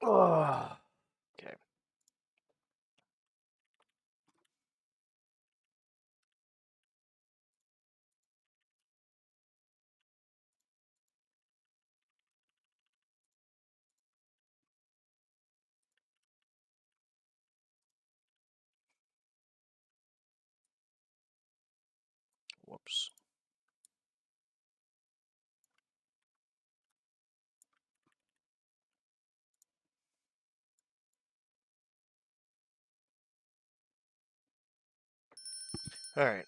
Oh, okay. Whoops. All right.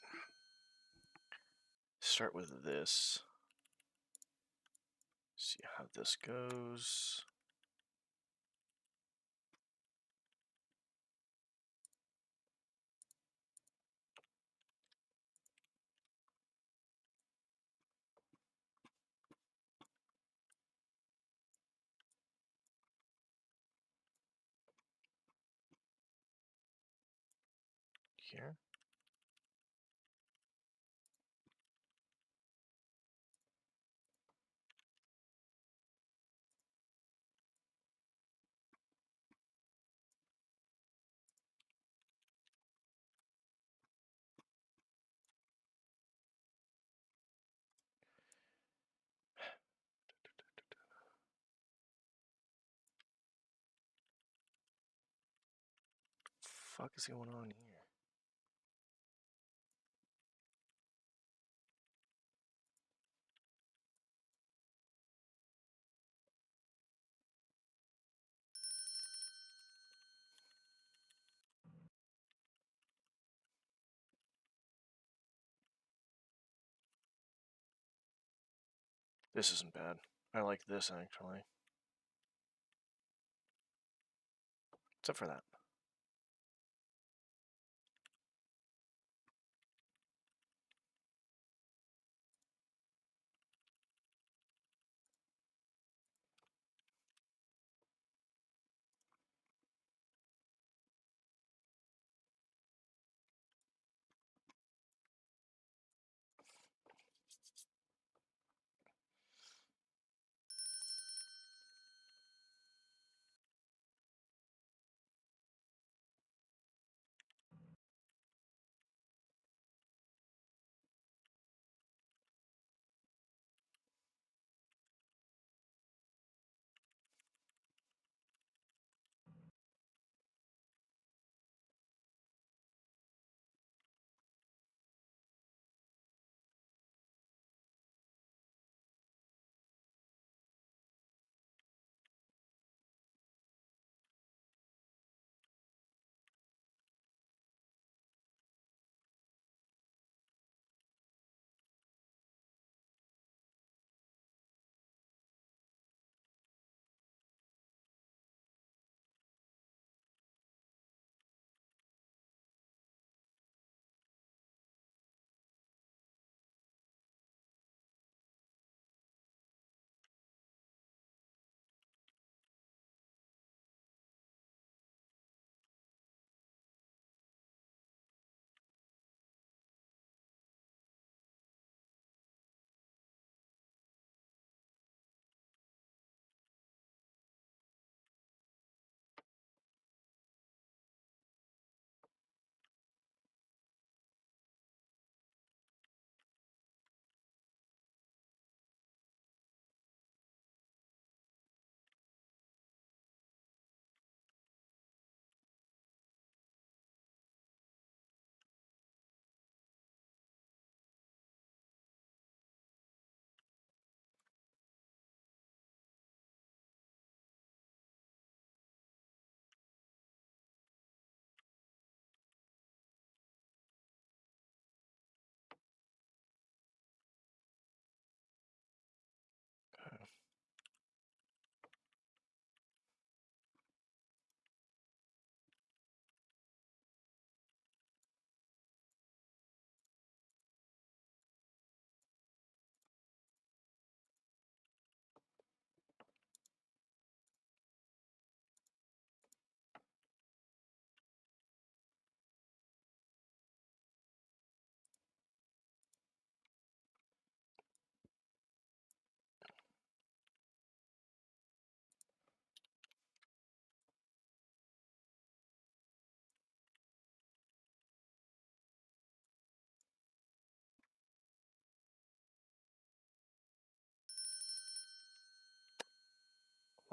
Start with this. See how this goes. Here. Fuck is going on here? This isn't bad. I like this actually. Except for that.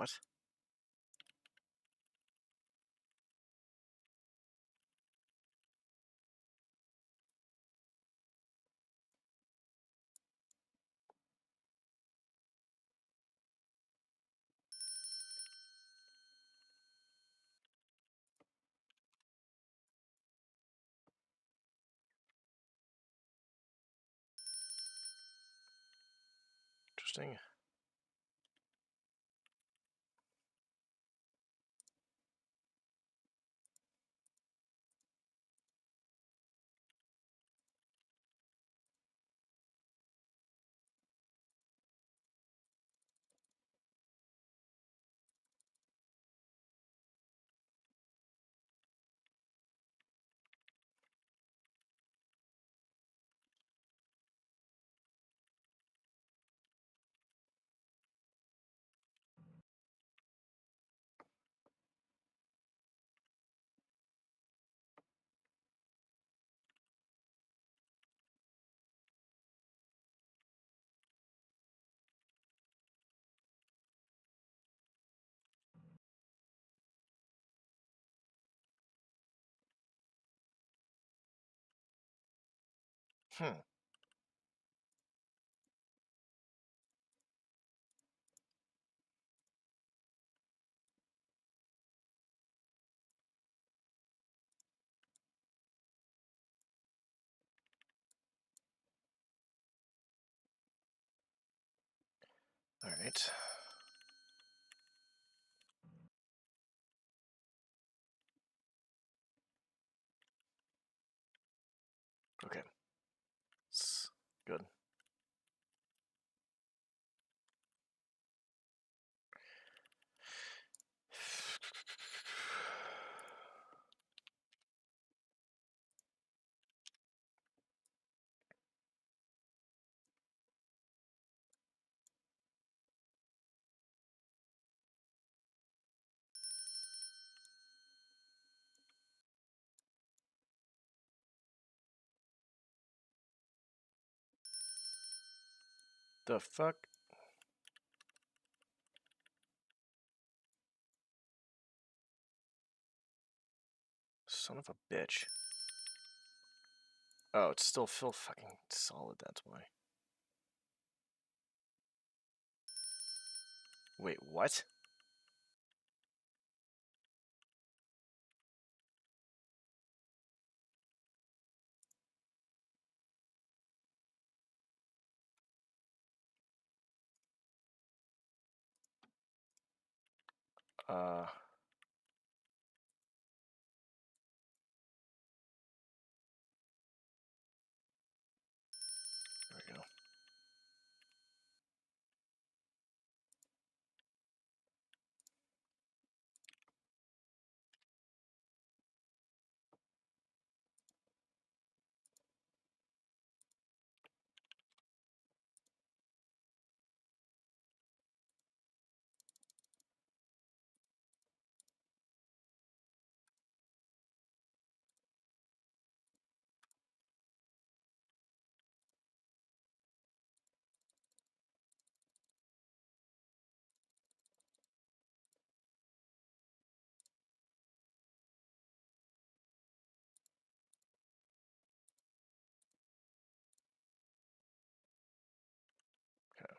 What? Interesting. Hmm. All right. Okay. Good. The fuck? Son of a bitch. Oh, it's still fucking solid, that's why. Wait, what? Uh... There we go. Okay.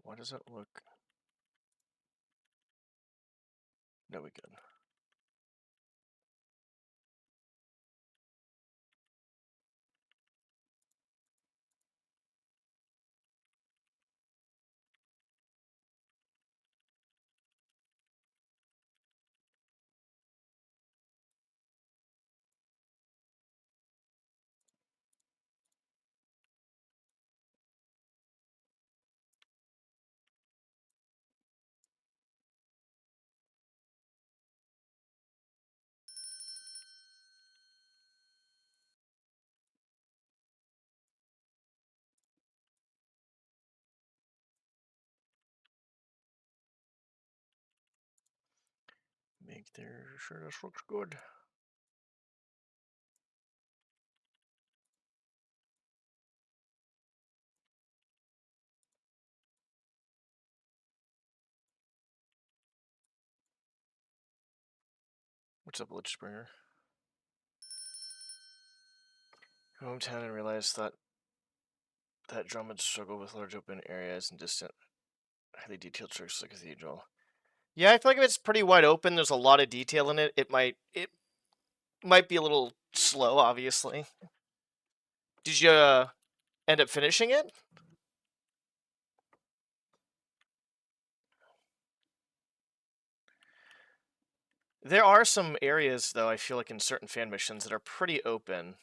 Why does it look... No, we good. think they're sure this looks good. What's up, Lichspringer? Hometown and realized that Drummond struggled with large open areas and distant, highly detailed churches like a cathedral. Yeah, I feel like if it's pretty wide open, there's a lot of detail in it. It might be a little slow, obviously. Did you end up finishing it? There are some areas, though, I feel like in certain fan missions that are pretty open.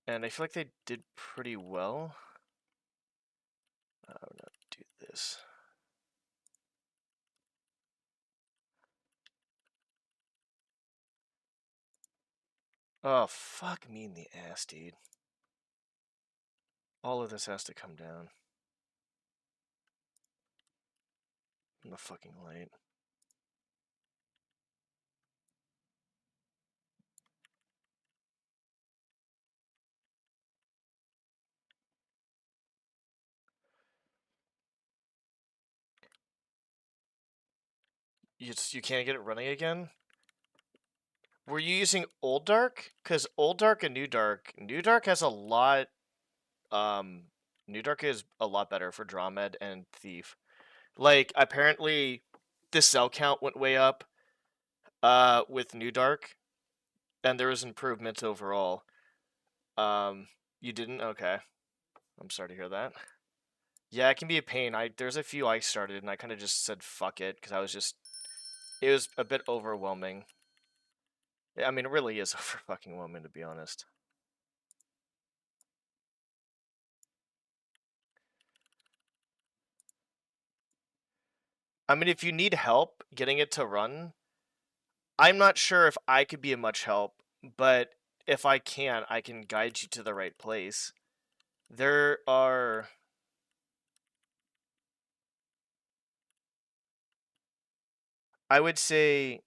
And I feel like they did pretty well. I'm gonna do this. Oh, fuck me in the ass, dude. All of this has to come down. In the fucking light. You can't get it running again? Were you using Old Dark? Because Old Dark and New Dark has a lot. New Dark is a lot better for Drawmed and Thief. Like, apparently, the cell count went way up with New Dark, and there was improvements overall. You didn't? Okay. I'm sorry to hear that. Yeah, it can be a pain. There's a few I started, and I kind of just said fuck it, because I was just... It was a bit overwhelming. I mean, it really is over-fucking-whelming, to be honest. I mean, if you need help getting it to run, I'm not sure if I could be of much help, but if I can guide you to the right place. There are... I would say...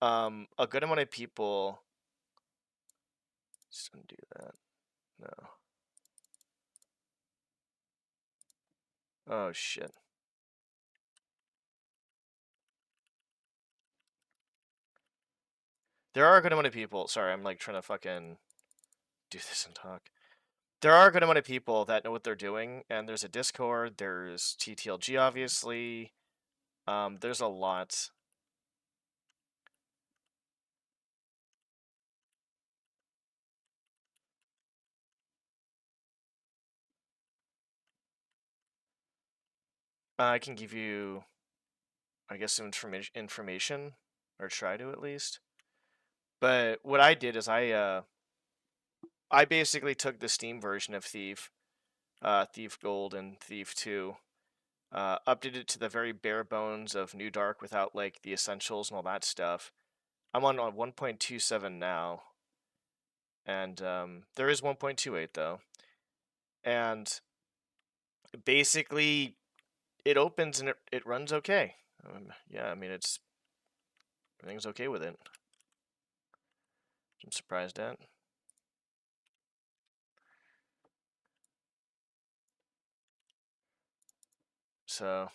a good amount of people... Just undo that. No. Oh, shit. There are a good amount of people... Sorry, I'm like trying to fucking do this and talk. There are a good amount of people that know what they're doing, and there's a Discord, there's TTLG, obviously. There's a lot. I can give you, I guess, some information, or try to at least. But what I did is I basically took the Steam version of Thief, Thief Gold and Thief 2, updated it to the very bare bones of New Dark without like the essentials and all that stuff. I'm on 1.27 now, and there is 1.28 though, and basically it opens and it runs okay. Yeah, I mean everything's okay with it. I'm surprised at. So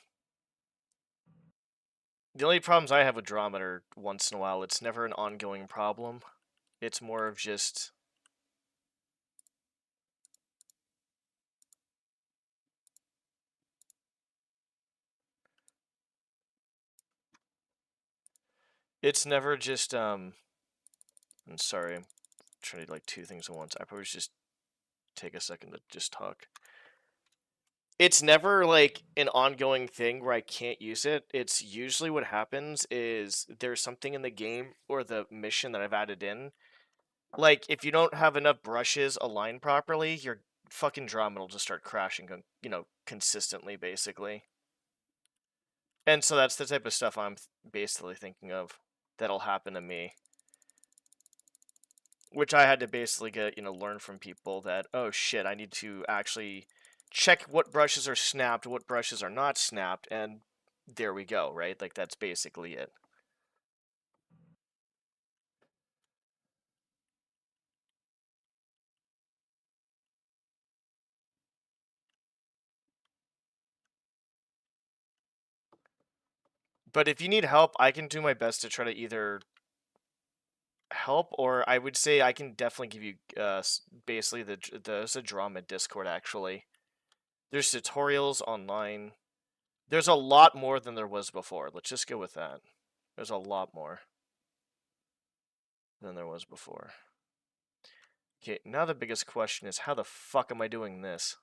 the only problems I have with Drawmed are once in a while. It's never an ongoing problem. It's more of just... It's never just, I'm sorry, I'm trying to do like two things at once. I probably should just take a second to just talk. It's never like an ongoing thing where I can't use it. It's usually what happens is there's something in the game or the mission that I've added in. Like, if you don't have enough brushes aligned properly, your fucking Drawmed will just start crashing, you know, consistently, basically. And so that's the type of stuff I'm basically thinking of that'll happen to me. Which I had to basically get, you know, learn from people that, oh shit, I need to actually check what brushes are snapped, what brushes are not snapped, and there we go, right? Like, that's basically it. But if you need help, I can do my best to try to either help, or I would say I can definitely give you basically there's a drama Discord actually. There's tutorials online. There's a lot more than there was before. Let's just go with that. There's a lot more than there was before. Okay, now the biggest question is how the fuck am I doing this?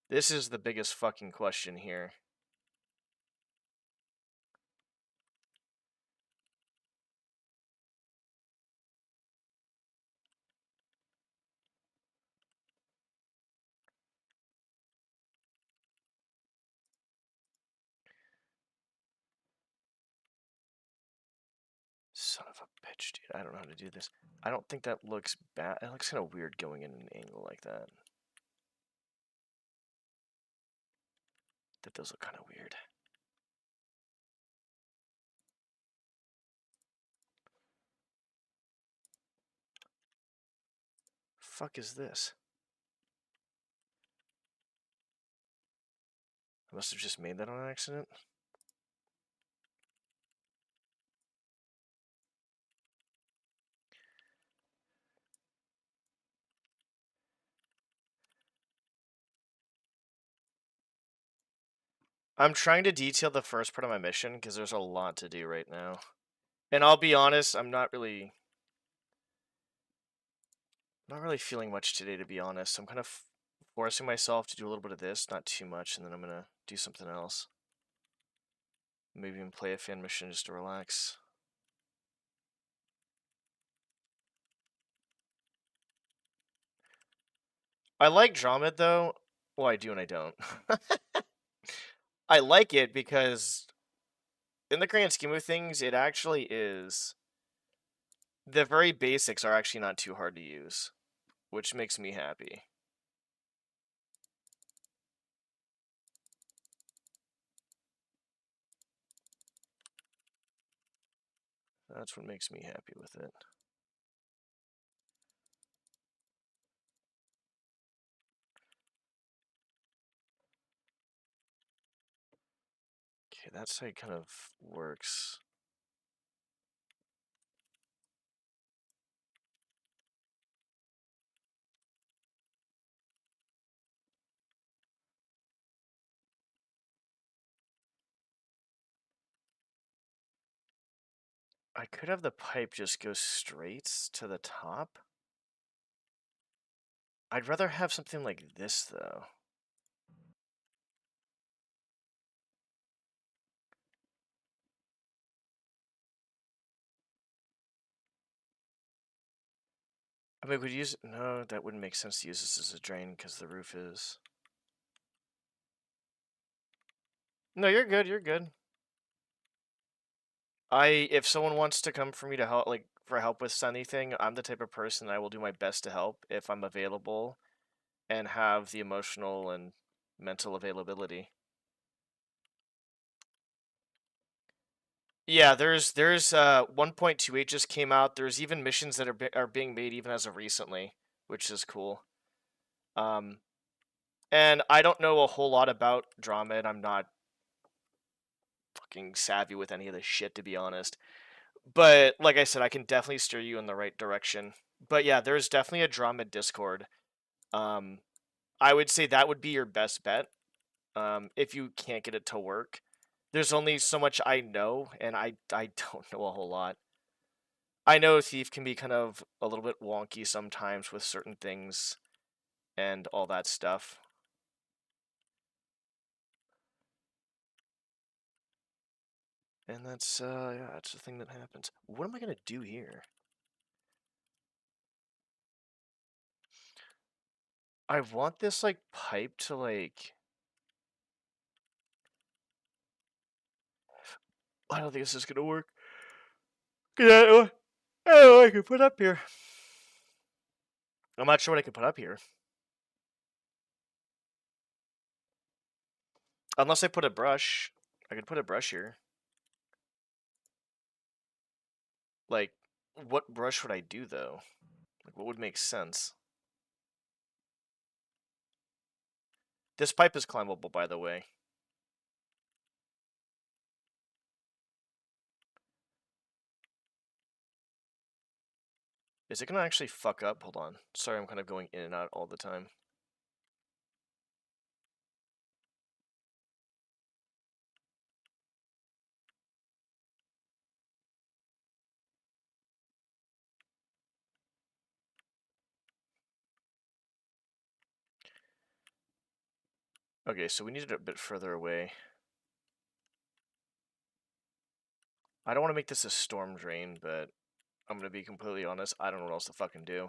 This is the biggest fucking question here. Son of a bitch, dude. I don't know how to do this. I don't think that looks bad. It looks kind of weird going in an angle like that. That does look kind of weird. Fuck is this? I must have just made that on accident. I'm trying to detail the first part of my mission because there's a lot to do right now. And I'll be honest, I'm not really feeling much today, to be honest. I'm kind of forcing myself to do a little bit of this, not too much, and then I'm gonna do something else. Maybe even play a fan mission just to relax. I like Dromid though. Well, I do and I don't. I like it because in the grand scheme of things, it actually is. The very basics are actually not too hard to use, which makes me happy. That's what makes me happy with it. Okay, that's how it kind of works. I could have the pipe just go straight to the top. I'd rather have something like this, though. I mean, no, that wouldn't make sense to use this as a drain because the roof is. No, you're good, you're good. If someone wants to come for me to help, like, for help with anything, I'm the type of person that I will do my best to help if I'm available and have the emotional and mental availability. Yeah, there's 1.28 just came out. There's even missions that are being made even as of recently, which is cool. And I don't know a whole lot about Dromid. I'm not fucking savvy with any of this shit, to be honest. But like I said, I can definitely steer you in the right direction. But yeah, there's definitely a Dromid Discord. I would say that would be your best bet. If you can't get it to work, there's only so much I know, and I don't know a whole lot. I know Thief can be kind of a little bit wonky sometimes with certain things and all that stuff. And that's yeah, that's the thing that happens. What am I gonna do here? I want this like pipe to like. I don't think this is gonna work. Yeah, I don't know what I can put up here. I'm not sure what I can put up here. Unless I put a brush. I could put a brush here. Like, what brush would I do, though? Like, what would make sense? This pipe is climbable, by the way. Is it gonna actually fuck up? Hold on. Sorry, I'm kind of going in and out all the time. Okay, so we need it a bit further away. I don't want to make this a storm drain, but I'm gonna be completely honest, I don't know what else to fucking do.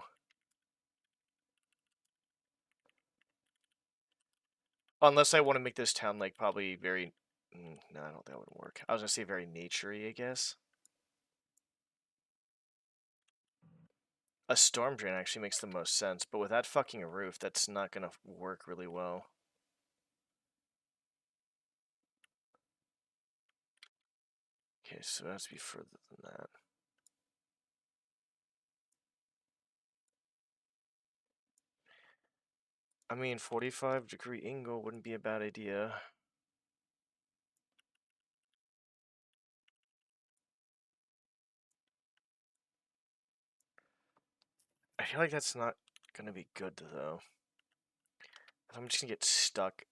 Unless I want to make this town, like, probably very... No, I don't think that would work. I was gonna say very naturey, I guess. A storm drain actually makes the most sense, but with that fucking roof, that's not gonna work really well. Okay, so it has to be further than that. I mean, 45-degree angle wouldn't be a bad idea. I feel like that's not gonna be good, though. I'm just gonna get stuck.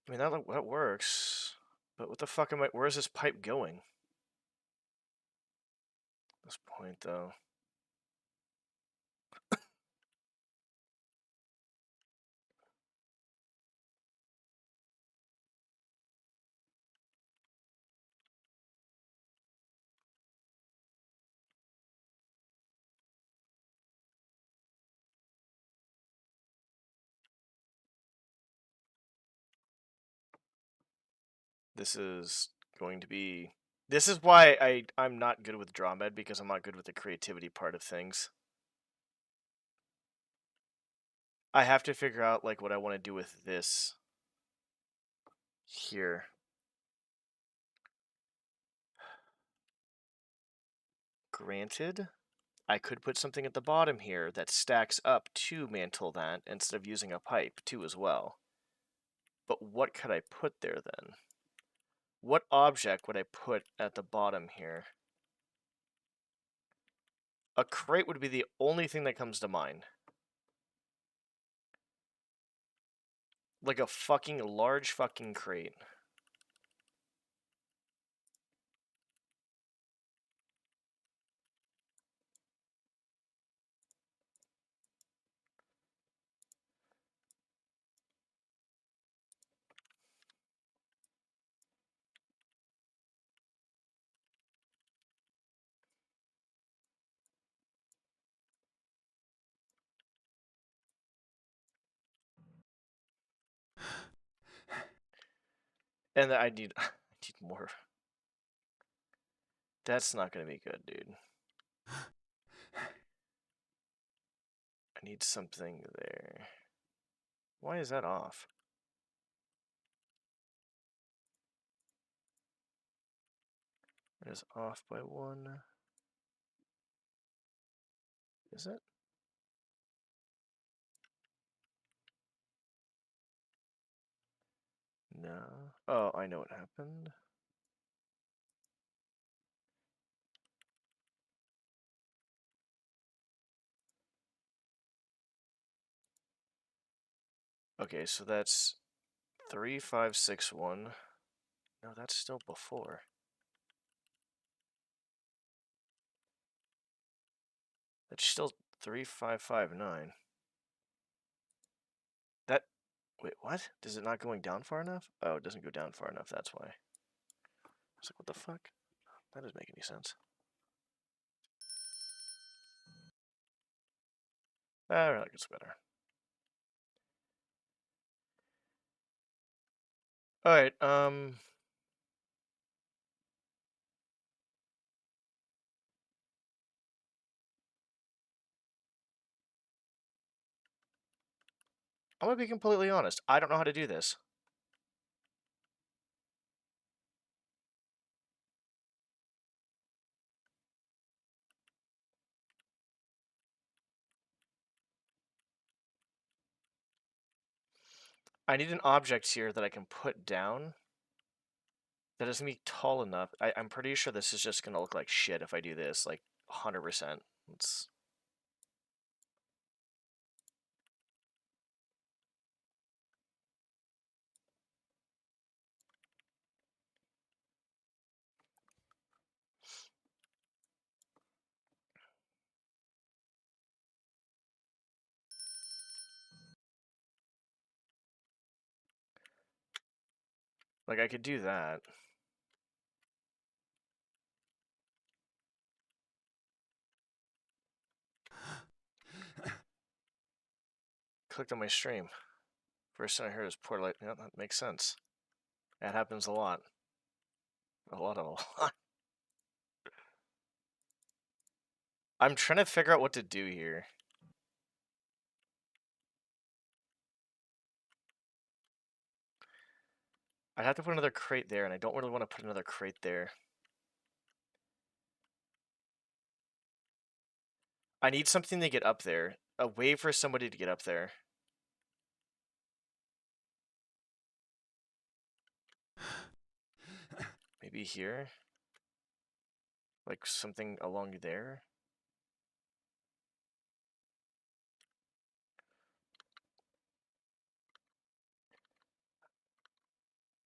I mean, that works. But what the fuck am I... Where's this pipe going? This point, though. This is going to be... This is why I'm not good with Drawmed, because I'm not good with the creativity part of things. I have to figure out, like, what I want to do with this here. Granted, I could put something at the bottom here that stacks up to mantle that instead of using a pipe too as well. But what could I put there then? What object would I put at the bottom here? A crate would be the only thing that comes to mind. Like a fucking large fucking crate. And I need more. That's not gonna be good, dude. I need something there. Why is that off? It is off by 1. Is it? No. Oh, I know what happened. Okay, so that's 3, 5, 6, 1. No, that's still before. That's still 3, 5, 5, 9. That... Wait, what? Is it not going down far enough? Oh, it doesn't go down far enough, that's why. I was like, what the fuck? That doesn't make any sense. Alright, that gets better. Alright, I'm gonna be completely honest. I don't know how to do this. I need an object here that I can put down that is gonna be tall enough. I'm pretty sure this is just gonna look like shit if I do this, like 100%. It's... Like, I could do that. Clicked on my stream. First thing I heard is poor light. Yeah, that makes sense. That happens a lot. A lot. I'm trying to figure out what to do here. I'd have to put another crate there, and I don't really want to put another crate there. I need something to get up there. A way for somebody to get up there. Maybe here? Like something along there?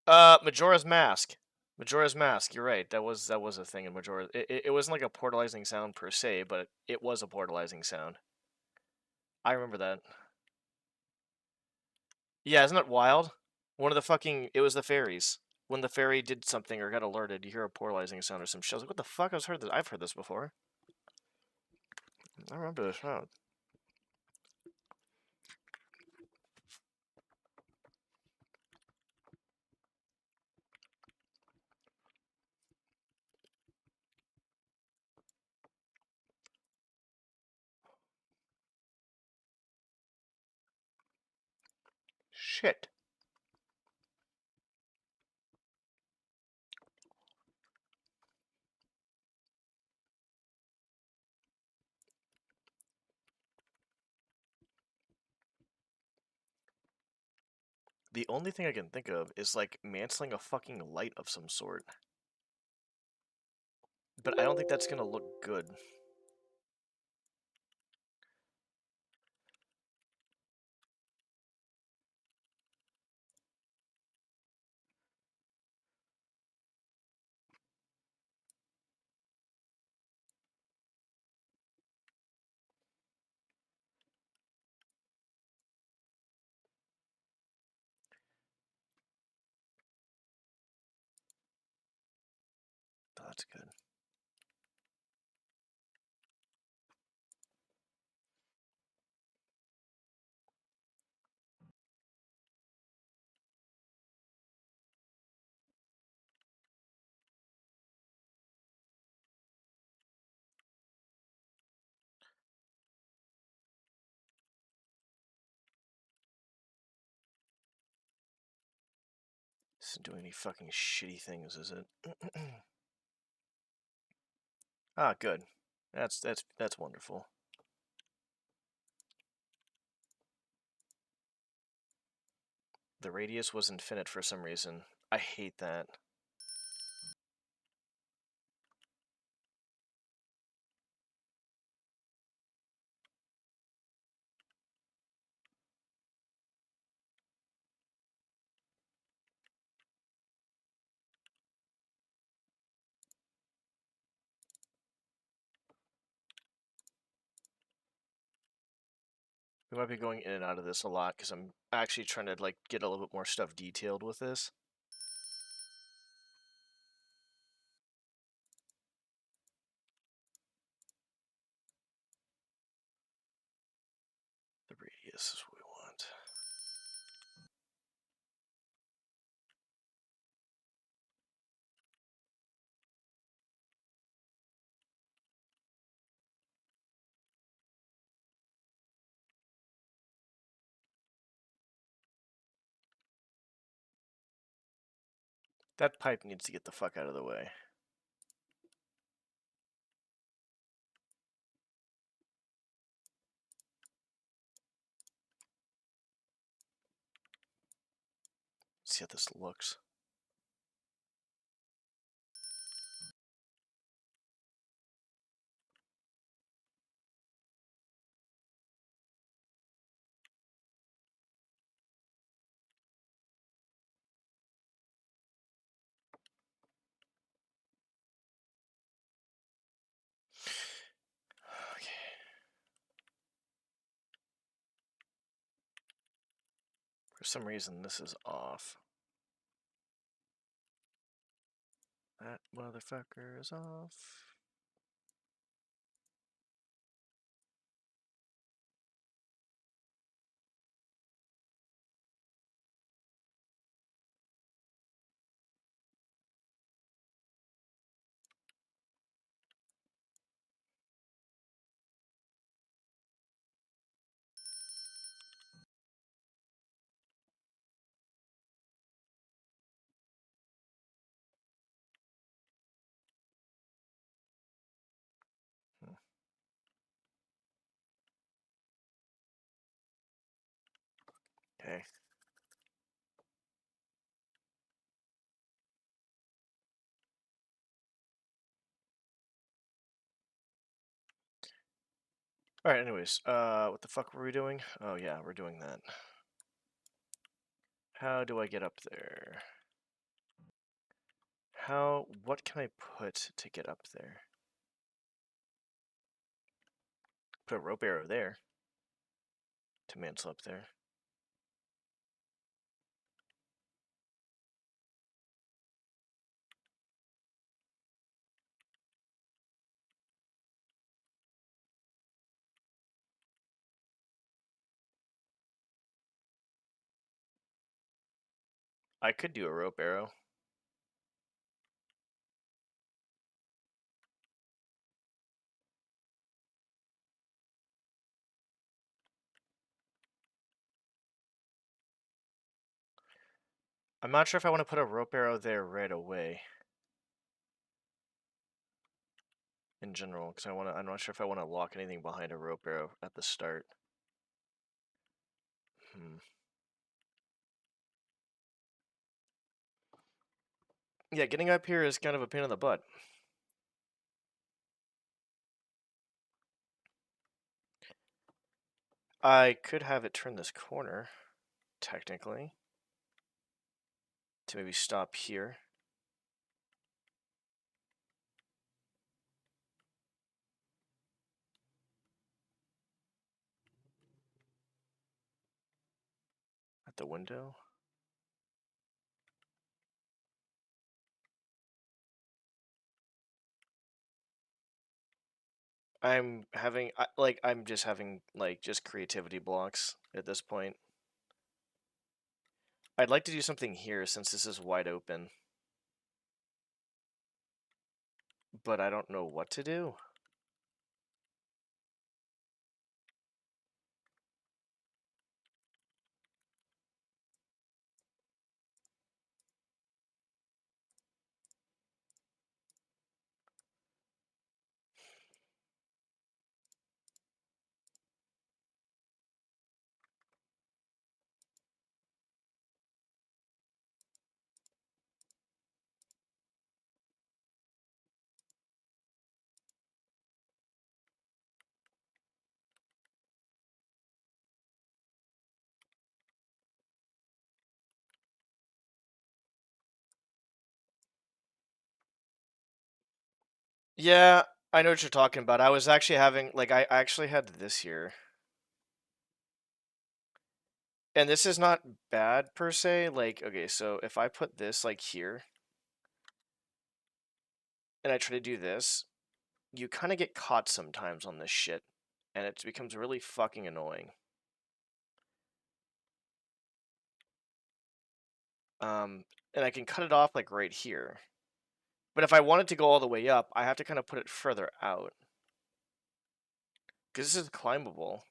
Majora's Mask. Majora's Mask, you're right. That was a thing in Majora. It wasn't like a portalizing sound per se, but it was a portalizing sound. I remember that. Yeah, isn't that wild? One of the fucking... It was the fairies. When the fairy did something or got alerted, you hear a portalizing sound or some shit. I was like, what the fuck? I've heard this before. I remember this sound. Shit. The only thing I can think of is, like, mantling a fucking light of some sort. But I don't think that's gonna look good. Oh, that's good. This isn't doing any fucking shitty things, is it? Ah, good. That's wonderful. The radius was infinite for some reason. I hate that. We might be going in and out of this a lot because I'm actually trying to, like, get a little bit more stuff detailed with this. The radius is what we want. That pipe needs to get the fuck out of the way. Let's see how this looks. Okay. For some reason, this is off. That motherfucker is off. Okay. Alright, anyways, what the fuck were we doing? Oh yeah, we're doing that. How do I get up there? What can I put to get up there? Put a rope arrow there to mantle up there. I could do a rope arrow. I'm not sure if I want to put a rope arrow there right away. In general, because I'm not sure if I want to lock anything behind a rope arrow at the start. Yeah, getting up here is kind of a pain in the butt. I could have it turn this corner, technically, to maybe stop here. At the window. I'm just having, like, just creativity blocks at this point. I'd like to do something here since this is wide open. But I don't know what to do. Yeah, I know what you're talking about. I was actually having, like, I actually had this here. And this is not bad per se. Like, okay, so if I put this, like, here, and I try to do this, you kind of get caught sometimes on this shit. And it becomes really fucking annoying. And I can cut it off, like, right here. But if I want it to go all the way up, I have to kind of put it further out. Because this is climbable.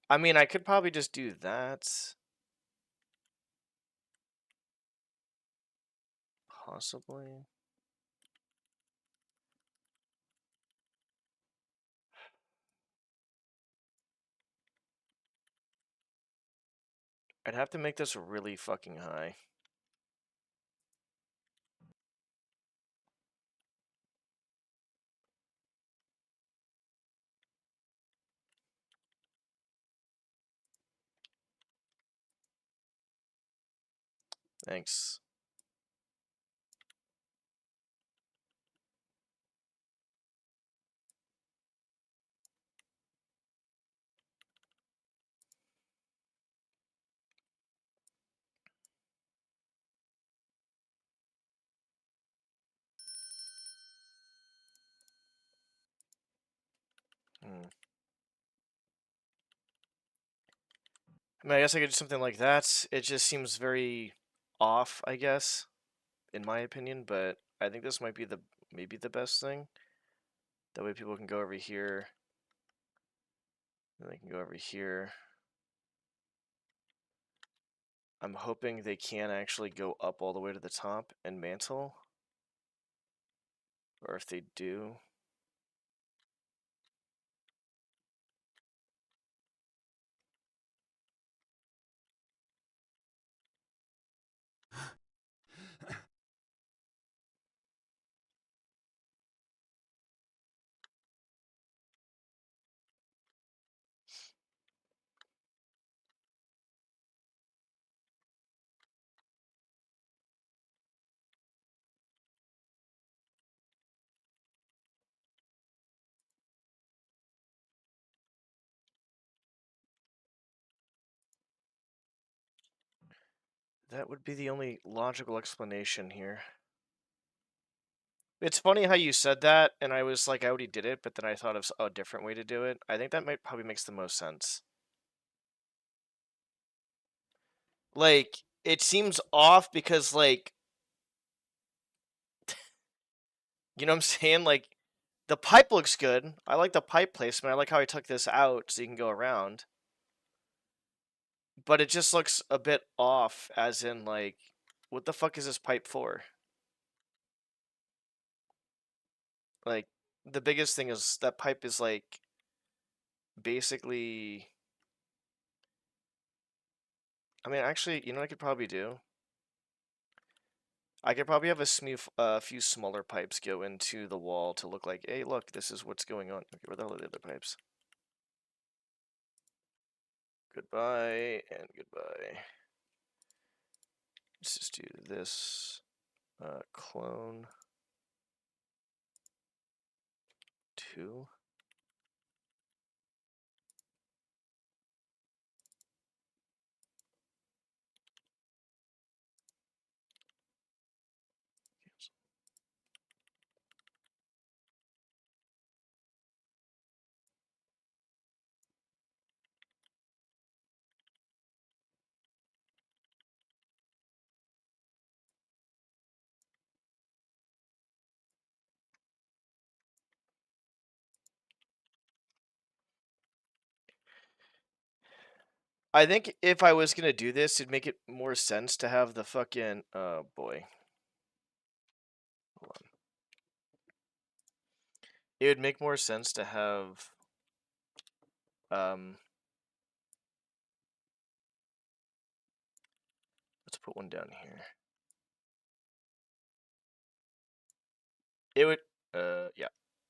I mean, I could probably just do that. Possibly. I'd have to make this really fucking high. Thanks. I mean, I guess I could do something like that. It just seems very off, I guess, in my opinion, but I think this might be maybe the best thing. That way people can go over here. And they can go over here. I'm hoping they can actually go up all the way to the top and mantle. Or if they do. That would be the only logical explanation here. It's funny how you said that, and I was like, I already did it, but then I thought of a different way to do it. I think that probably makes the most sense. Like, it seems off because, like, you know what I'm saying? Like, the pipe looks good. I like the pipe placement. I like how I took this out so you can go around. But it just looks a bit off, as in, like, what the fuck is this pipe for? Like, the biggest thing is that pipe is, like, basically... I mean, actually, you know what I could probably do? I could probably have a few smaller pipes go into the wall to look like, hey, look, this is what's going on. Okay, where the hell are the other pipes? Goodbye and goodbye. Let's just do this. Clone 2. I think if I was gonna do this, it'd make it more sense to have the fucking oh boy. Hold on. It would make more sense to have let's put one down here. It would yeah.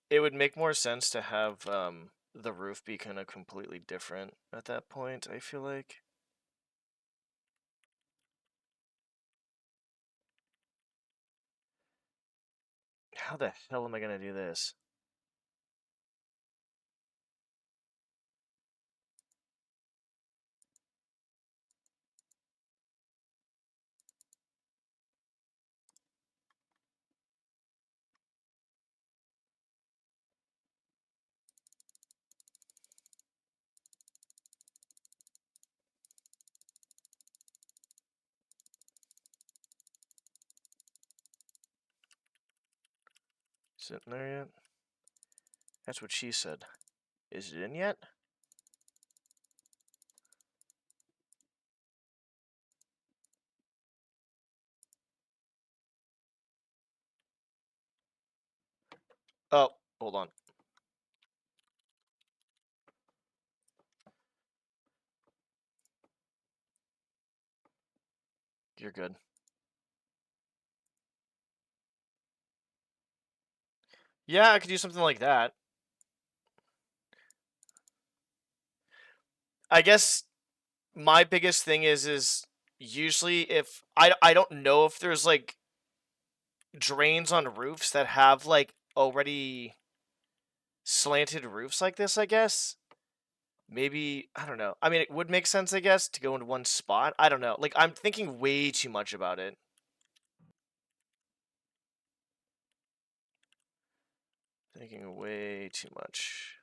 It would make more sense to have the roof be kind of completely different at that point, I feel like. How the hell am I gonna do this? Is it in there yet? That's what she said. Is it in yet? Oh, hold on. You're good. Yeah, I could do something like that. I guess my biggest thing is usually if I don't know if there's like drains on roofs that have like already slanted roofs like this, I guess. Maybe, I don't know. I mean, it would make sense, I guess, to go into one spot. I don't know. Like, I'm thinking way too much about it. Thinking way too much.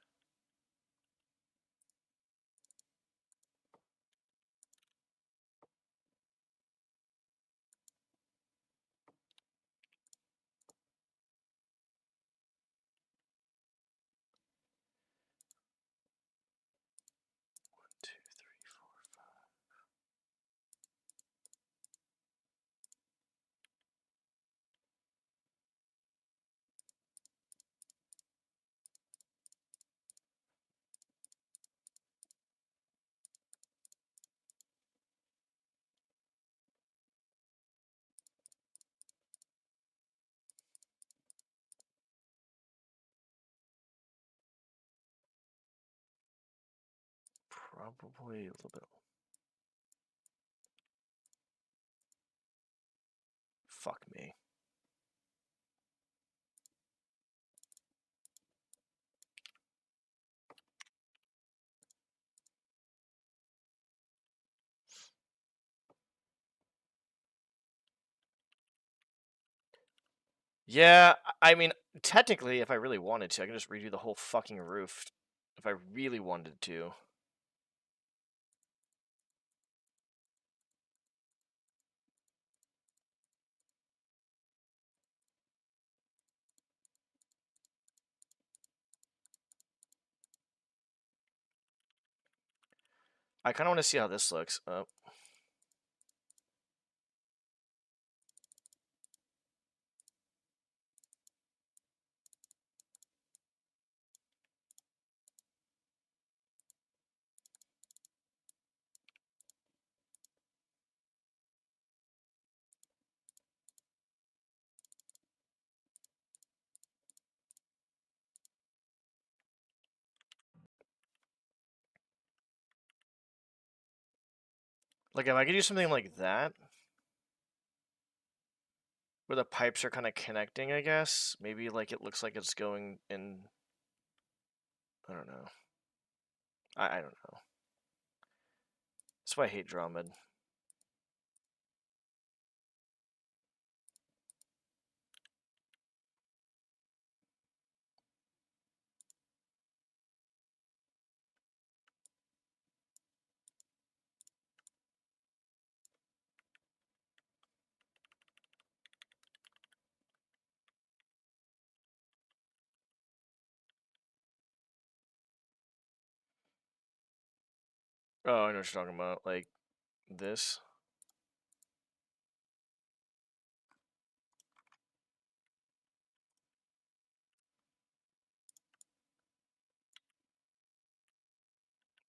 One, two, three, four, five. Probably a little bit. Fuck me. Yeah, I mean, technically, if I really wanted to, I can just redo the whole fucking roof. If I really wanted to. I kind of want to see how this looks. Oh. Like, if I could do something like that, where the pipes are kind of connecting, I guess. Maybe, like, it looks like it's going in... I don't know. I don't know. That's why I hate Drawmed. Oh, I know what you're talking about. Like, this.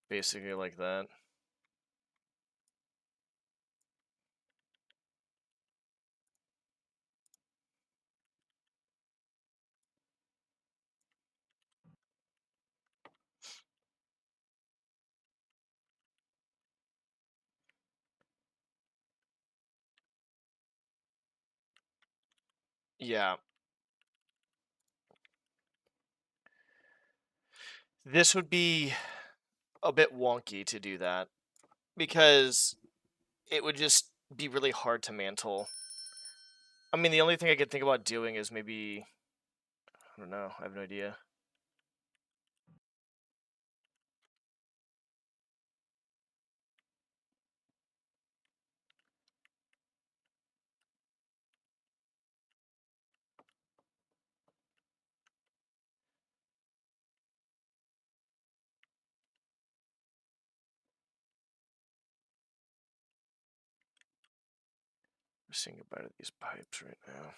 Basically like that. Yeah. This would be a bit wonky to do that. Because it would just be really hard to mantle. I mean, the only thing I could think about doing is maybe... I don't know. I have no idea. I'm saying goodbye to these pipes right now.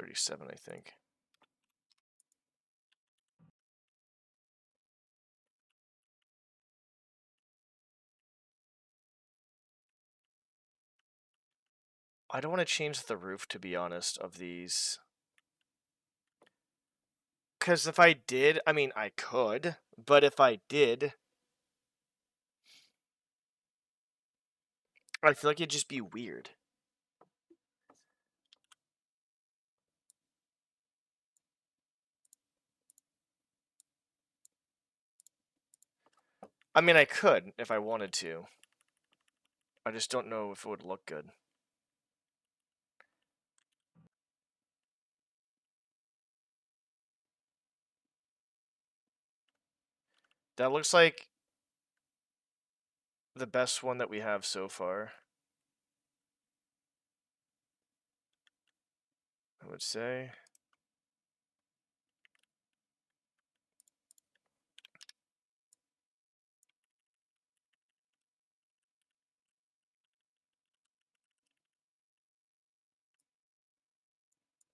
37, I think. I don't want to change the roof, to be honest, of these. Because if I did, I mean, I could, but if I did, I feel like it'd just be weird. I mean, I could if I wanted to. I just don't know if it would look good. That looks like the best one that we have so far, I would say.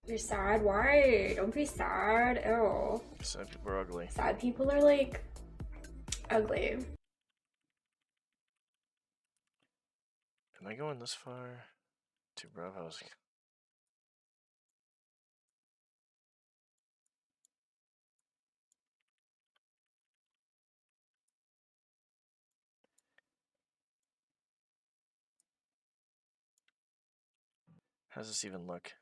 You're sad? Why? Don't be sad. Ew. Sad people are ugly. Sad people are like ugly. Am I going this far? To Bravo's. How does this even look?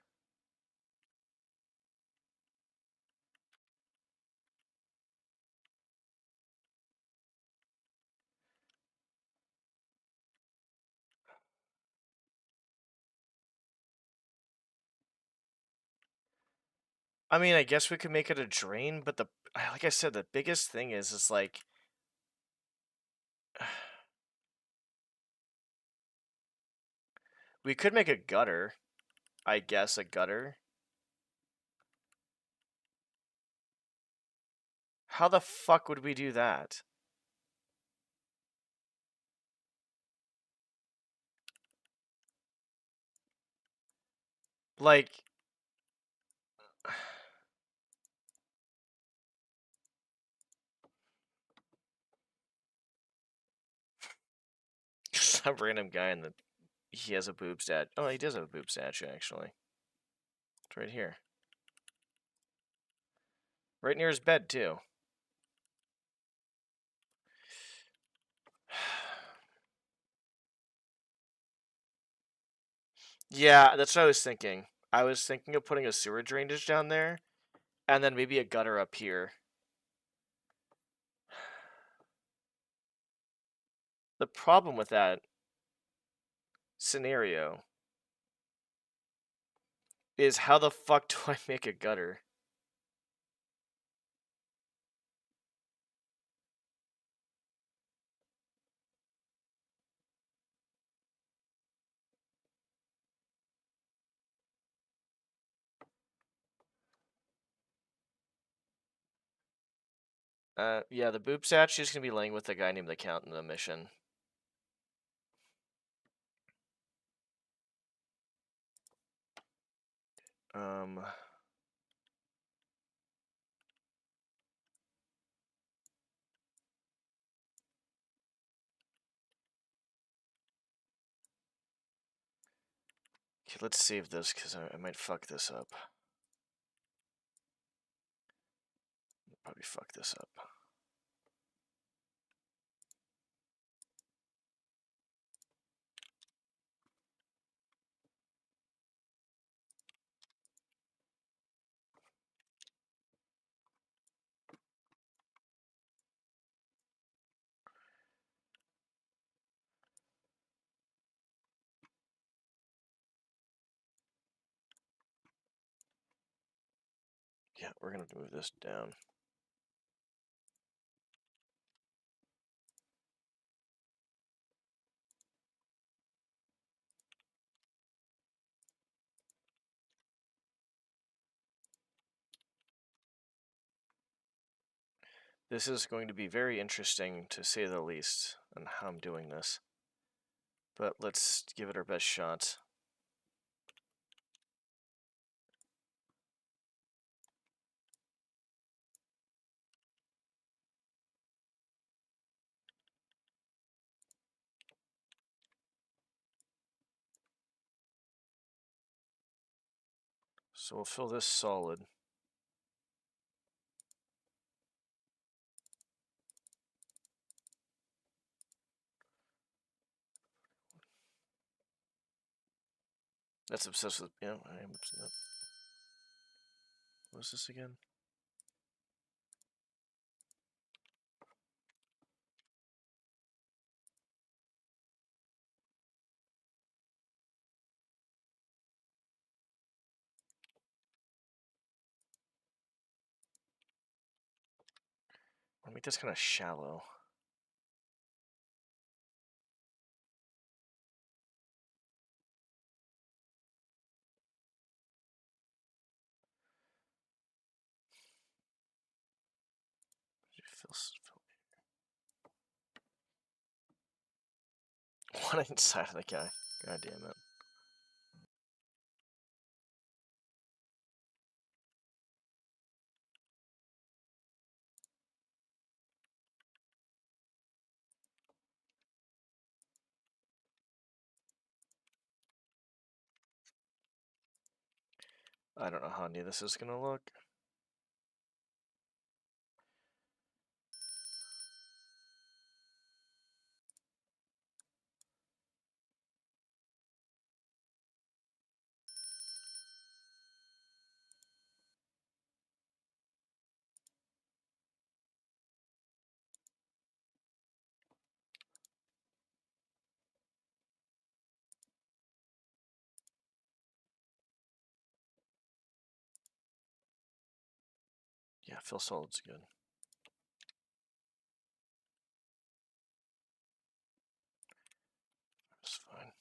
I mean, I guess we could make it a drain, but like I said, the biggest thing is like, we could make a gutter. I guess a gutter. How the fuck would we do that? Like, some random guy in the, he has a boob stat. Oh, he does have a boob statue, actually. It's right here. Right near his bed, too. Yeah, that's what I was thinking. I was thinking of putting a sewer drainage down there, and then maybe a gutter up here. The problem with that scenario is how the fuck do I make a gutter? Yeah, the boob statue is gonna be laying with a guy named the Count in the mission. Okay, let's save this because I might fuck this up. Probably fuck this up. Yeah, we're gonna move this down. This is going to be very interesting, to say the least, on how I'm doing this. But let's give it our best shot. So we'll fill this solid. That's obsessed with, yeah, I am obsessed. What's this again? I'll make this kind of shallow. One inside of the guy. God damn it. I don't know how neat this is gonna look. Yeah, fill solid's good. That's fine.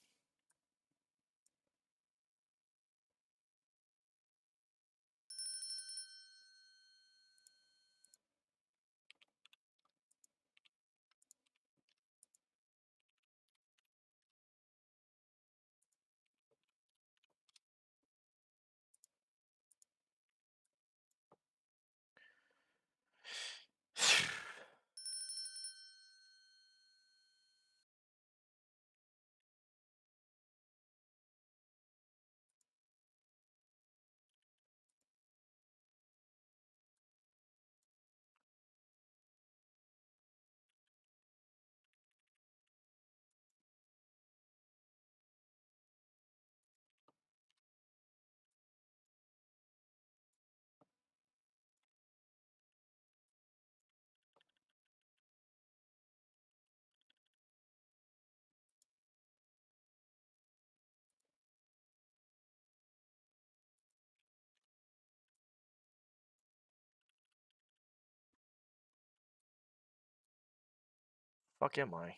Fuck am I?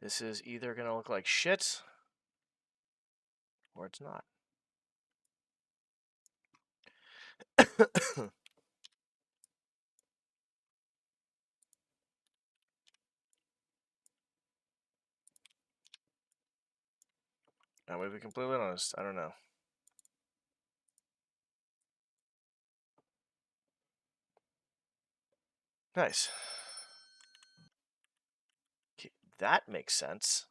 This is either gonna look like shit, or it's not. I'm gonna be completely honest, I don't know. Nice. Okay, that makes sense.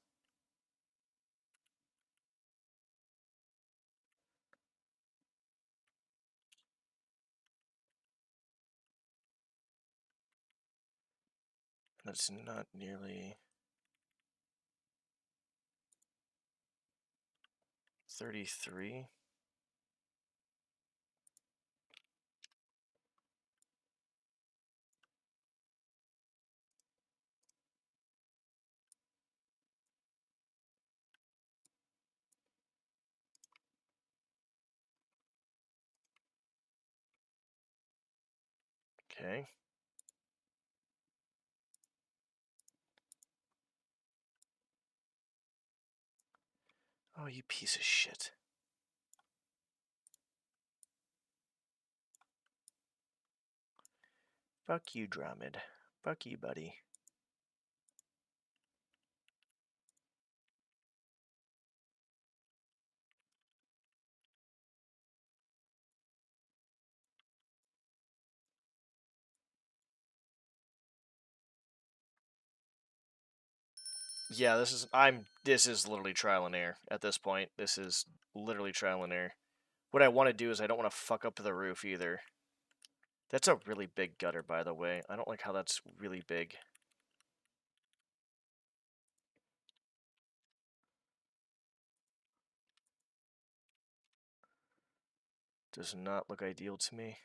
That's not nearly 33. Okay. Oh, you piece of shit. Fuck you, Dromid. Fuck you, buddy. Yeah, this is literally trial and error at this point. This is literally trial and error. What I want to do is I don't want to fuck up the roof either. That's a really big gutter, by the way. I don't like how that's really big. Does not look ideal to me.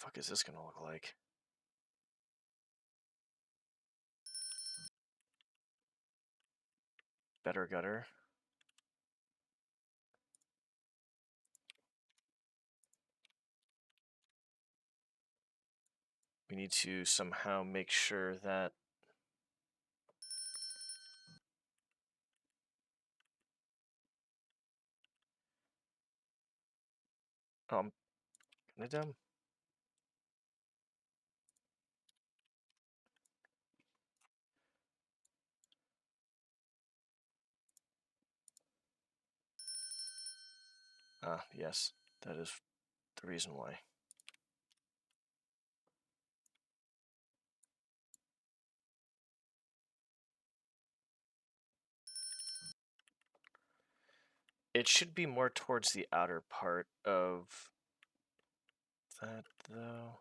Fuck is this gonna look like? Better gutter. We need to somehow make sure that kind of dumb. Ah, yes, that is the reason why. It should be more towards the outer part of that, though.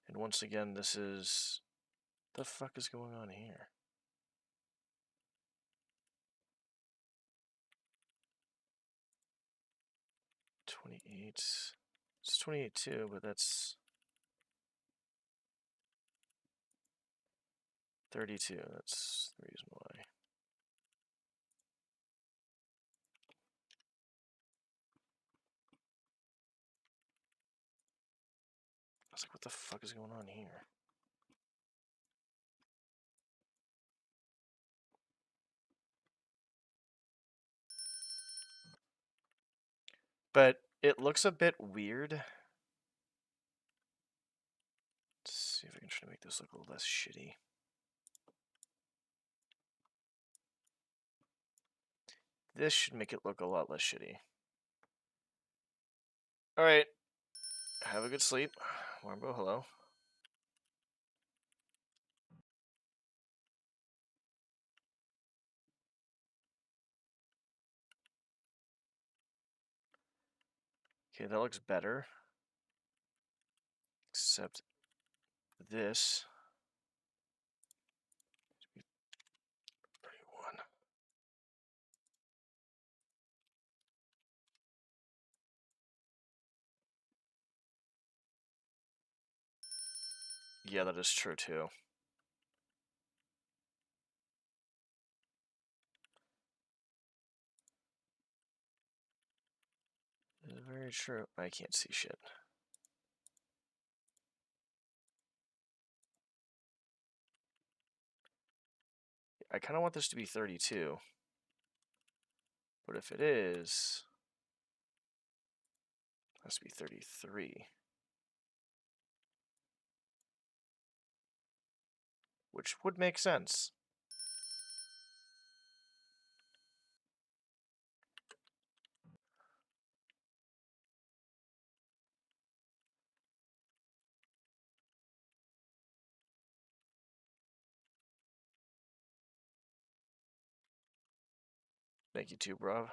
And once again, this is... The fuck is going on here? It's 28 too, but that's 32. That's the reason why. I was like, what the fuck is going on here? But it looks a bit weird. Let's see if I can try to make this look a little less shitty. This should make it look a lot less shitty. Alright. Have a good sleep. Marbo, hello. Okay, that looks better. Except this. 31. Yeah, that is true too. It is very true. I can't see shit. I kind of want this to be 32. But if it is, it has to be 33. Which would make sense. Thank you too, bro.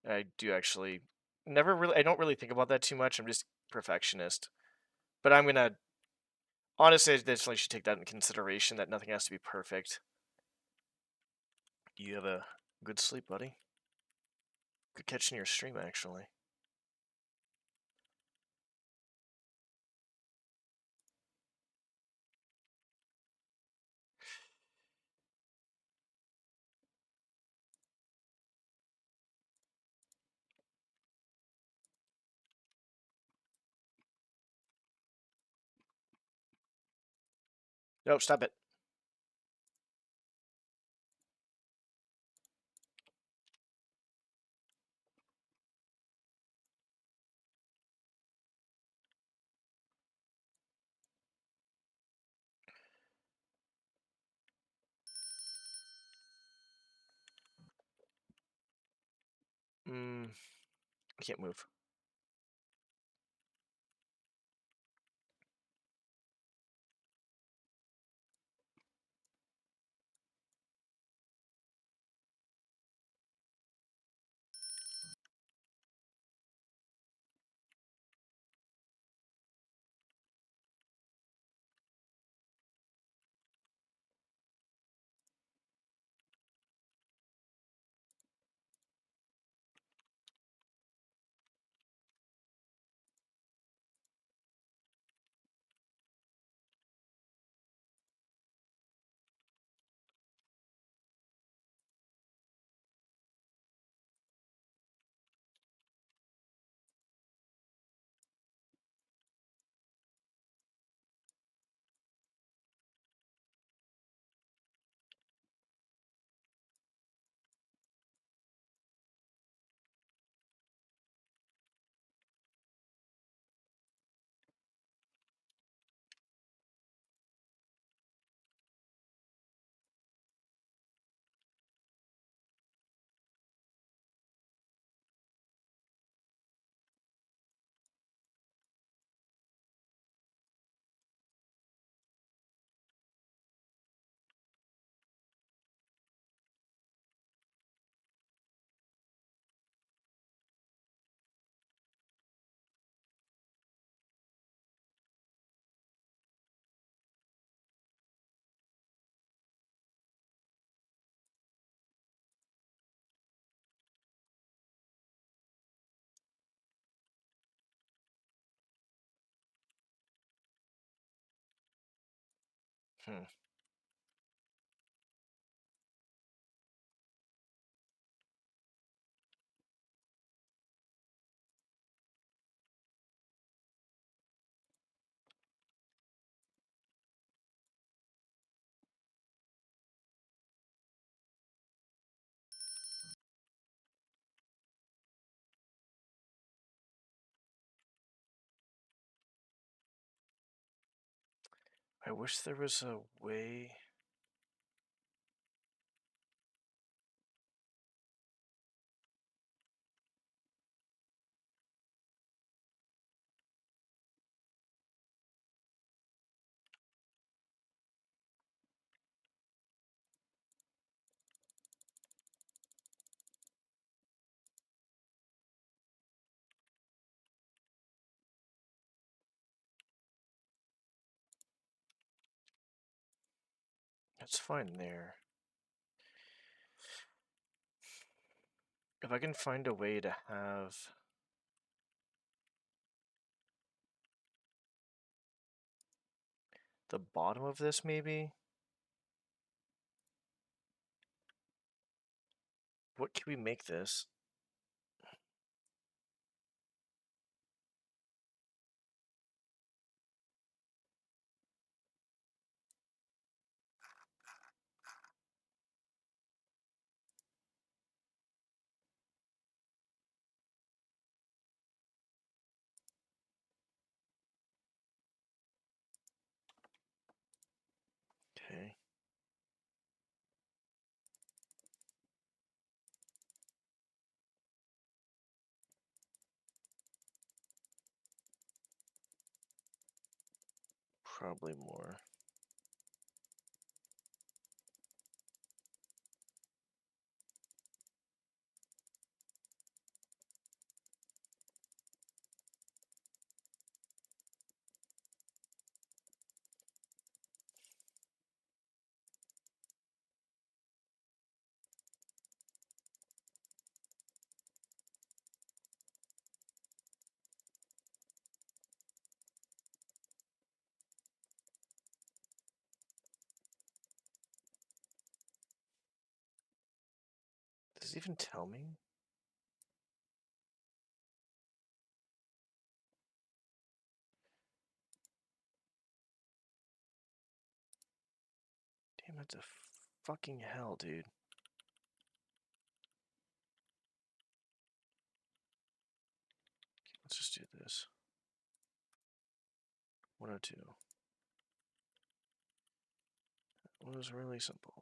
I do actually I don't really think about that too much. I'm just perfectionist. But I'm gonna honestly, I definitely should take that into consideration, that nothing has to be perfect. You have a good sleep, buddy. Good catching your stream, actually. No, stop it. I can't move. Hmm. I wish there was a way. That's fine there. If I can find a way to have the bottom of this, maybe? What can we make this? Okay. Probably more. Does it even tell me? Damn, it's a fucking hell, dude. Let's just do this. 102. It was really simple.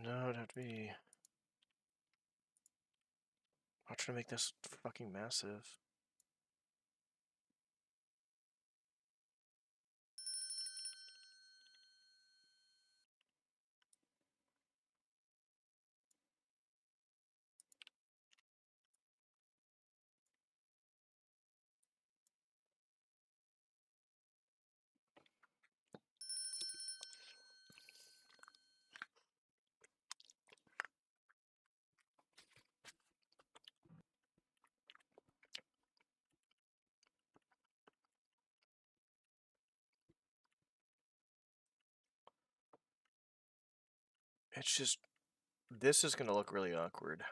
No, it'd have to be... I'll try to make this fucking massive. It's just... This is going to look really awkward.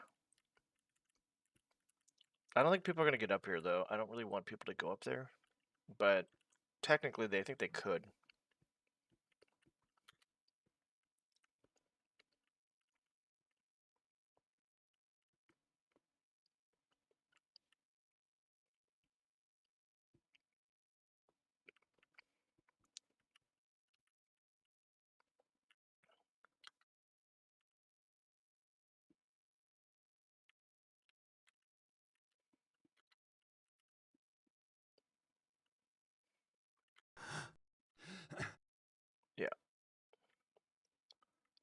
I don't think people are going to get up here, though. I don't really want people to go up there. But technically, they think they could. Yeah.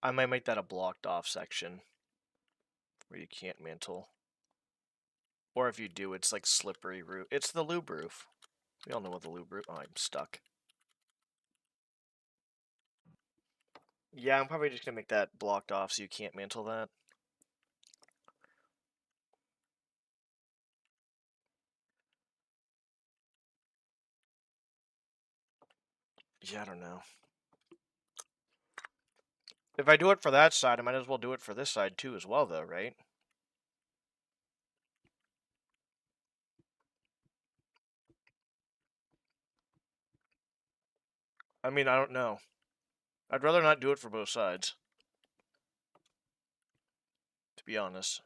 I might make that a blocked off section where you can't mantle. Or if you do, it's like slippery roof. It's the lube roof. We all know what the lube roof... Oh, I'm stuck. Yeah, I'm probably just going to make that blocked off so you can't mantle that. Yeah, I don't know. If I do it for that side, I might as well do it for this side too as well, though, right? I mean, I don't know. I'd rather not do it for both sides. To be honest.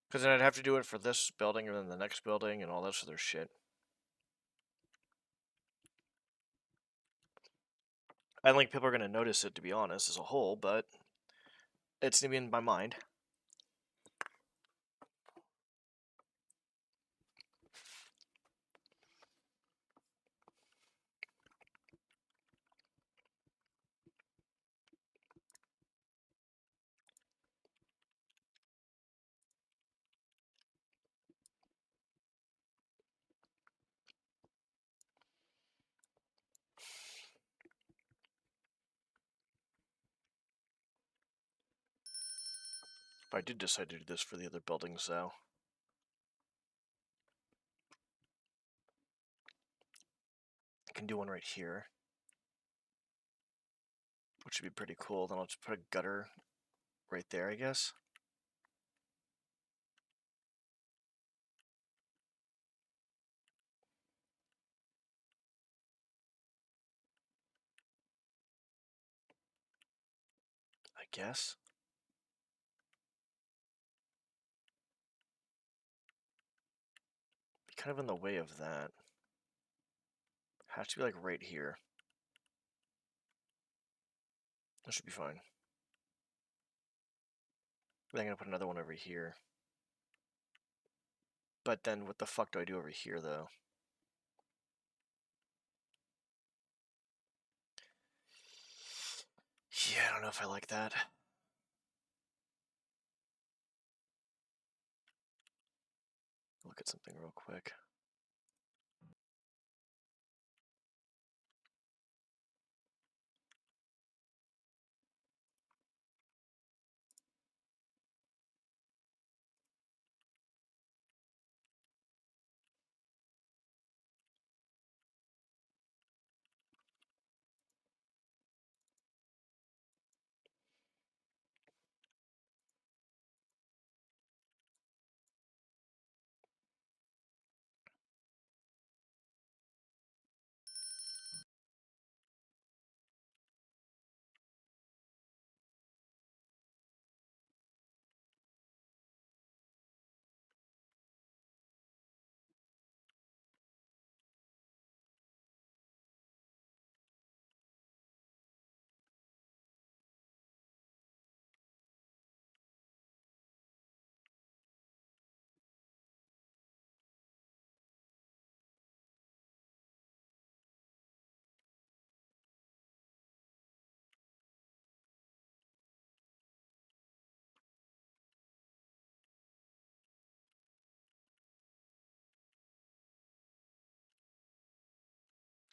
Because then I'd have to do it for this building and then the next building and all this other shit. I don't think people are going to notice it, to be honest, as a whole, but it's going to be in my mind. If I did decide to do this for the other buildings, though. I can do one right here. Which would be pretty cool. Then I'll just put a gutter right there, I guess. I guess. Be kind of in the way of that. Has to be like right here. That should be fine. Then I'm gonna put another one over here. But then what the fuck do I do over here, though? Yeah, I don't know if I like that. Look at something real quick.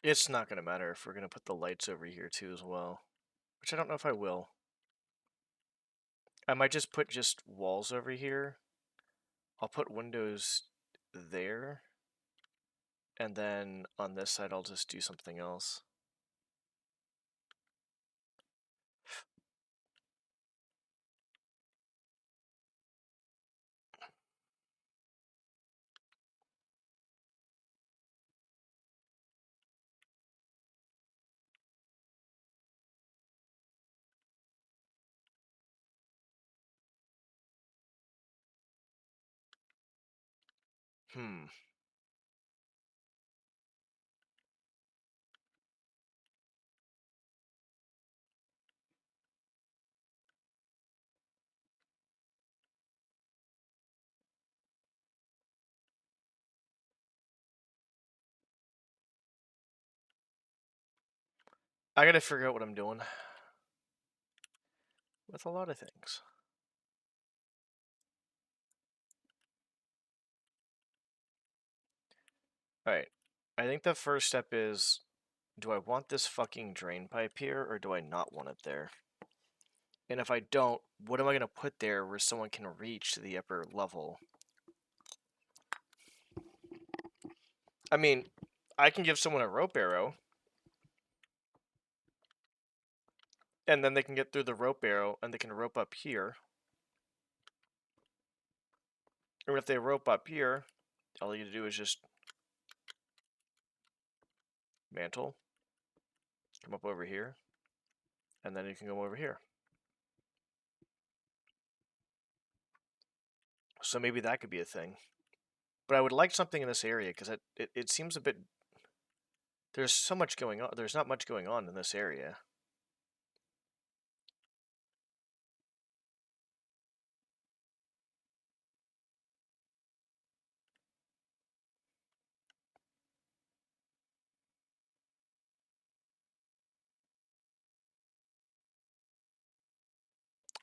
It's not going to matter if we're going to put the lights over here too as well. Which I don't know if I will. I might just put just walls over here. I'll put windows there. And then on this side, I'll just do something else. Hmm. I gotta figure out what I'm doing with a lot of things. Alright. I think the first step is, do I want this fucking drain pipe here, or do I not want it there? And if I don't, what am I gonna put there where someone can reach to the upper level? I mean, I can give someone a rope arrow, and then they can get through the rope arrow, and they can rope up here. Or if they rope up here, all you do is just mantle, come up over here, and then you can go over here. So maybe that could be a thing. But I would like something in this area, because it seems a bit... There's so much going on. There's not much going on in this area.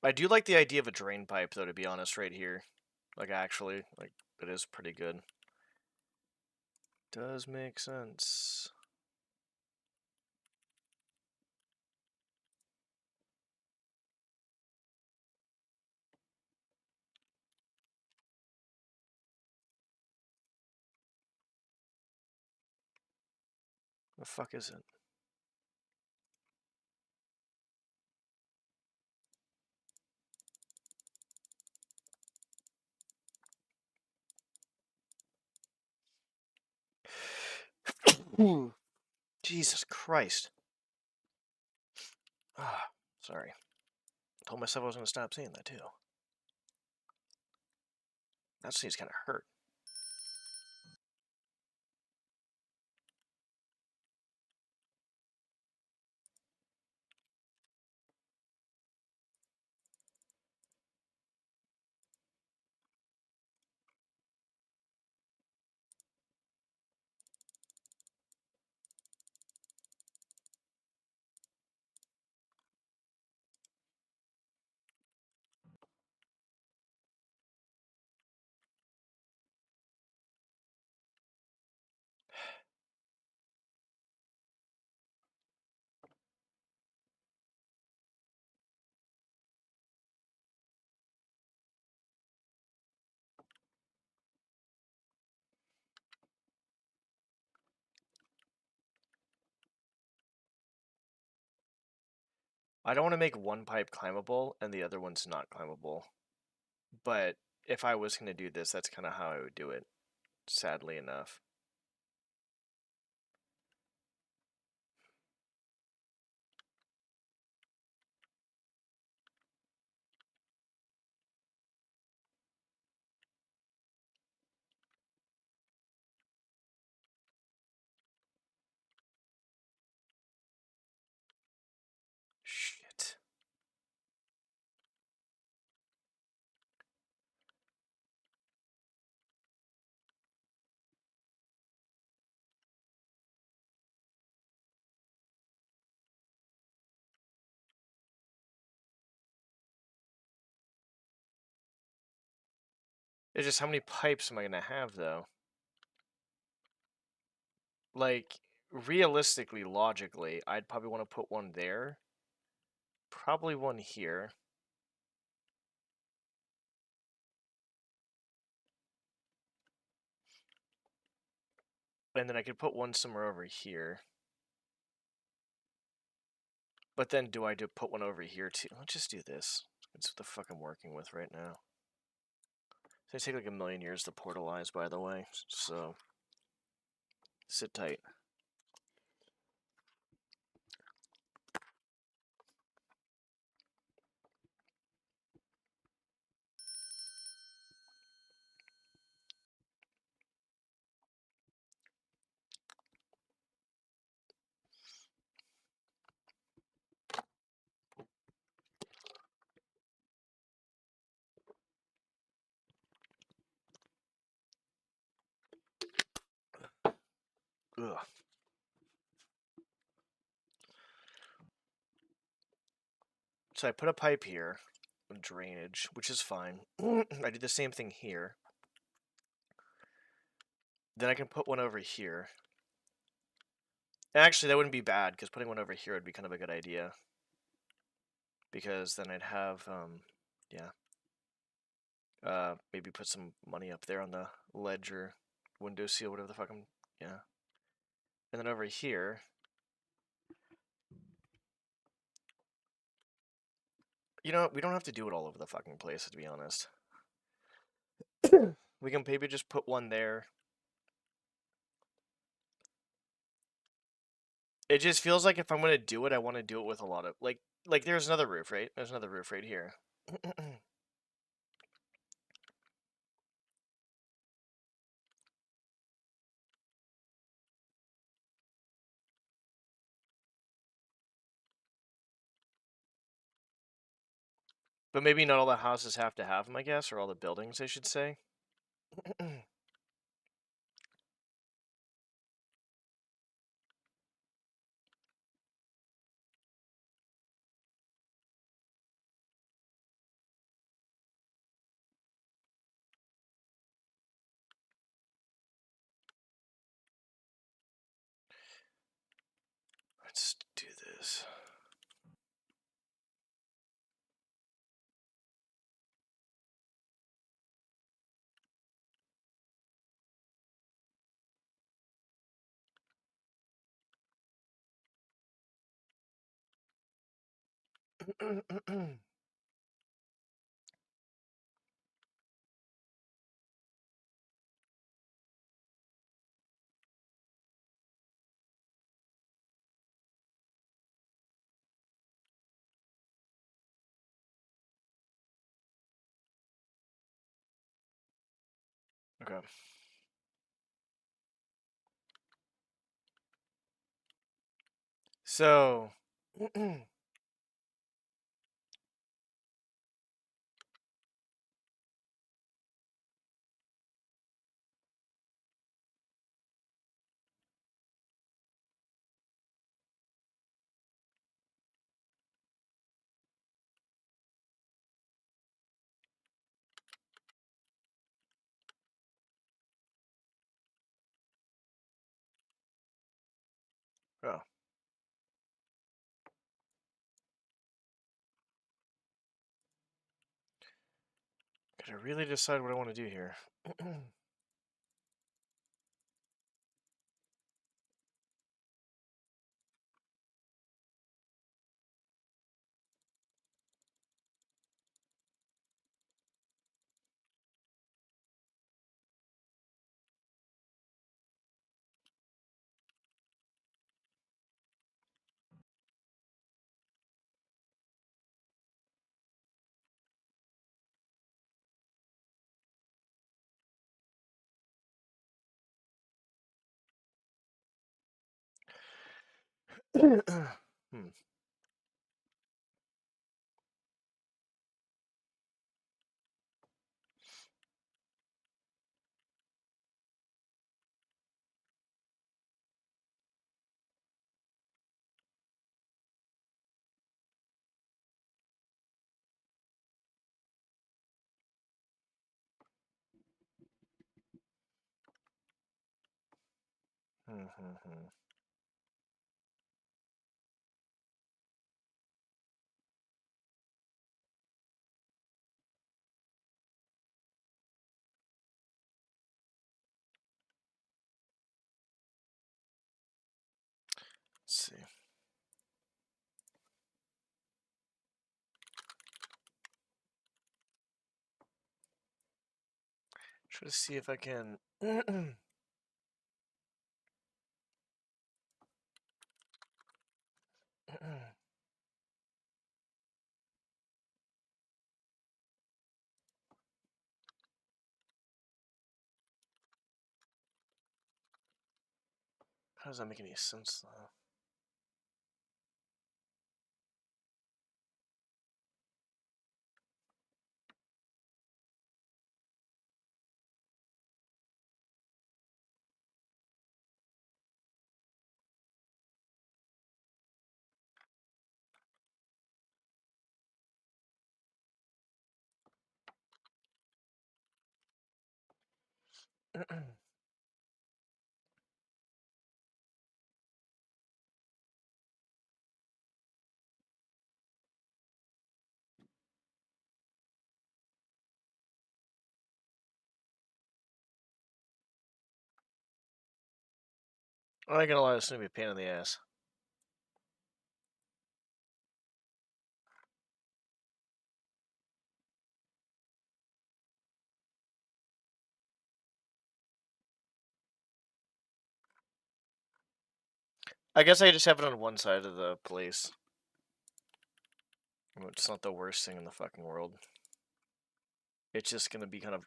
I do like the idea of a drain pipe, though, to be honest, right here. Like, actually, like, it is pretty good. Does make sense. The fuck is it? Jesus Christ. Ah, sorry. Told myself I was going to stop saying that, too. That sneeze kind of hurt. I don't want to make one pipe climbable and the other one's not climbable. But if I was going to do this, that's kind of how I would do it, sadly enough. Shit. It's just how many pipes am I going to have, though? Like, realistically, logically, I'd probably want to put one there. Probably one here. And then I could put one somewhere over here. But then do I put one over here too? Let's just do this. That's what the fuck I'm working with right now. They take like a million years to portalize, by the way, so sit tight. Ugh. So I put a pipe here, drainage, which is fine. I do the same thing here. Then I can put one over here. Actually, that wouldn't be bad, because putting one over here would be kind of a good idea. Because then I'd have, yeah. Maybe put some money up there on the ledger, window seal, whatever the fuck I'm, yeah. And then over here, you know, we don't have to do it all over the fucking place, to be honest. We can maybe just put one there. It just feels like if I'm gonna do it, I want to do it with a lot of like there's another roof, right? There's another roof right here. But maybe not all the houses have to have them, I guess, or all the buildings, I should say. Let's do this. Okay. So, oh. Gotta really decide what I want to do here. Hmm. Let's see. Try to see if I can. How does that make any sense, though? I'm not gonna lie, it's gonna be a pain in the ass. I guess I just have it on one side of the place. It's not the worst thing in the fucking world. It's just gonna be kind of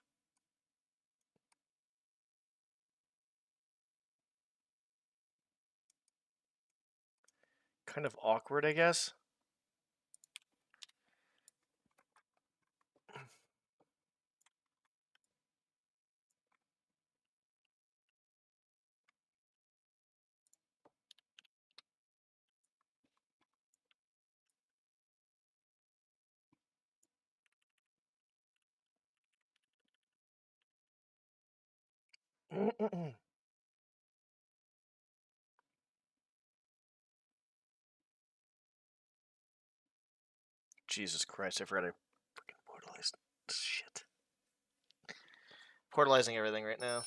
awkward, I guess. Jesus Christ, I forgot I freaking portalized. Shit. Portalizing everything right now.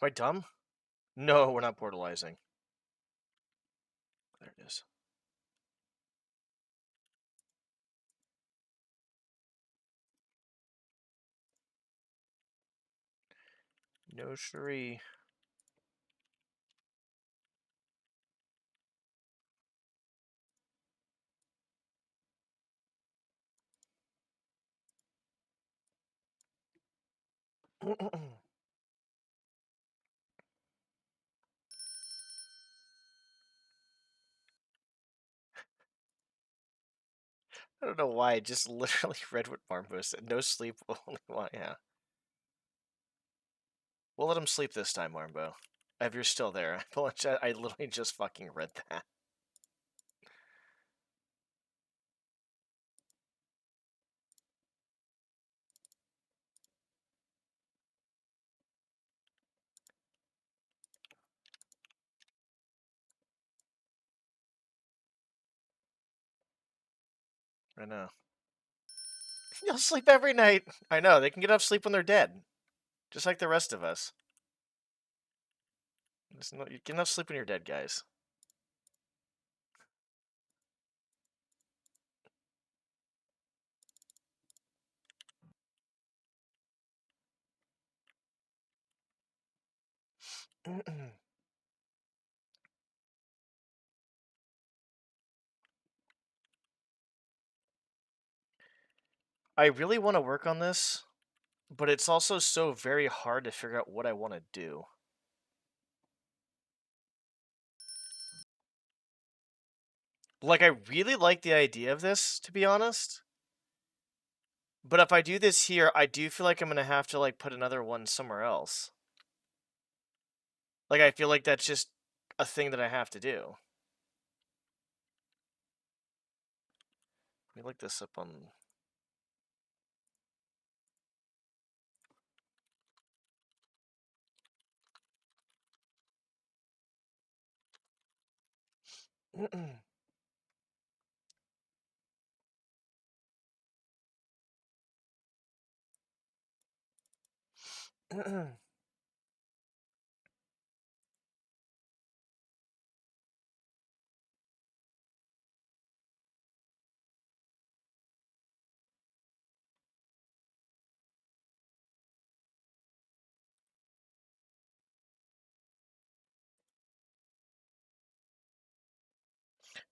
Am I dumb? No, we're not portalizing. There it is. No siree. I don't know why. I just literally read what Marmbo said. No sleep. Only one. Yeah. We'll let him sleep this time, Marmbo. If you're still there, I literally just fucking read that. I know. You'll sleep every night. I know. They can get enough sleep when they're dead, just like the rest of us. You get enough sleep when you're dead, guys. I really want to work on this, but it's also so very hard to figure out what I want to do. Like, I really like the idea of this, to be honest. But if I do this here, I do feel like I'm going to have to, like, put another one somewhere else. Like, I feel like that's just a thing that I have to do. Let me look this up on...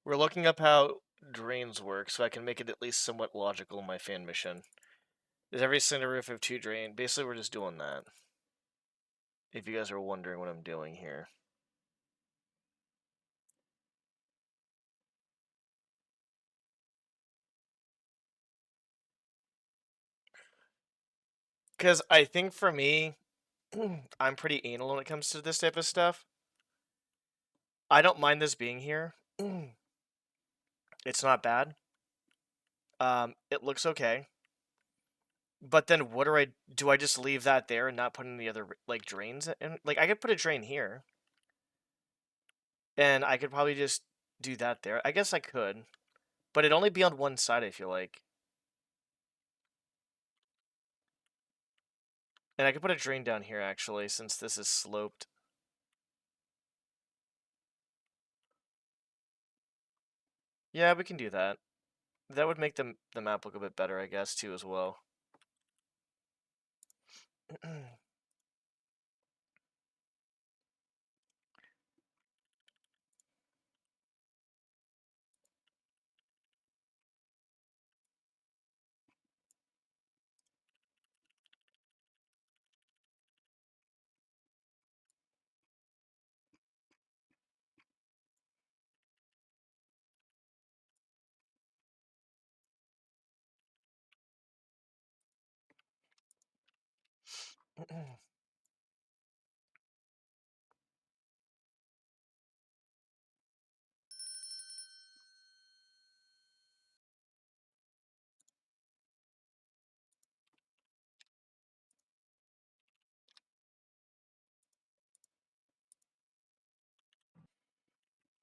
We're looking up how drains work so I can make it at least somewhat logical in my fan mission. Does every cinder roof have 2 drain? Basically, we're just doing that. If you guys are wondering what I'm doing here. Because I think for me, I'm pretty anal when it comes to this type of stuff. I don't mind this being here. It's not bad. It looks okay. But then what do I just leave that there and not put any other, like, drains in? Like, I could put a drain here. And I could probably just do that there. I guess I could. But it'd only be on one side, I feel like. And I could put a drain down here, actually, since this is sloped. Yeah, we can do that. That would make the map look a bit better, I guess, too, as well.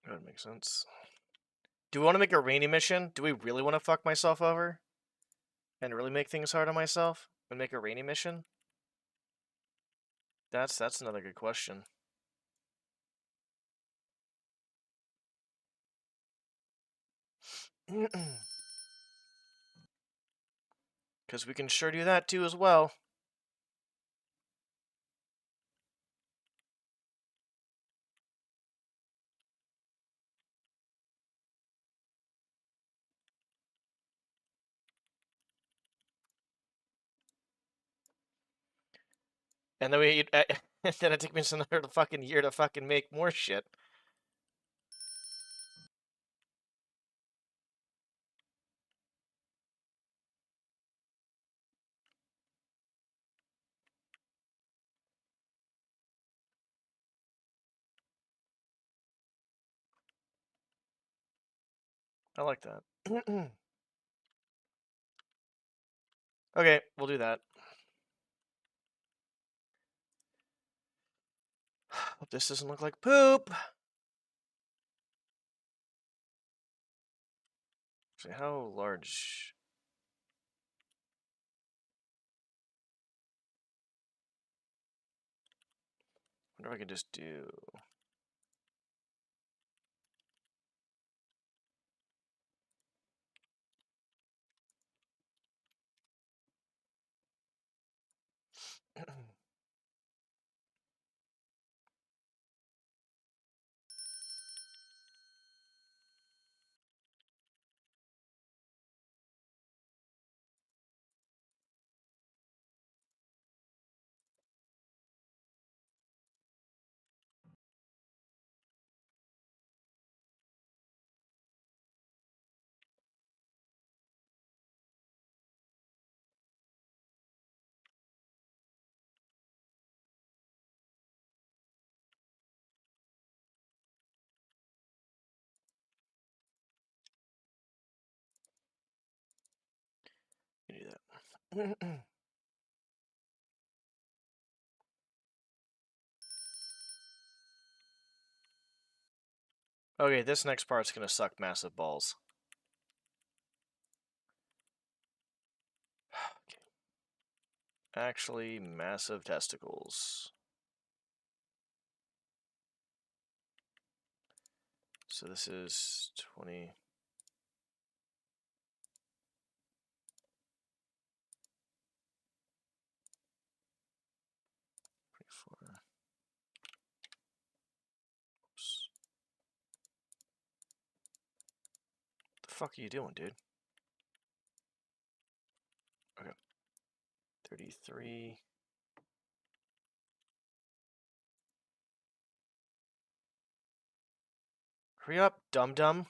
That would make sense. Do we want to make a rainy mission? Do we really want to fuck myself over? And really make things hard on myself? And make a rainy mission? That's another good question. Because we can sure do that too as well. And then then it took me another fucking year to fucking make more shit. I like that. Okay, we'll do that. Hope this doesn't look like poop. See how large. I wonder if I can just do. Okay, this next part's gonna suck massive balls. Actually, massive testicles. So this is 20. Oops. The fuck are you doing, dude? Okay. 33. Hurry up, dum-dum.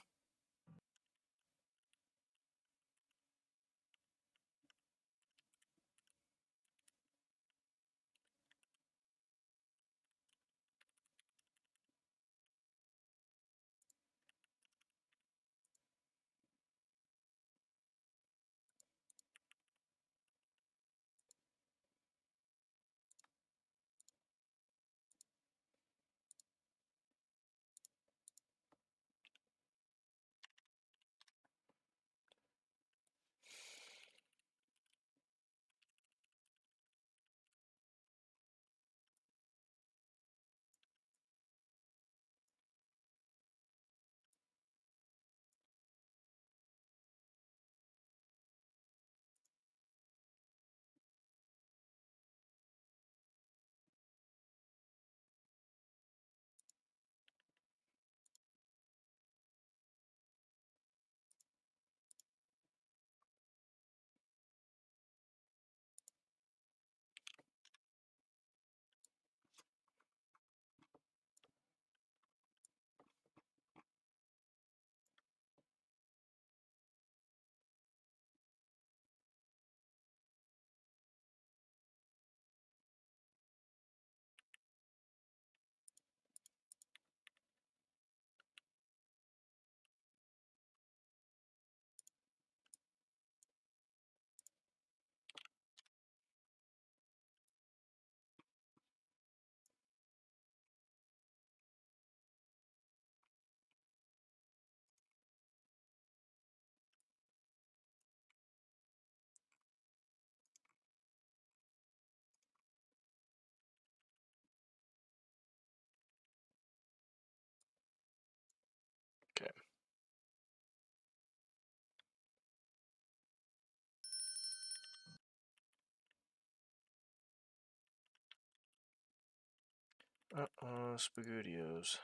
Okay. Spaghettios.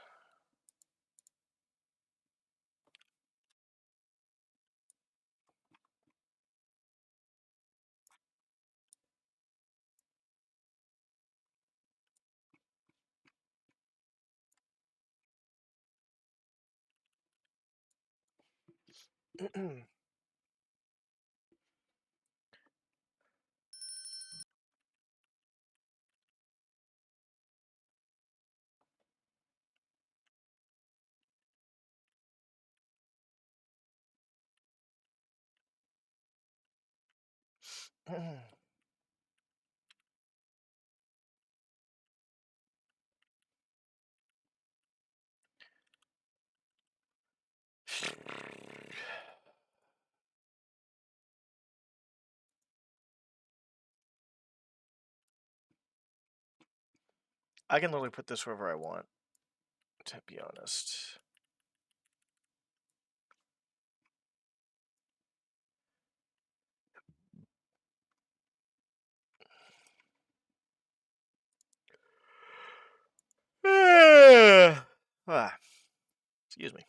I can literally put this wherever I want, to be honest. Excuse me.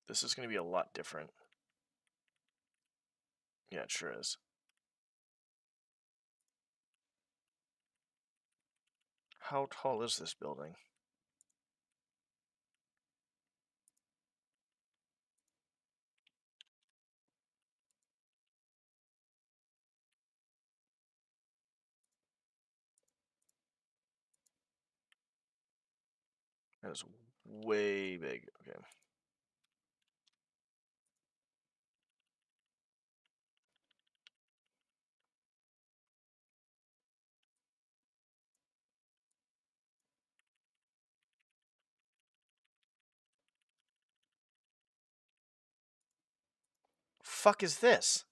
This is going to be a lot different. Yeah, it sure is. How tall is this building? That is way big. Okay. fuck is this?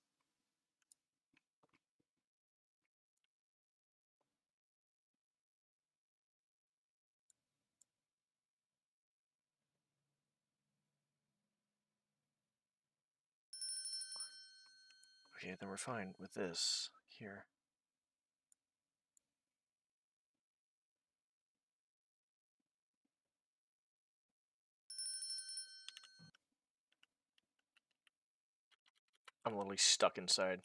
Okay, then we're fine with this here. I'm literally stuck inside.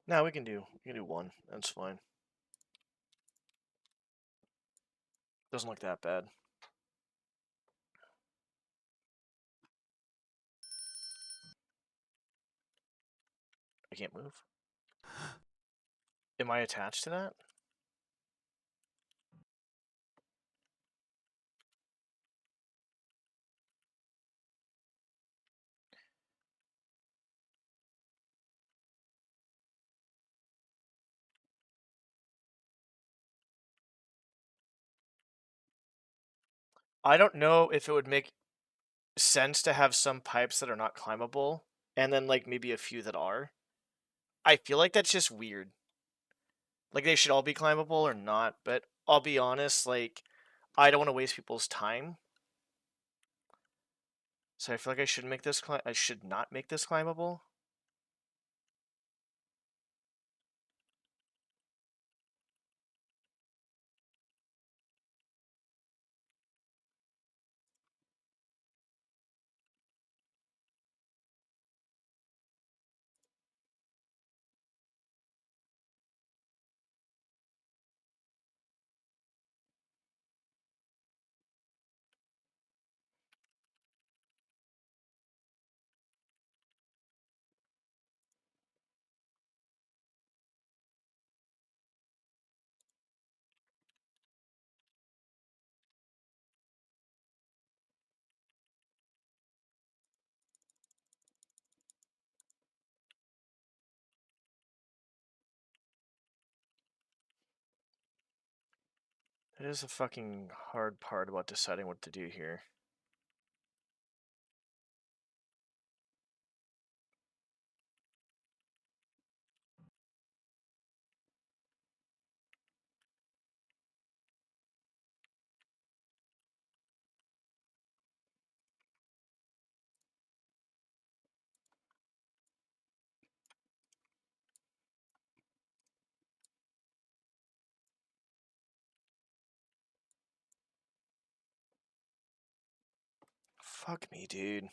No, we can do one. That's fine. Doesn't look that bad. I can't move. Am I attached to that? I don't know if it would make sense to have some pipes that are not climbable, and then like maybe a few that are. I feel like that's just weird. Like they should all be climbable or not, but I'll be honest, like I don't want to waste people's time. So I feel like I should make this I should not make this climbable. It is a fucking hard part about deciding what to do here. Fuck me, dude.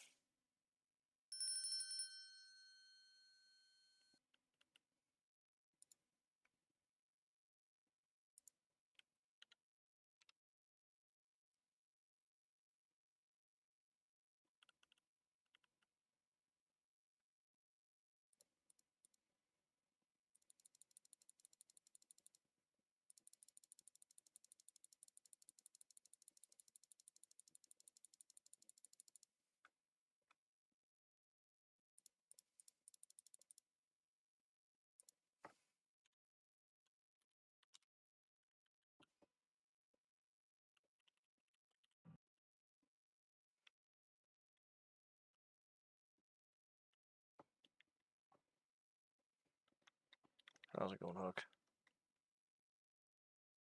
How's it going, Hook?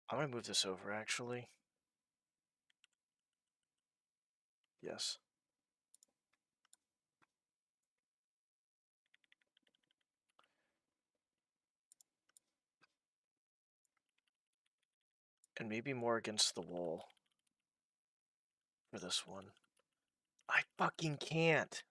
I'm gonna move this over, actually. Yes. And maybe more against the wall for this one. I fucking can't.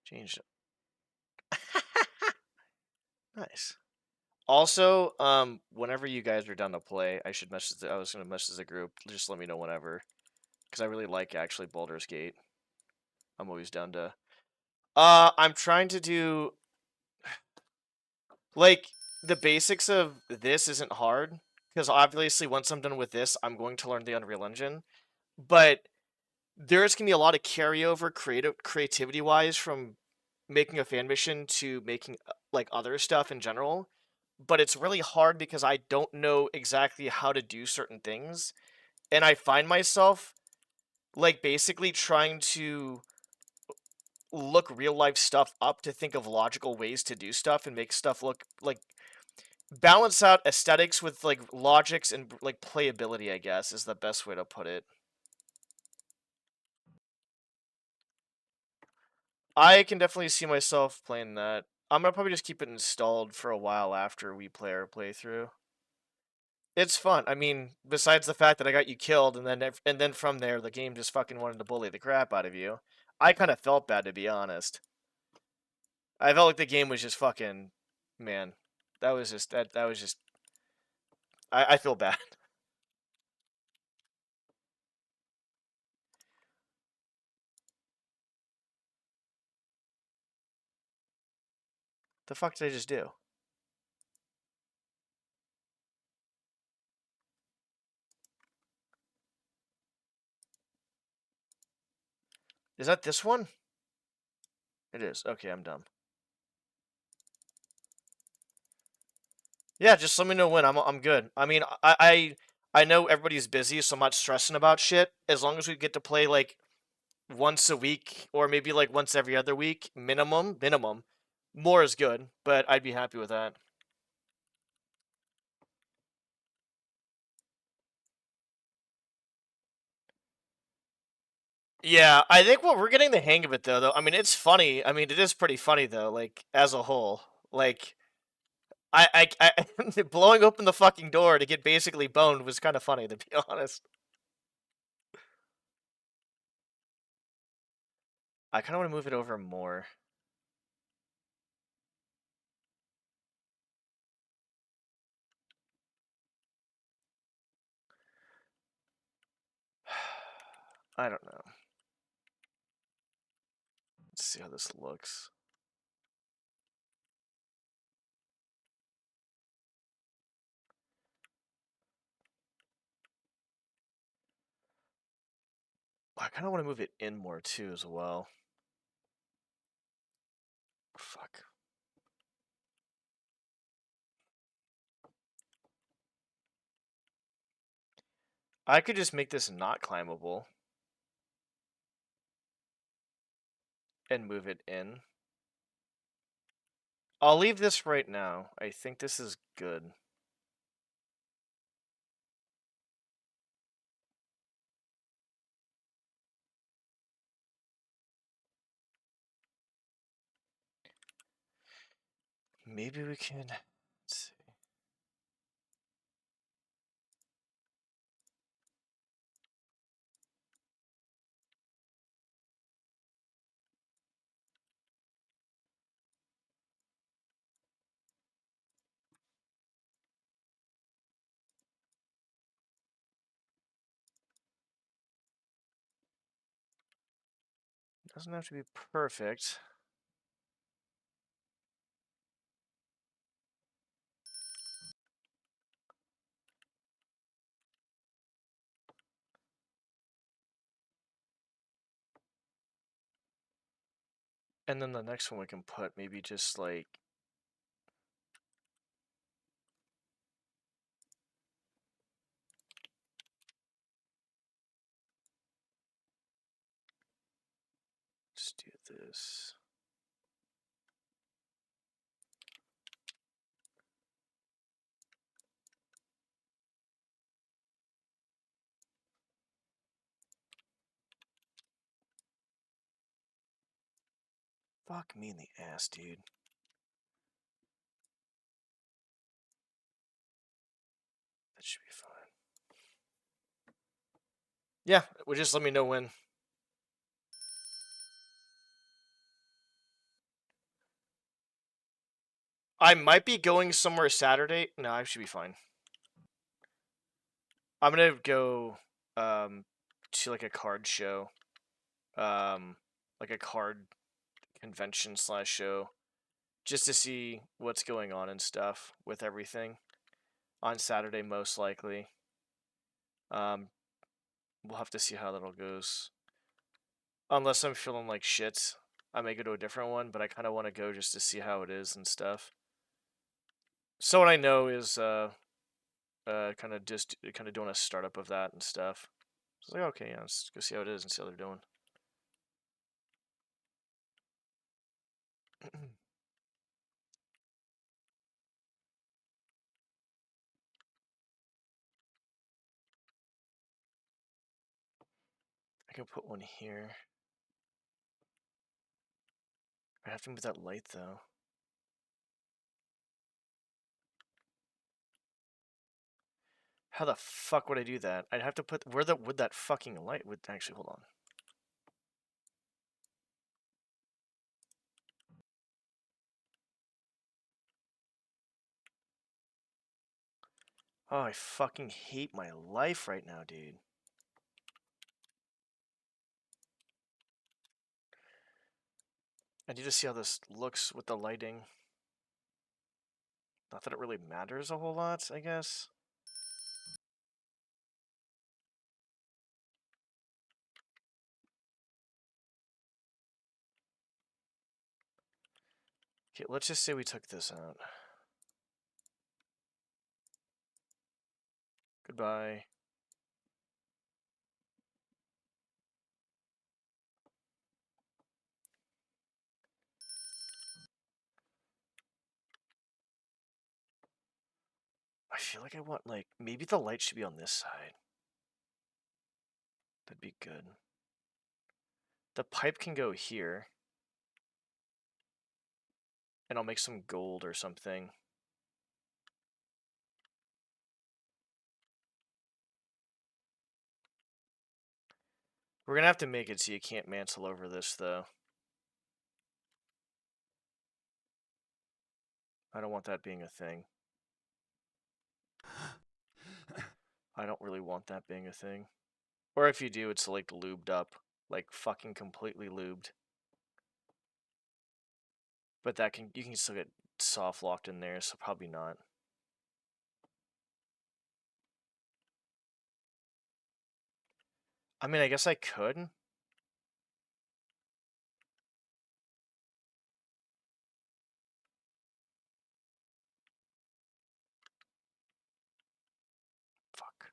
Changed it. Nice. Also, whenever you guys are done to play, I should message. I was gonna message the group. Just let me know whenever, because I really like actually Baldur's Gate. I'm always down to. I'm trying to do like the basics of this isn't hard because obviously once I'm done with this, I'm going to learn the Unreal Engine, but there's gonna be a lot of carryover creativity wise from making a fan mission to making like other stuff in general. But it's really hard because I don't know exactly how to do certain things, and I find myself like basically trying to look real life stuff up to think of logical ways to do stuff and make stuff look like balance out aesthetics with like logics and like playability, I guess is the best way to put it. I can definitely see myself playing that. I'm gonna probably just keep it installed for a while after we play our playthrough. It's fun. I mean, besides the fact that I got you killed, and then from there the game just fucking wanted to bully the crap out of you. I kind of felt bad, to be honest. I felt like the game was just fucking, man. That was just that was just. I feel bad. The fuck did I just do? Is that this one? It is. Okay, I'm dumb. Yeah, just let me know when. I'm good. I mean, I know everybody's busy, so I'm not stressing about shit. As long as we get to play like once a week or maybe like once every other week, minimum. More is good, but I'd be happy with that. Yeah, I think what we're getting the hang of it though. I mean, it's funny. I mean, it is pretty funny though. Like as a whole, like I blowing open the fucking door to get basically boned was kind of funny, to be honest. I kind of want to move it over more. I don't know. Let's see how this looks. I kind of want to move it in more too as well. Fuck. I could just make this not climbable and move it in. I'll leave this right now. I think this is good. Maybe we can. Let's see. Doesn't have to be perfect. And then the next one we can put maybe just like let's do this. Fuck me in the ass, dude. That should be fine. Yeah, well, just let me know when. I might be going somewhere Saturday. No, I should be fine. I'm gonna go to like a card show. Like a card convention / show. Just to see what's going on and stuff with everything. On Saturday, most likely. We'll have to see how that all goes. Unless I'm feeling like shit, I may go to a different one, but I kind of want to go just to see how it is and stuff. So what I know is kind of doing a startup of that and stuff. So like, okay, yeah, let's go see how it is and see how they're doing. I can put one here. I have to move that light though. How the fuck would I do that? I'd have to put where would that fucking light would actually hold on. Oh, I fucking hate my life right now, dude. I need to see how this looks with the lighting. Not that it really matters a whole lot, I guess. Okay, let's just say we took this out. Goodbye. I feel like I want, like, maybe the light should be on this side. That'd be good. The pipe can go here. And I'll make some gold or something. We're gonna have to make it so you can't mantle over this, though. I don't want that being a thing. I don't really want that being a thing. Or if you do, it's like lubed up. Like fucking completely lubed. But that you can still get soft locked in there, so probably not. I mean, I guess I could. Fuck.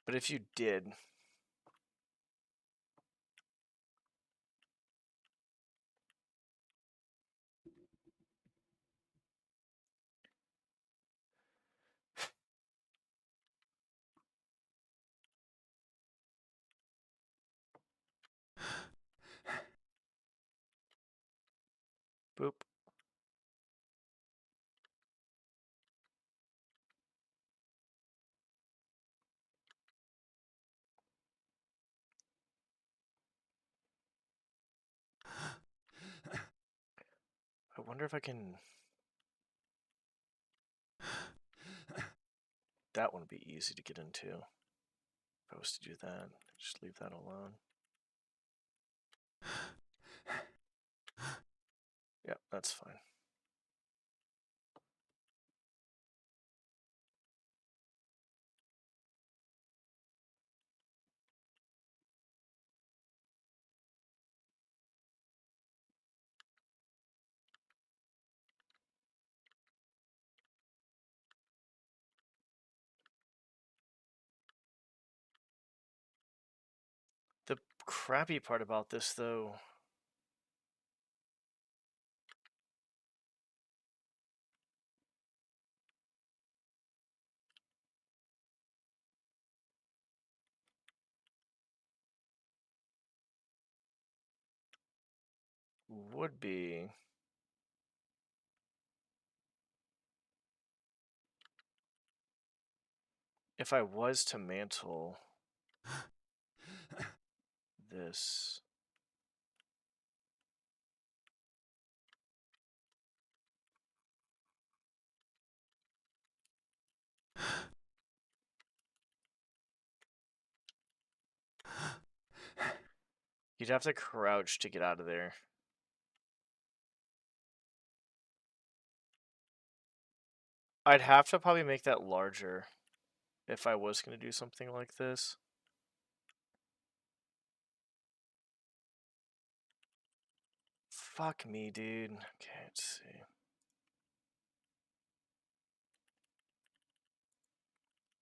But if you did... Boop. I wonder if I can... That one would be easy to get into. If I was to do that, just leave that alone. Yep, that's fine. crappy part about this, though. Would be if I was to mantle this. You'd have to crouch to get out of there. I'd have to probably make that larger if I was going to do something like this. Fuck me, dude. Okay, let's see.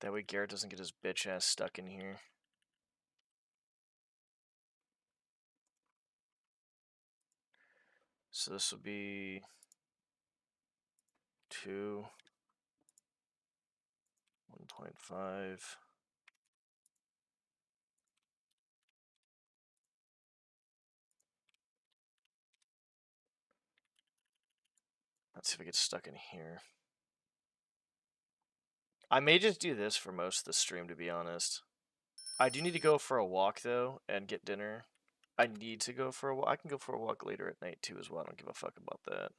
That way Garrett doesn't get his bitch ass stuck in here. So this will be 2, 1.5. Let's see if I get stuck in here. I may just do this for most of the stream, to be honest. I do need to go for a walk, though, and get dinner. I need to go for a walk. I can go for a walk later at night, too, as well. I don't give a fuck about that.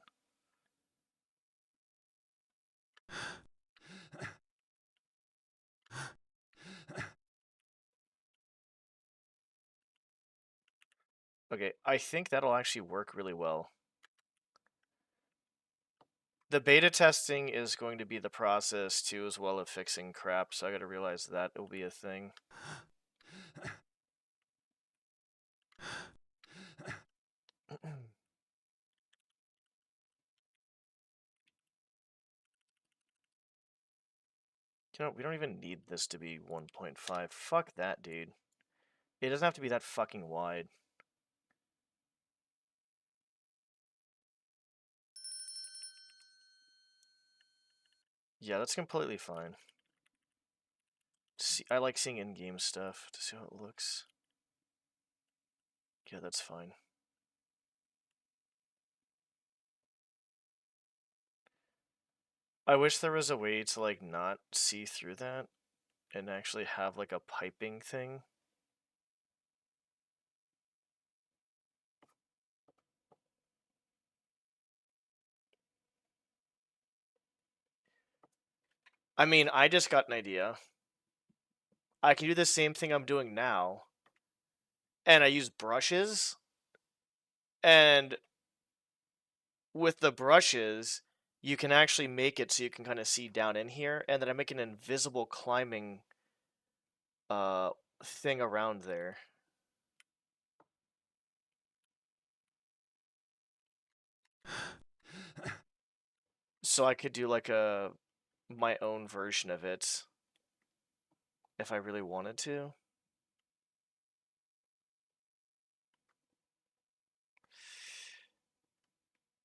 Okay, I think that'll actually work really well. The beta testing is going to be the process, too, as well, of fixing crap, so I gotta realize that will be a thing. You know, we don't even need this to be 1.5. Fuck that, dude. It doesn't have to be that fucking wide. Yeah, that's completely fine. See, I like seeing in-game stuff to see how it looks. Yeah, that's fine. I wish there was a way to, like, not see through that and actually have, like, a piping thing. I mean, I just got an idea. I can do the same thing I'm doing now, and I use brushes, and with the brushes, you can actually make it so you can kind of see down in here, and then I make an invisible climbing thing around there. So I could do like my own version of it if I really wanted to.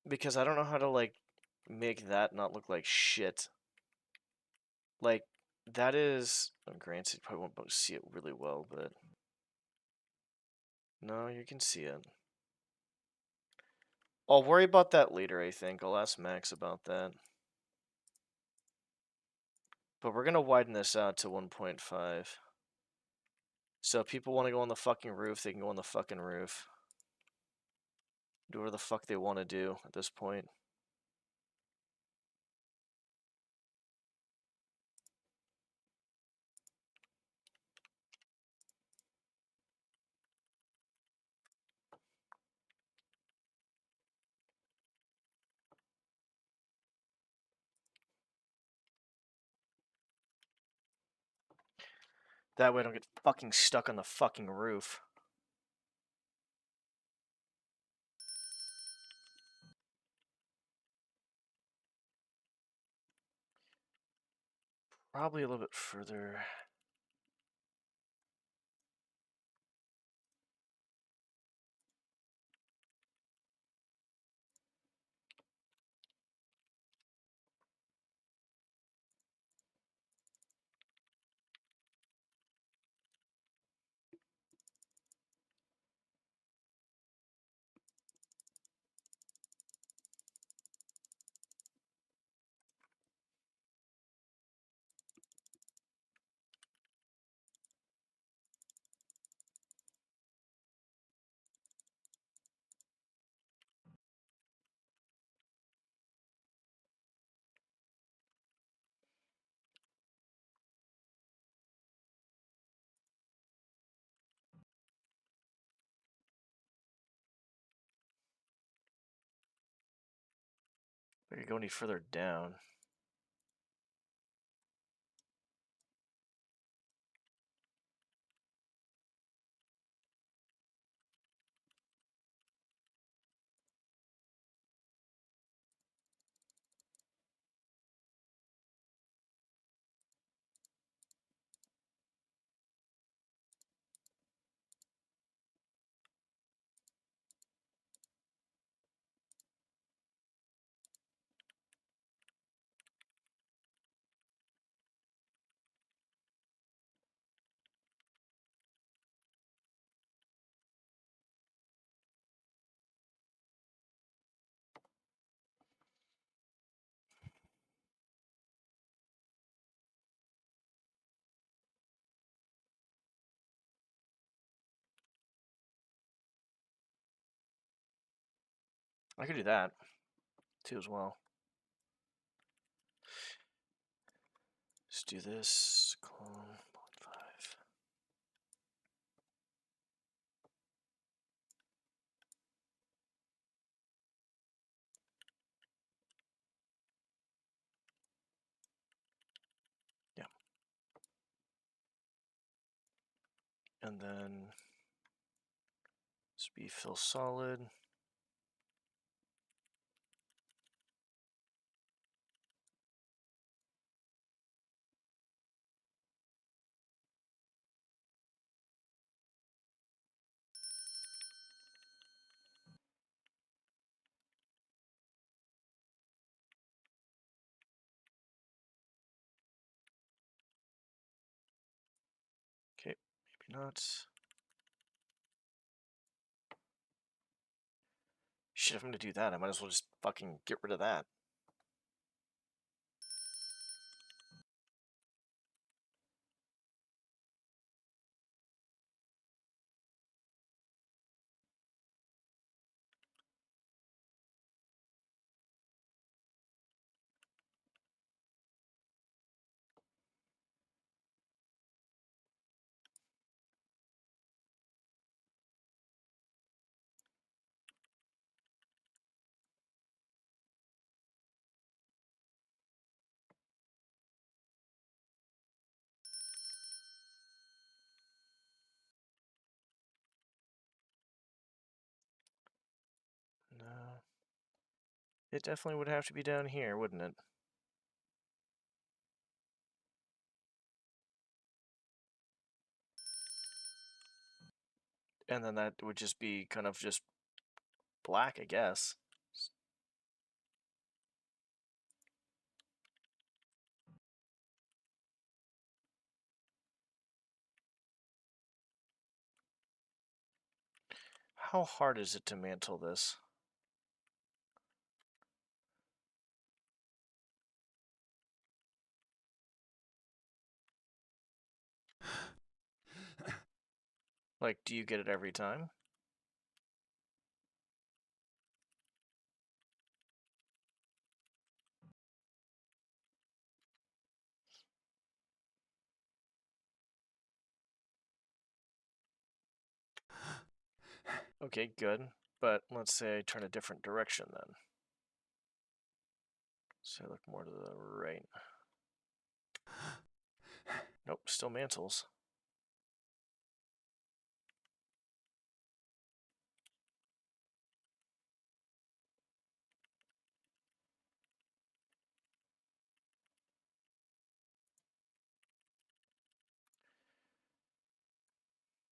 Because I don't know how to like make that not look like shit. Like that is, granted, you probably won't see it really well, but no, you can see it. I'll worry about that later, I think. I'll ask Max about that. But we're gonna widen this out to 1.5. So if people want to go on the fucking roof, they can go on the fucking roof. Do whatever the fuck they want to do at this point. That way I don't get fucking stuck on the fucking roof. Probably a little bit further. I could go any further down. I could do that too as well. Let's do this. Clone 5. Yeah. And then speed fill solid. Okay, maybe not. Shit, if I'm gonna do that, I might as well just fucking get rid of that. No. It definitely would have to be down here, wouldn't it? And then that would just be kind of just black, I guess. How hard is it to mantle this? Like, do you get it every time? Okay, good. But let's say I turn a different direction then. So I look more to the right. Nope, still mantles.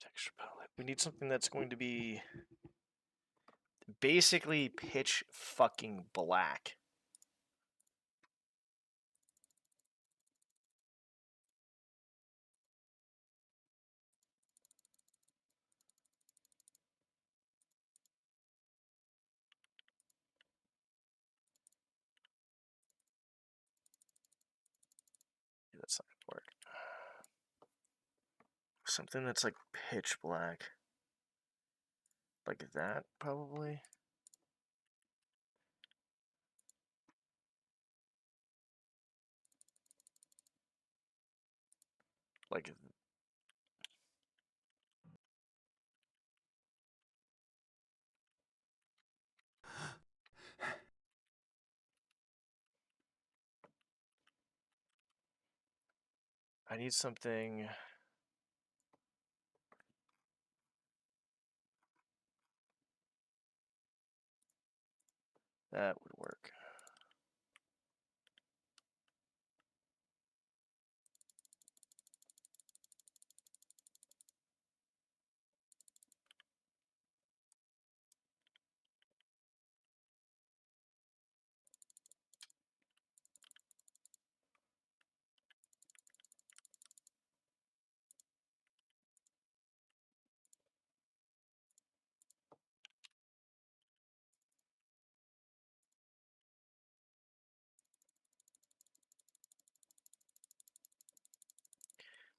Texture palette. We need something that's going to be basically pitch fucking black. That's not gonna work. Something that's like pitch black. Like that, probably. Like I need something. That would work.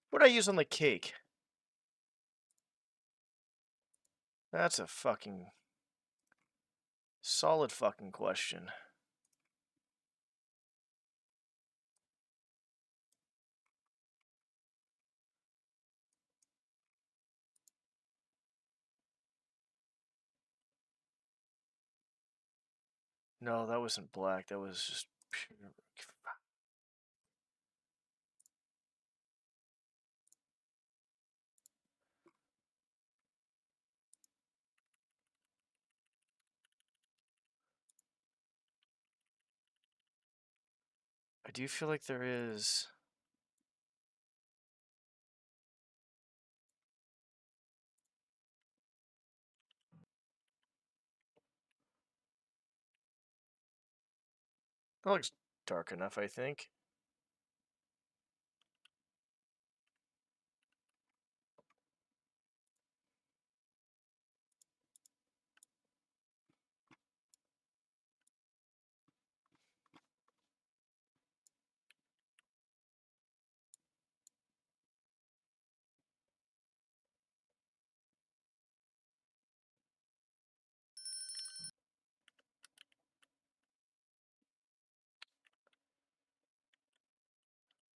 What did I use on the cake? That's a fucking solid fucking question. No, that wasn't black. That was just pure. I do feel like there is. That looks dark enough, I think.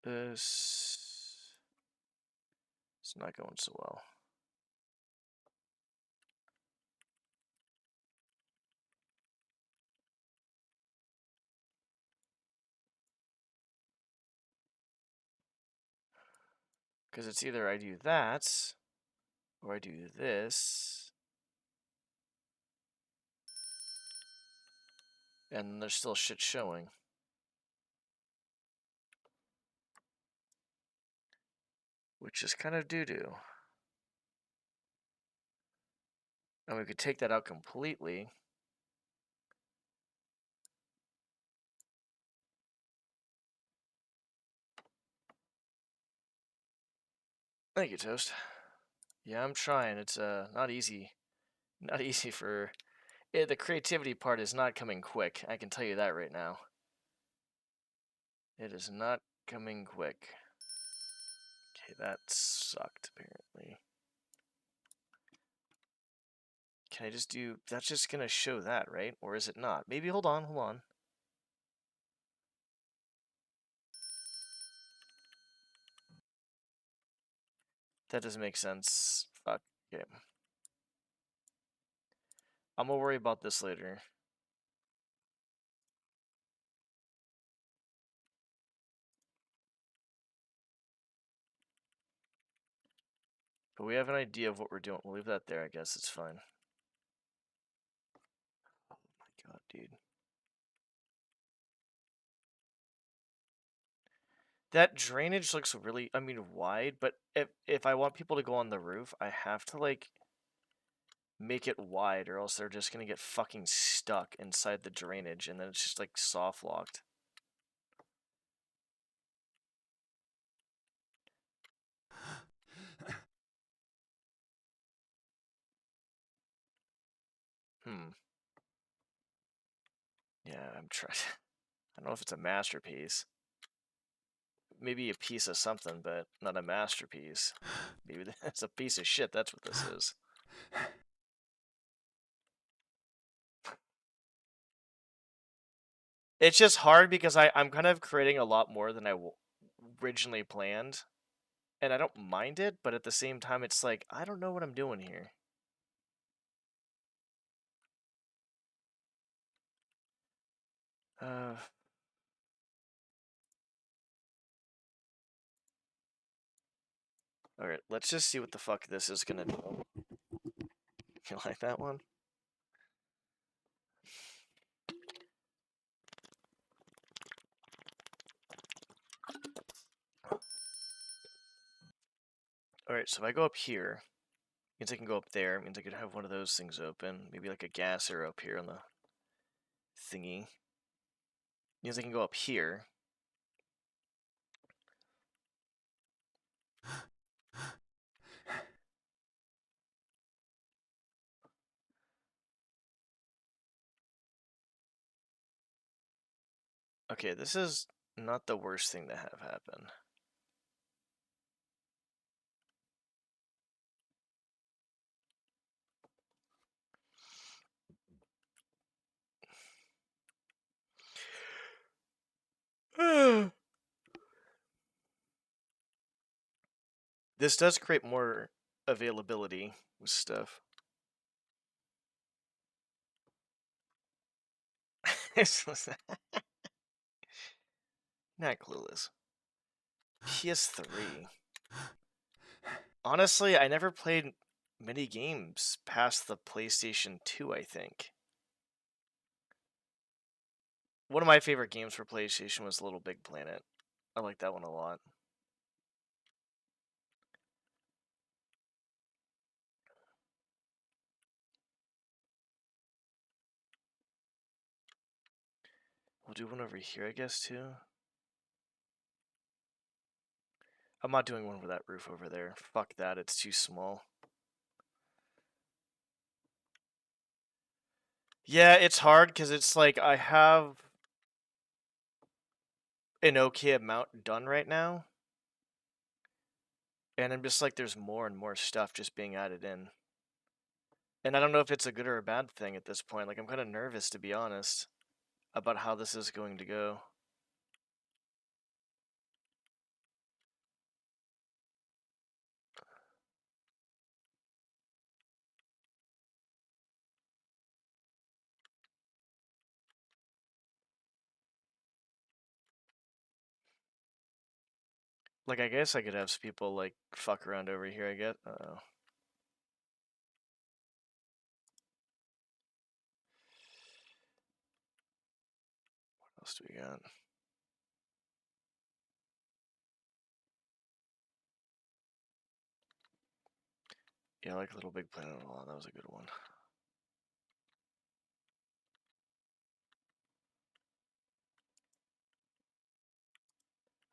This. It's not going so well. Because it's either I do that, or I do this. And there's still shit showing. Which is kind of doo-doo. And we could take that out completely. Thank you, Toast. Yeah, I'm trying. It's not easy. Not easy for... the creativity part is not coming quick. I can tell you that right now. It is not coming quick. Okay, that sucked, apparently. Can I just do... That's just going to show that, right? Or is it not? Maybe, hold on, hold on. That doesn't make sense. Fuck. Okay. I'm gonna worry about this later. But we have an idea of what we're doing. We'll leave that there, I guess. It's fine. Oh my god, dude. That drainage looks really, I mean, wide, but if I want people to go on the roof, I have to, like, make it wide, or else they're just gonna get fucking stuck inside the drainage, and then it's just, like, soft locked. Yeah, I'm trying. I don't know if it's a masterpiece. Maybe a piece of something, but not a masterpiece. Maybe it's a piece of shit, that's what this is. It's just hard because I'm kind of creating a lot more than I originally planned. And I don't mind it, but at the same time, it's like, I don't know what I'm doing here. Alright, let's just see what the fuck this is gonna do. You like that one? Alright, so if I go up here, means I can go up there, means I could have one of those things open. Maybe like a gas arrow up here on the thingy. Means I can go up here. Okay, this is not the worst thing to have happen. This does create more availability with stuff. Not clueless. PS3. Honestly, I never played many games past the PlayStation 2, I think. One of my favorite games for PlayStation was Little Big Planet. I like that one a lot. We'll do one over here, I guess, too. I'm not doing one with that roof over there. Fuck that, it's too small. Yeah, it's hard because it's like I have an okay amount done right now. And I'm just like, there's more and more stuff just being added in. And I don't know if it's a good or a bad thing at this point. Like, I'm kind of nervous, to be honest, about how this is going to go. Like, I guess I could have some people, like, fuck around over here, I guess. Uh-oh. What else do we got? Yeah, I like Little Big Planet a lot. That was a good one.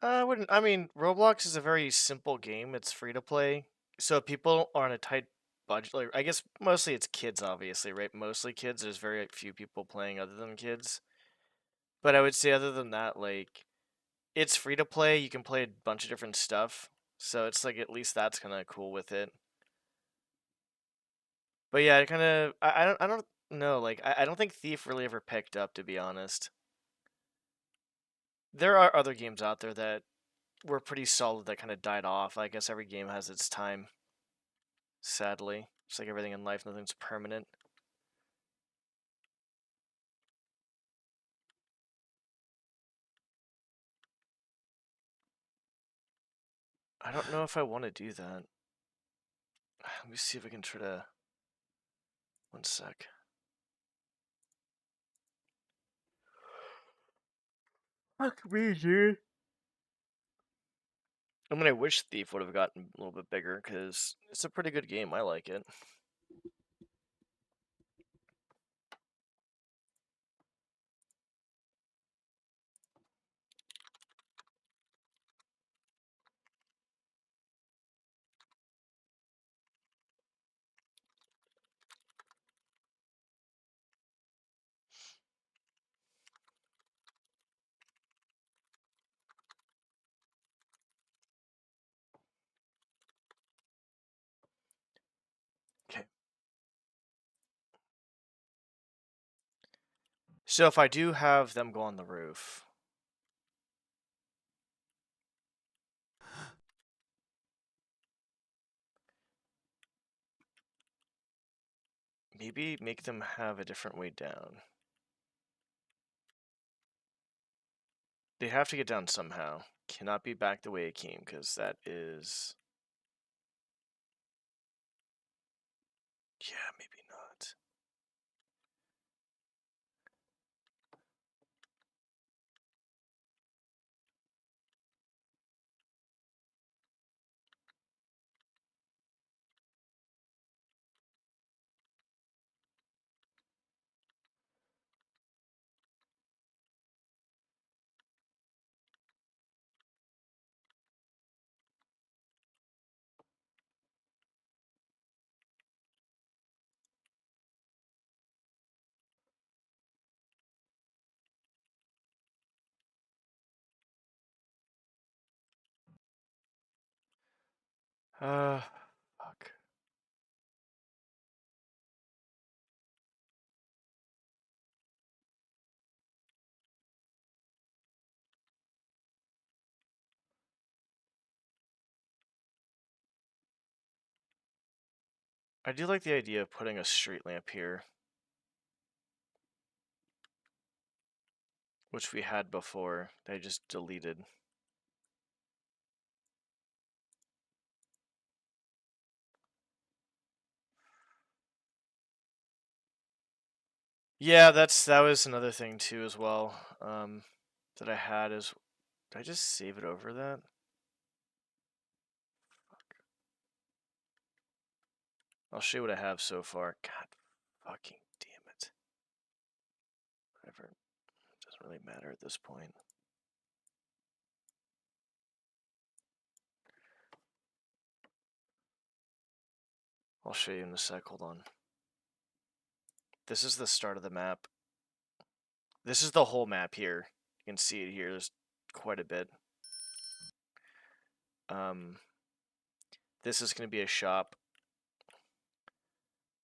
I wouldn't. I mean, Roblox is a very simple game. It's free to play, so if people are on a tight budget. Like, I guess mostly it's kids, obviously, right? Mostly kids. There's very few people playing other than kids. But I would say, other than that, like, it's free to play. You can play a bunch of different stuff, so it's like at least that's kind of cool with it. But yeah, I kind of. I don't know. Like, I don't think Thief really ever picked up, to be honest. There are other games out there that were pretty solid that kind of died off. I guess every game has its time. Sadly, just like everything in life, nothing's permanent. I don't know if I want to do that. Let me see if I can try to. One sec. Fuck me, dude. I mean, I wish Thief would have gotten a little bit bigger, because it's a pretty good game. I like it. Okay. So if I do have them go on the roof, maybe make them have a different way down. They have to get down somehow. Cannot be back the way it came, because that is Yeah, maybe not. Fuck. I do like the idea of putting a street lamp here, which we had before. They just deleted. Yeah, that was another thing too as well. That I had is, did I just save it over that? Fuck. I'll show you what I have so far. God fucking damn it. Whatever. It doesn't really matter at this point. I'll show you in a sec. Hold on. This is the start of the map. This is the whole map here. You can see it here. There's quite a bit. This is going to be a shop.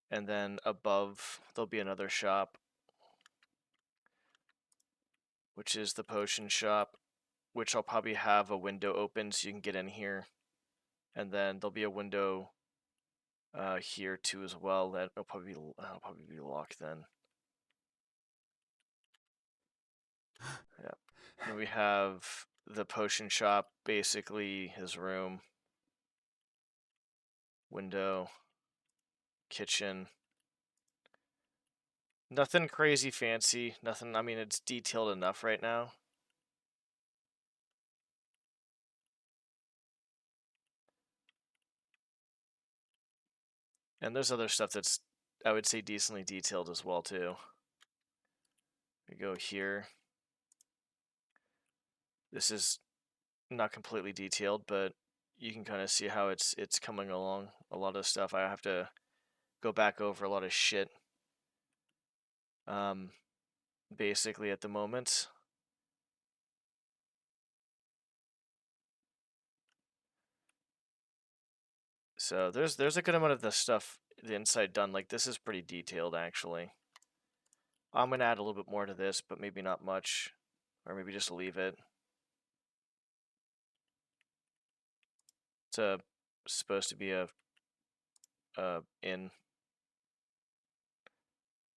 And then above, there'll be another shop, which is the potion shop, which I'll probably have a window open so you can get in here. And then there'll be a window here too as well. That'll probably be locked then. Yeah. And we have the potion shop, basically his room, window, kitchen. Nothing crazy fancy. Nothing. I mean, it's detailed enough right now. And there's other stuff that's, I would say, decently detailed as well too. We go here. This is not completely detailed, but you can kind of see how it's coming along. A lot of stuff I have to go back over a lot of shit. Basically at the moment. So there's a good amount of the stuff, the inside done. Like this is pretty detailed actually. I'm gonna add a little bit more to this, but maybe not much, or maybe just leave it. It's supposed to be a inn.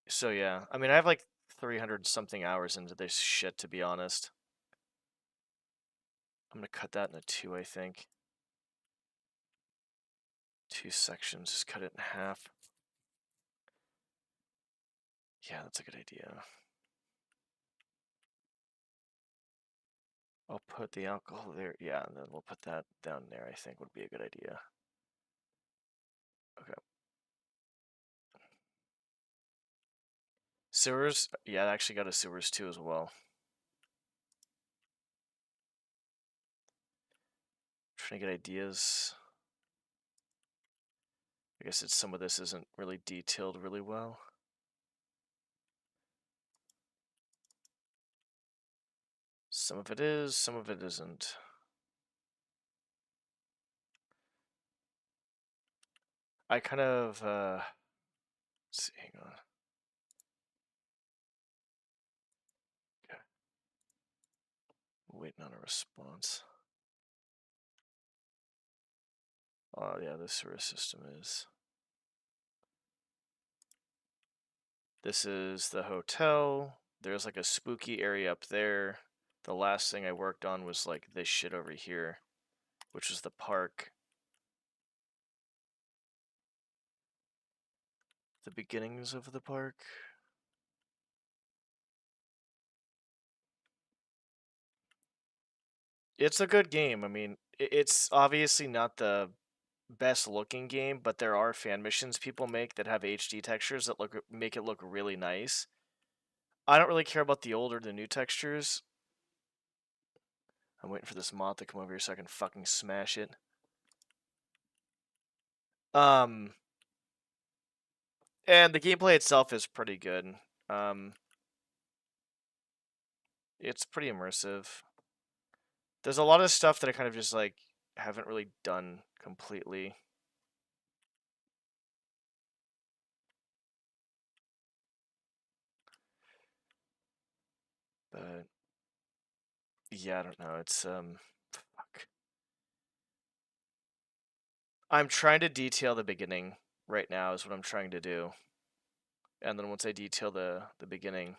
So yeah, I mean I have like 300 something hours into this shit, to be honest. I'm gonna cut that into 2, I think. 2 sections, just cut it in half. Yeah, that's a good idea. I'll put the alcohol there, yeah, and then we'll put that down there, I think would be a good idea. Okay. Sewers, yeah, I actually got a sewers too as well. Trying to get ideas. I guess some of this isn't really detailed really well. Some of it is, some of it isn't. I kind of, let's see, hang on. Okay. Waiting on a response. Oh yeah, the sewer system is. This is the hotel. There's like a spooky area up there. The last thing I worked on was like this shit over here, which was the park. The beginnings of the park. It's a good game. I mean, it's obviously not the best looking game, but there are fan missions people make that have HD textures that make it look really nice. I don't really care about the old or the new textures. I'm waiting for this moth to come over here so I can fucking smash it. And the gameplay itself is pretty good. It's pretty immersive. There's a lot of stuff that I kind of just like haven't really done completely. But yeah, I don't know. It's fuck. I'm trying to detail the beginning right now is what I'm trying to do. And then once I detail the beginning,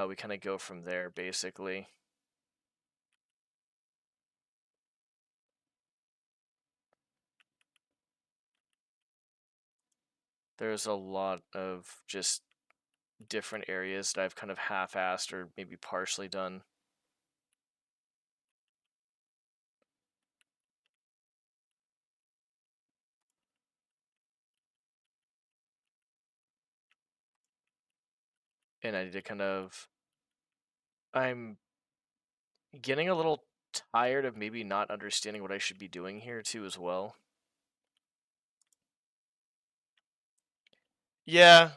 we kind of go from there basically. There's a lot of just different areas that I've kind of half-assed or maybe partially done. And I need to kind of... I'm getting a little tired of maybe not understanding what I should be doing here too as well. Yeah,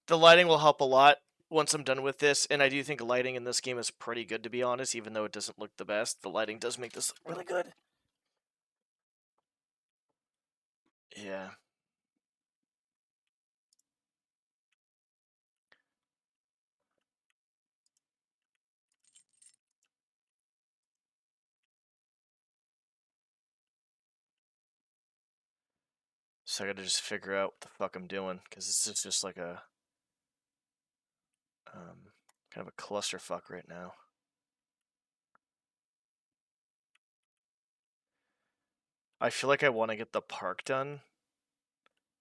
the lighting will help a lot once I'm done with this, and I do think lighting in this game is pretty good, to be honest, even though it doesn't look the best. The lighting does make this look really good. Yeah. So I gotta just figure out what the fuck I'm doing, because this is just like a kind of a clusterfuck right now. I feel like I want to get the park done,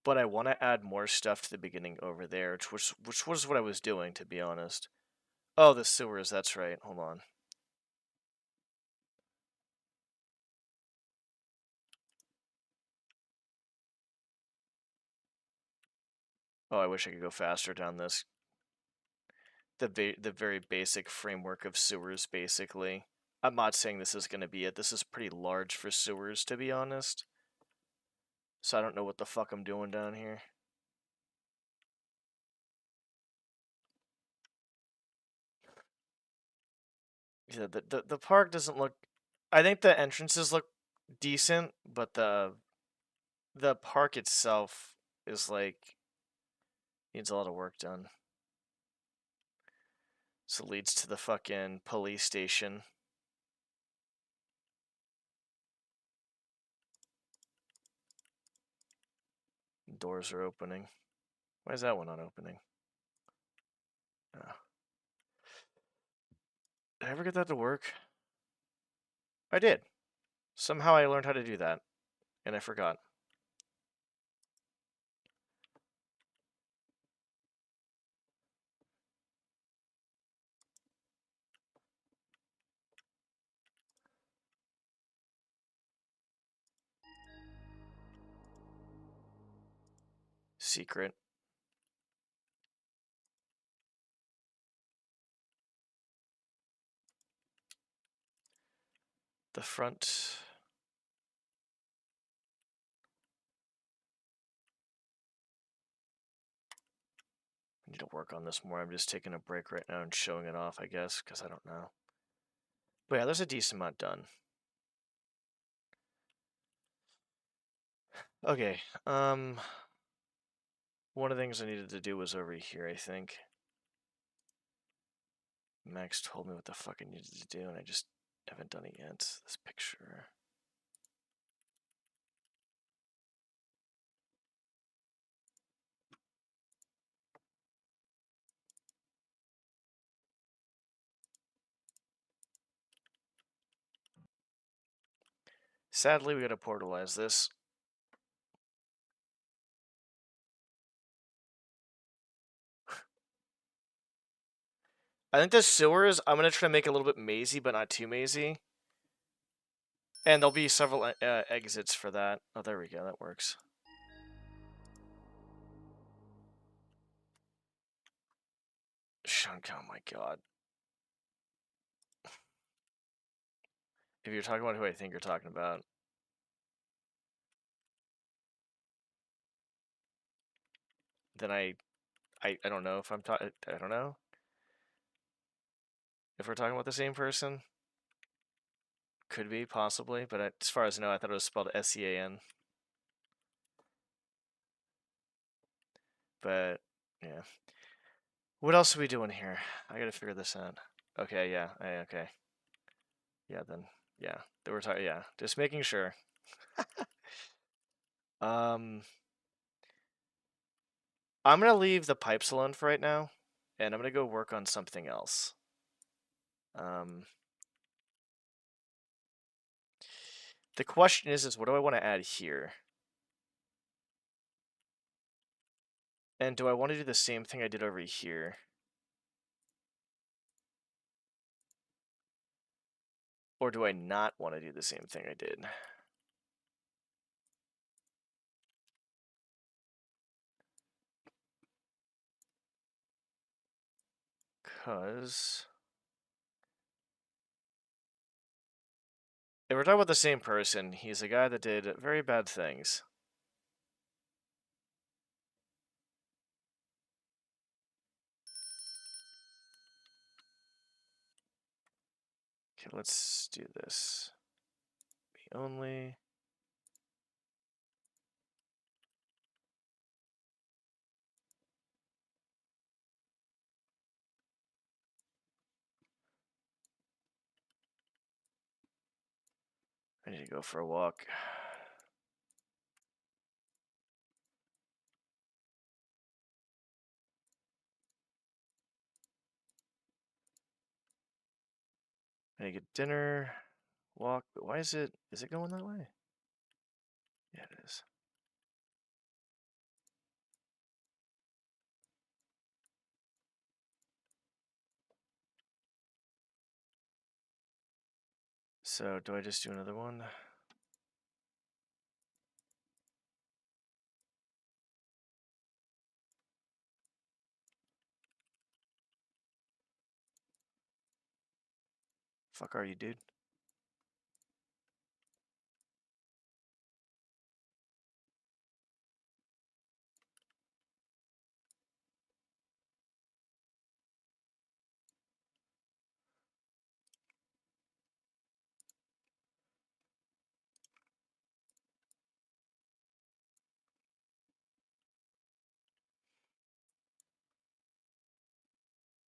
but I want to add more stuff to the beginning over there, which was what I was doing, to be honest. Oh, the sewers, that's right. Hold on. Oh, I wish I could go faster down this. The very basic framework of sewers, basically. I'm not saying this is going to be it. This is pretty large for sewers, to be honest. So I don't know what the fuck I'm doing down here. Yeah, the park doesn't look... I think the entrances look decent, but the park itself is like... needs a lot of work done. So it leads to the fucking police station. Doors are opening. Why is that one not opening? Oh. Did I ever get that to work? I did. Somehow I learned how to do that, and I forgot. Secret. The front... I need to work on this more. I'm just taking a break right now and showing it off, I guess, because I don't know. But yeah, there's a decent amount done. Okay, one of the things I needed to do was over here, I think. Max told me what the fuck I needed to do, and I just haven't done it yet. This picture... Sadly, we gotta portalize this. I think the sewers, I'm going to try to make it a little bit mazy, but not too mazy. And there'll be several exits for that. Oh, there we go. That works. Shunk, oh my god. If you're talking about who I think you're talking about. Then I don't know if I'm talking. I don't know if we're talking about the same person. Could be, possibly, but as far as I know, I thought it was spelled S-E-A-N. But yeah, what else are we doing here? I gotta figure this out. Okay, yeah, okay, yeah, then yeah, they were talking. Yeah, just making sure. I'm gonna leave the pipes alone for right now, and I'm gonna go work on something else. The question is what do I want to add here? And do I want to do the same thing I did over here? Or do I not want to do the same thing I did? Because if we're talking about the same person, he's a guy that did very bad things. Okay, let's do this. Me only. I need to go for a walk. I need to get dinner, walk, but why is it going that way? Yeah, it is. So, do I just do another one? Fuck are you, dude?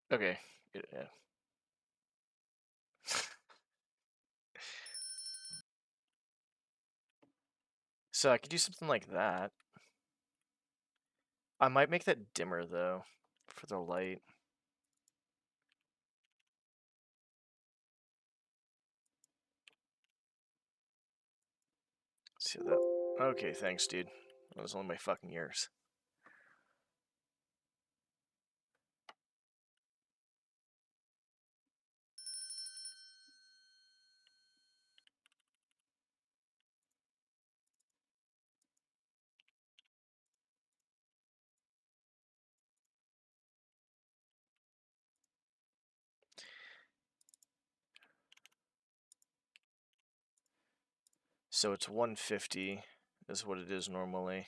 Okay, yeah. So I could do something like that. I might make that dimmer though, for the light. See that? Okay, thanks, dude. That was only my fucking ears. So it's 150 is what it is normally.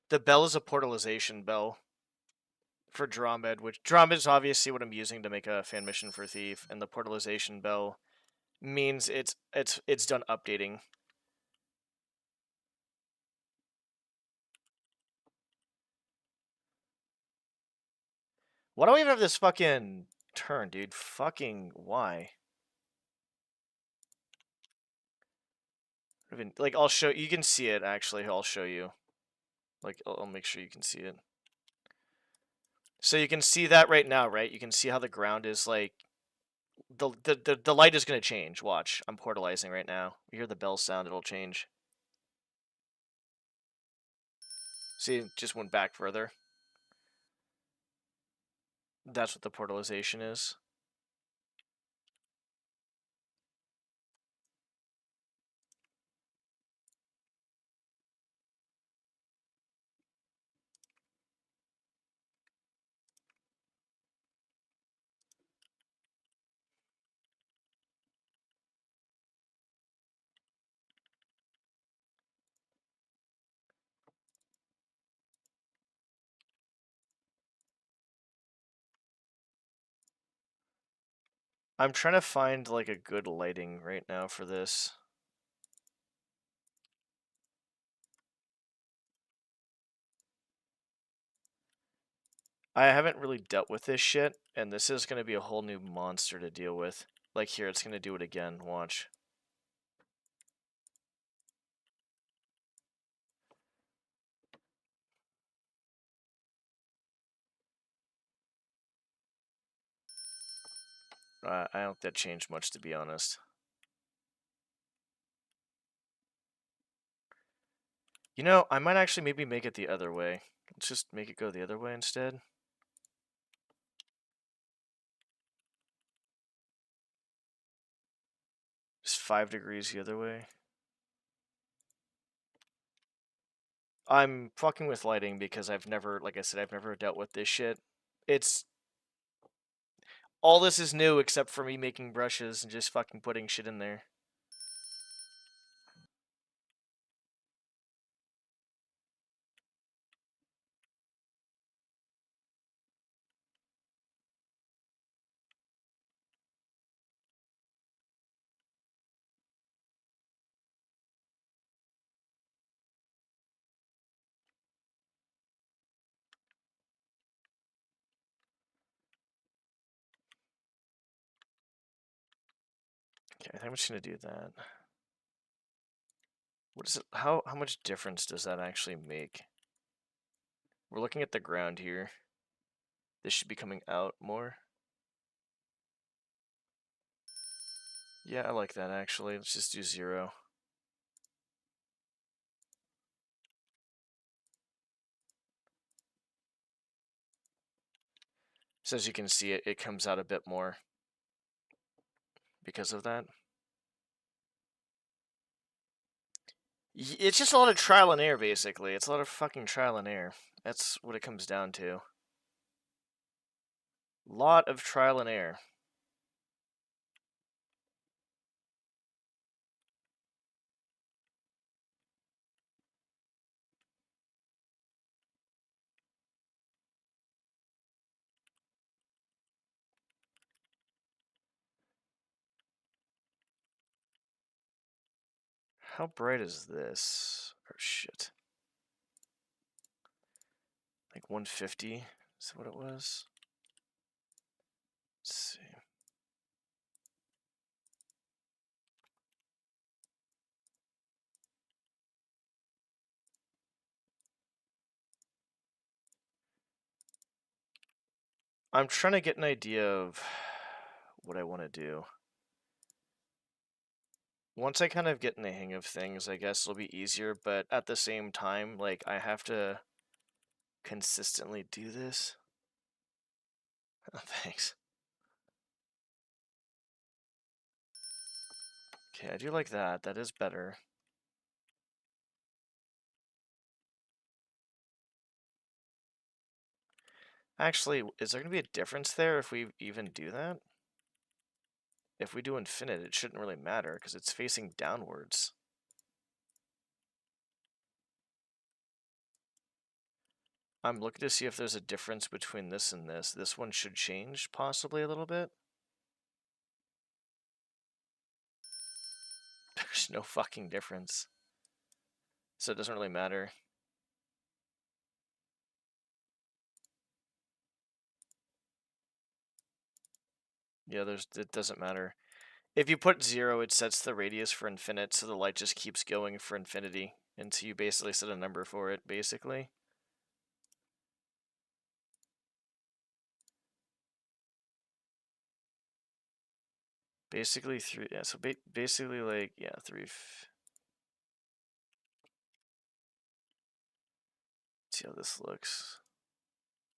The bell is a portalization bell for Dromed, which Dromed is obviously what I'm using to make a fan mission for Thief, and the portalization bell means it's done updating. Why do I even have this fucking turn, dude? Fucking why? Like, I'll show you can see it actually. I'll show you. Like, I'll make sure you can see it. So you can see that right now, right? You can see how the ground is like the light is gonna change. Watch, I'm portalizing right now. You hear the bell sound, it'll change. See, it just went back further. That's what the portalization is. I'm trying to find like a good lighting right now for this. I haven't really dealt with this shit, and this is going to be a whole new monster to deal with. Like here, it's going to do it again. Watch. I don't think that changed much, to be honest. You know, I might actually maybe make it the other way. Let's just make it go the other way instead. Just 5 degrees the other way. I'm fucking with lighting because I've never, like I said, I've never dealt with this shit. It's... all this is new except for me making brushes and just fucking putting shit in there. Okay, I think I'm just gonna do that. What is it? How much difference does that actually make? We're looking at the ground here. This should be coming out more. Yeah, I like that actually. Let's just do 0. So as you can see, it comes out a bit more because of that. It's just a lot of trial and error, basically. It's a lot of fucking trial and error. That's what it comes down to. Lot of trial and error. How bright is this? Oh, shit. Like 150? Is that what it was? Let's see. I'm trying to get an idea of what I want to do. Once I kind of get in the hang of things, I guess it'll be easier, but at the same time, like, I have to consistently do this. Oh, thanks. Okay, I do like that. That is better. Actually, is there going to be a difference there if we even do that? If we do infinite, it shouldn't really matter because it's facing downwards. I'm looking to see if there's a difference between this and this. This one should change possibly a little bit. There's no fucking difference. So it doesn't really matter. Yeah, it doesn't matter. If you put 0, it sets the radius for infinite, so the light just keeps going for infinity. And so you basically set a number for it, basically. Basically 3, yeah, so basically like, yeah, 3... see how this looks.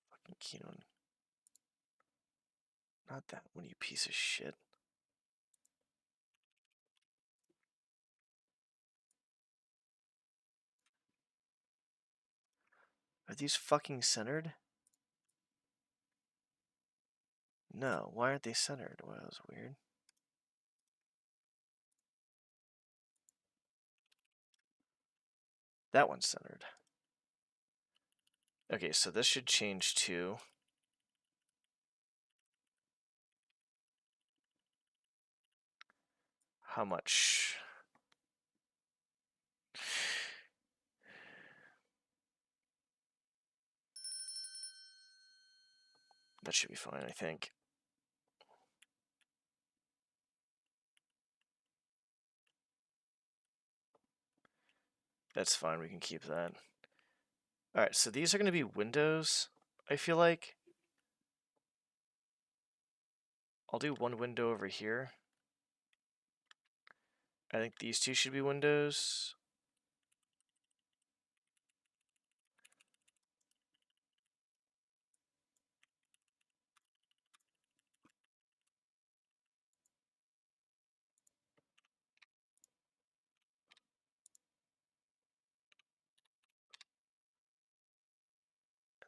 Fucking Keynote. Not that one, you piece of shit. Are these fucking centered? No, why aren't they centered? Well, that was weird. That one's centered. Okay, so this should change too. How much? That should be fine, I think. That's fine, we can keep that. Alright, so these are going to be windows, I feel like. I'll do one window over here. I think these two should be windows.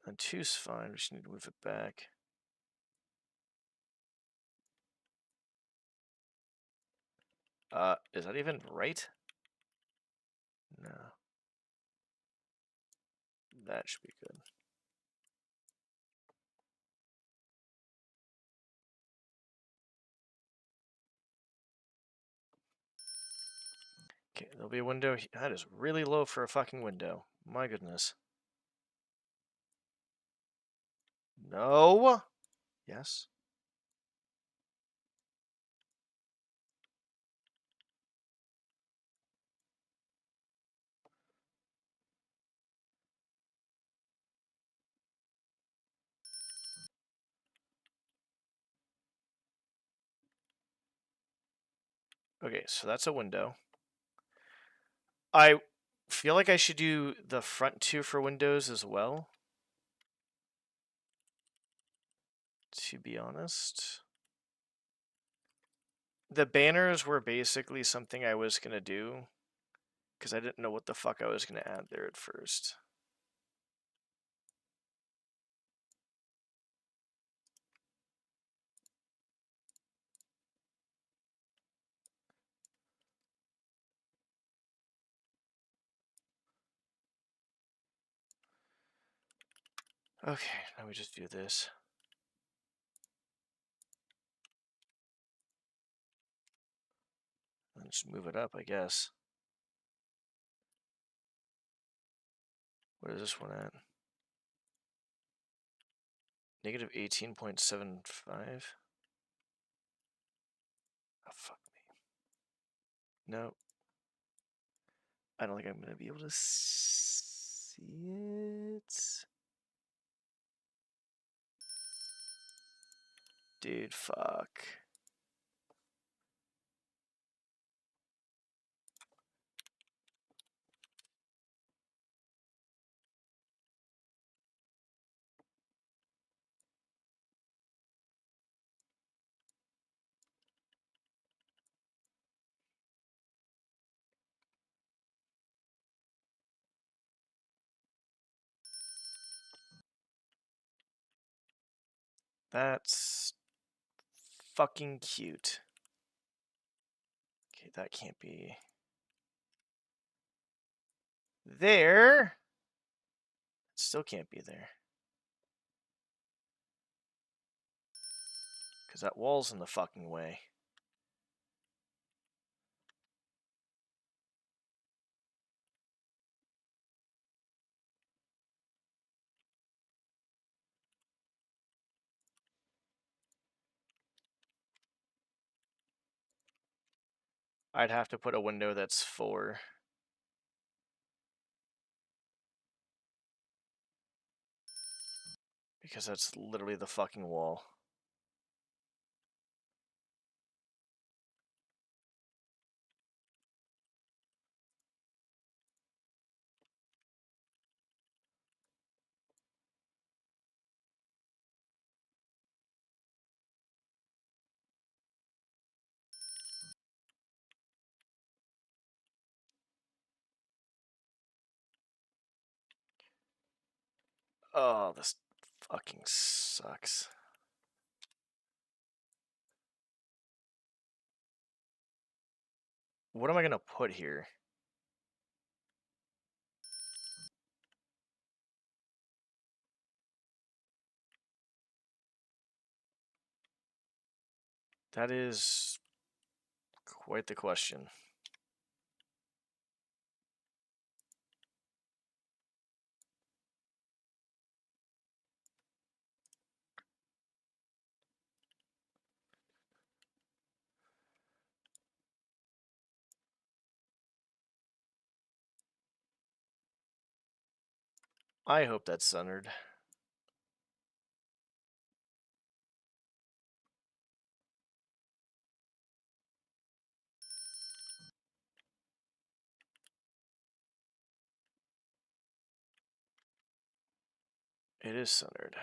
And two's fine, we just need to move it back. Is that even right? No. That should be good. Okay, there'll be a window. That is really low for a fucking window. My goodness. No. Yes. Okay, so that's a window. I feel like I should do the front two for windows as well. To be honest. The banners were basically something I was going to do because I didn't know what the fuck I was going to add there at first. Okay, now we just do this. And just move it up, I guess. What is this one at? Negative 18.75. Oh, fuck me. No. I don't think I'm going to be able to see it. Dude, fuck. That's fucking cute. Okay, that can't be there. It still can't be there. Because that wall's in the fucking way. I'd have to put a window that's 4. Because that's literally the fucking wall. Oh, this fucking sucks. What am I gonna put here? That is quite the question. I hope that's centered. It is centered.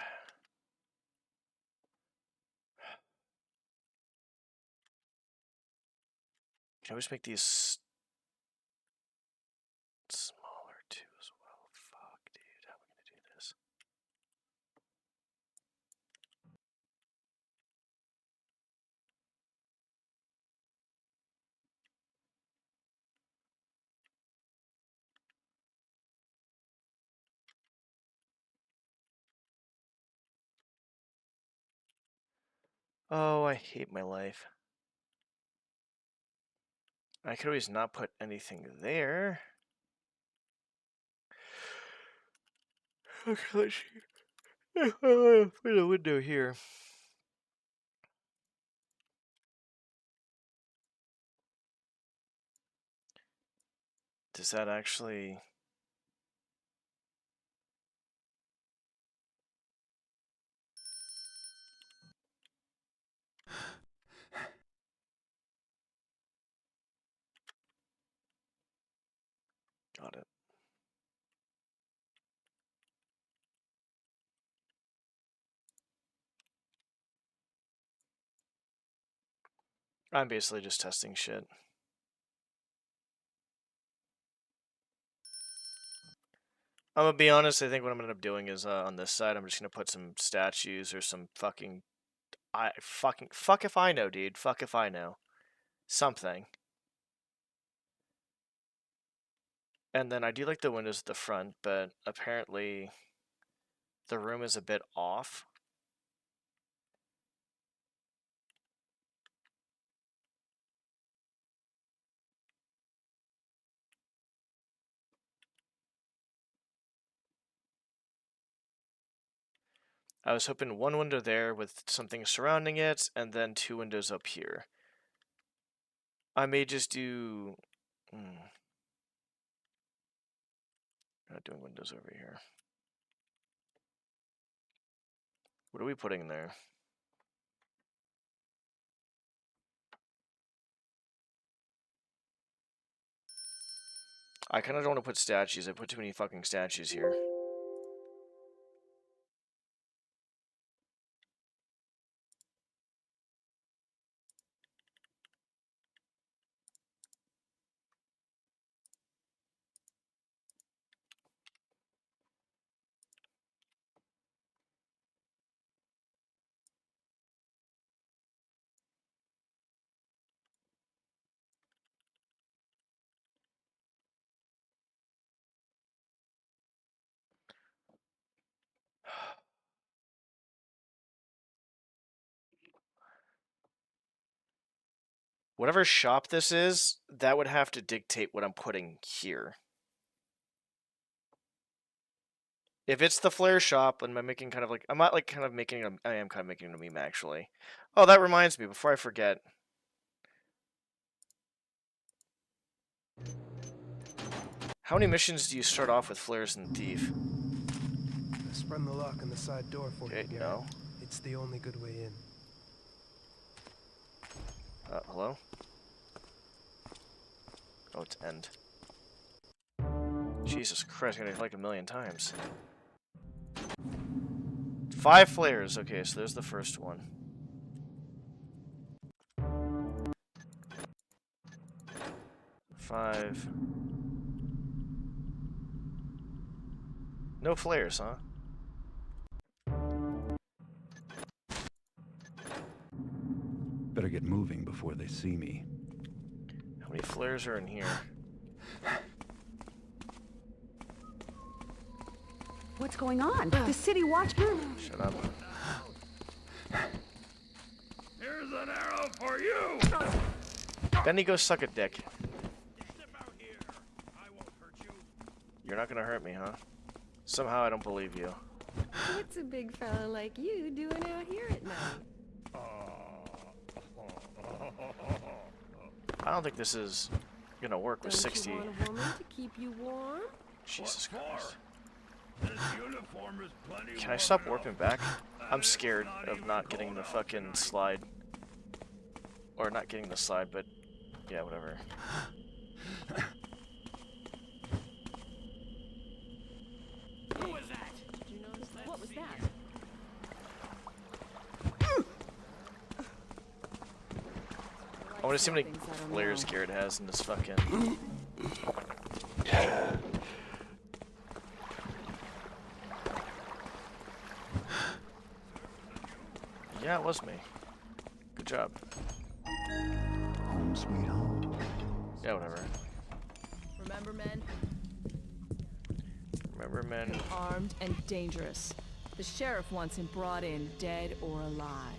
Can I always make these smaller too as well? Fuck, dude. How am I gonna do this? Oh, I hate my life. I could always not put anything there. Okay, let's see. Put a window here. Does that actually... Got it. I'm basically just testing shit. I'm gonna be honest, I think what I'm gonna end up doing is on this side, I'm just gonna put some statues or some fucking... Fuck if I know, dude. Fuck if I know. Something. And then I do like the windows at the front, but apparently the room is a bit off. I was hoping one window there with something surrounding it, and then 2 windows up here. I may just do... Not doing windows over here. What are we putting there? I kind of don't want to put statues. I put too many fucking statues here. Whatever shop this is, that would have to dictate what I'm putting here. If it's the flare shop, and I'm making kind of like... I'm not like kind of making a... I am kind of making a meme, actually. Oh, that reminds me, before I forget. How many missions do you start off with flares and thief? I sprung the lock on the side door for you, Garrett. No. It's the only good way in. Hello? Oh, it's end. Jesus Christ, I'm gonna like 1,000,000 times. 5 flares. Okay, so there's the first one. Five. No flares, huh? moving before they see me. How many flares are in here? What's going on? The city watchman? Shut up. Here's an arrow for you! Benny, go suck a dick. Step out here. I won't hurt you. You're not gonna hurt me, huh? Somehow I don't believe you. What's a big fella like you doing out here at night? I don't think this is gonna work with Don't 60. you want a woman to keep you warm? Jesus What for? Christ. This uniform is plenty Can I stop warm warping enough. back? I'm scared of not getting the fucking slide. Or not getting the slide, but yeah, whatever. Who was that? Did you notice that? What was that? I want to see how many Things I don't flares know. Garrett has in this fucking... Yeah, it was me. Good job. Home sweet home. Yeah, whatever. Remember, men? Remember, men? Armed and dangerous. The sheriff wants him brought in, dead or alive.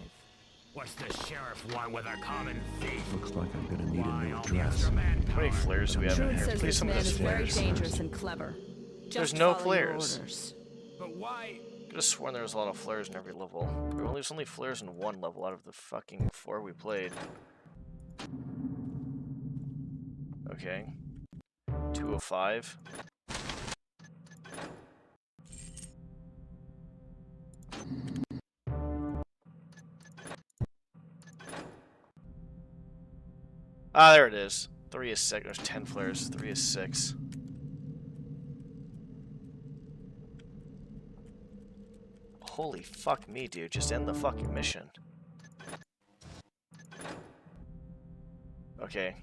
What's the sheriff want with a common thief? Looks like I'm gonna need a Why new all the dress. extra manpower? How many flares do we have in Truth here? says Please this some of man this is very flares. dangerous and clever. There's Just no follow your flares. orders. But why? Could have sworn there was a lot of flares in every level. There's only flares in one level out of the fucking 4 we played. Okay. 205. Ah, there it is. 3 is 6. There's 10 flares. 3 is 6. Holy fuck me, dude. Just end the fucking mission. Okay.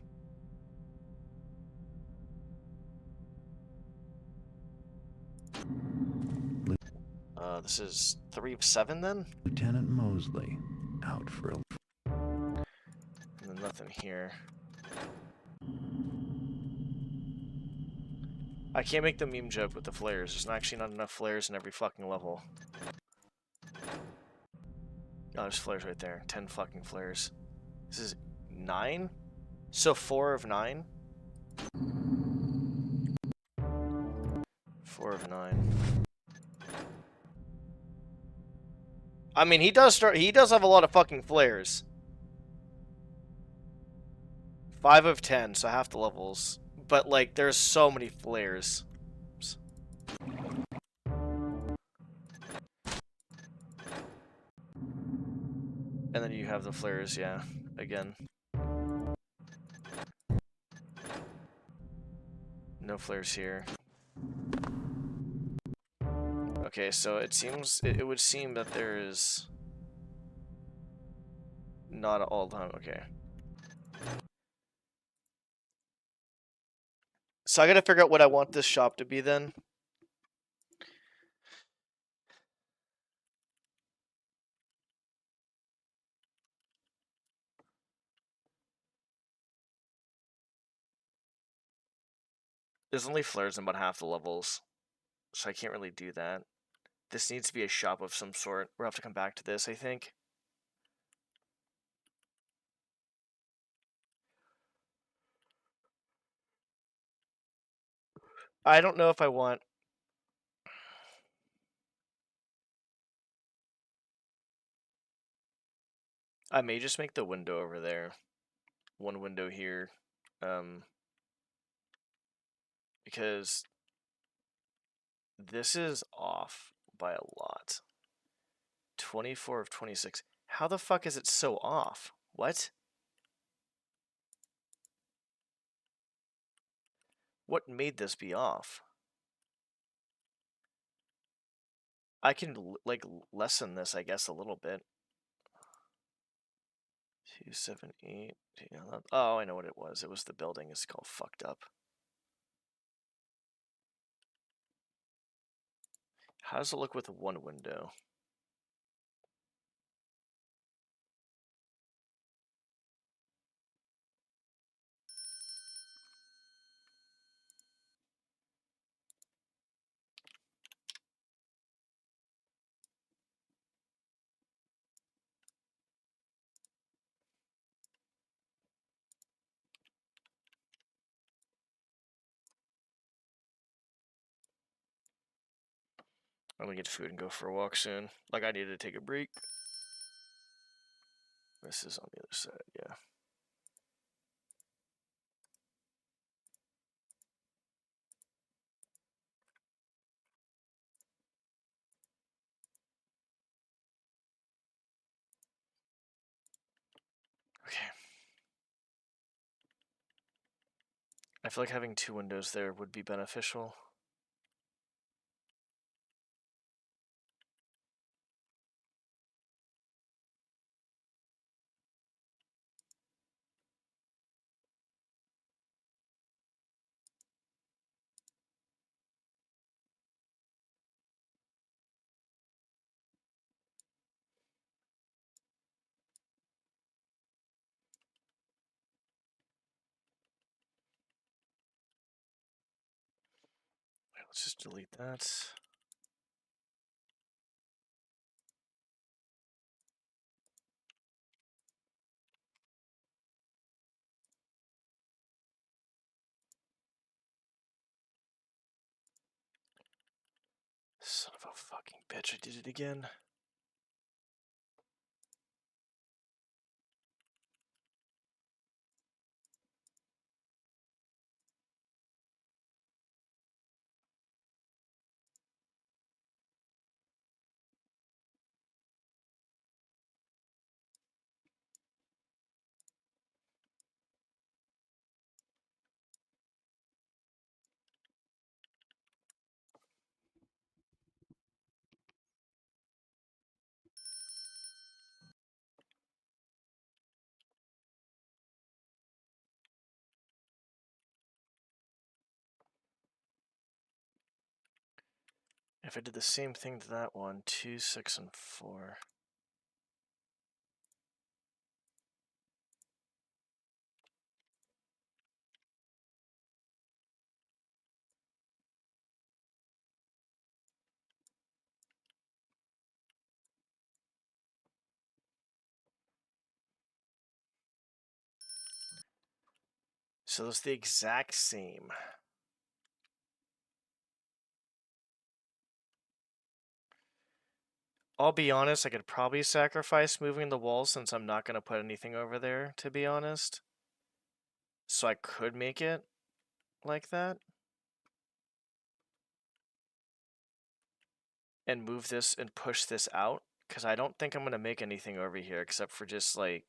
This is 3 of 7 then? Lieutenant Mosley, out for a... And then nothing here. I can't make the meme joke with the flares. There's actually not enough flares in every fucking level. Oh, there's flares right there. 10 fucking flares. This is 9? So 4 of 9? 4 of 9. I mean, he does have a lot of fucking flares. 5 of 10, so half the levels. But, like, there's so many flares. And then you have the flares, yeah, again. No flares here. Okay, so it seems, it would seem that there is not all the time, okay. So I gotta figure out what I want this shop to be then. There's only flares in about half the levels, so I can't really do that. This needs to be a shop of some sort. We'll have to come back to this, I think. I don't know if I want... I may just make the window over there. One window here. Because this is off by a lot. 24 of 26. How the fuck is it so off? What? What made this be off? I can, like, lessen this, I guess, a little bit. 2, 7, 8. Oh, I know what it was. It was the building. It's called fucked up. How does it look with one window? I'm gonna get food and go for a walk soon. Like, I need to take a break. This is on the other side, yeah. Okay. I feel like having 2 windows there would be beneficial. Let's just delete that. Son of a fucking bitch, I did it again. If I did the same thing to that one, 2, 6, and 4. So it's the exact same. I'll be honest, I could probably sacrifice moving the walls since I'm not going to put anything over there, to be honest. So I could make it like that. And move this and push this out. Because I don't think I'm going to make anything over here except for just, like,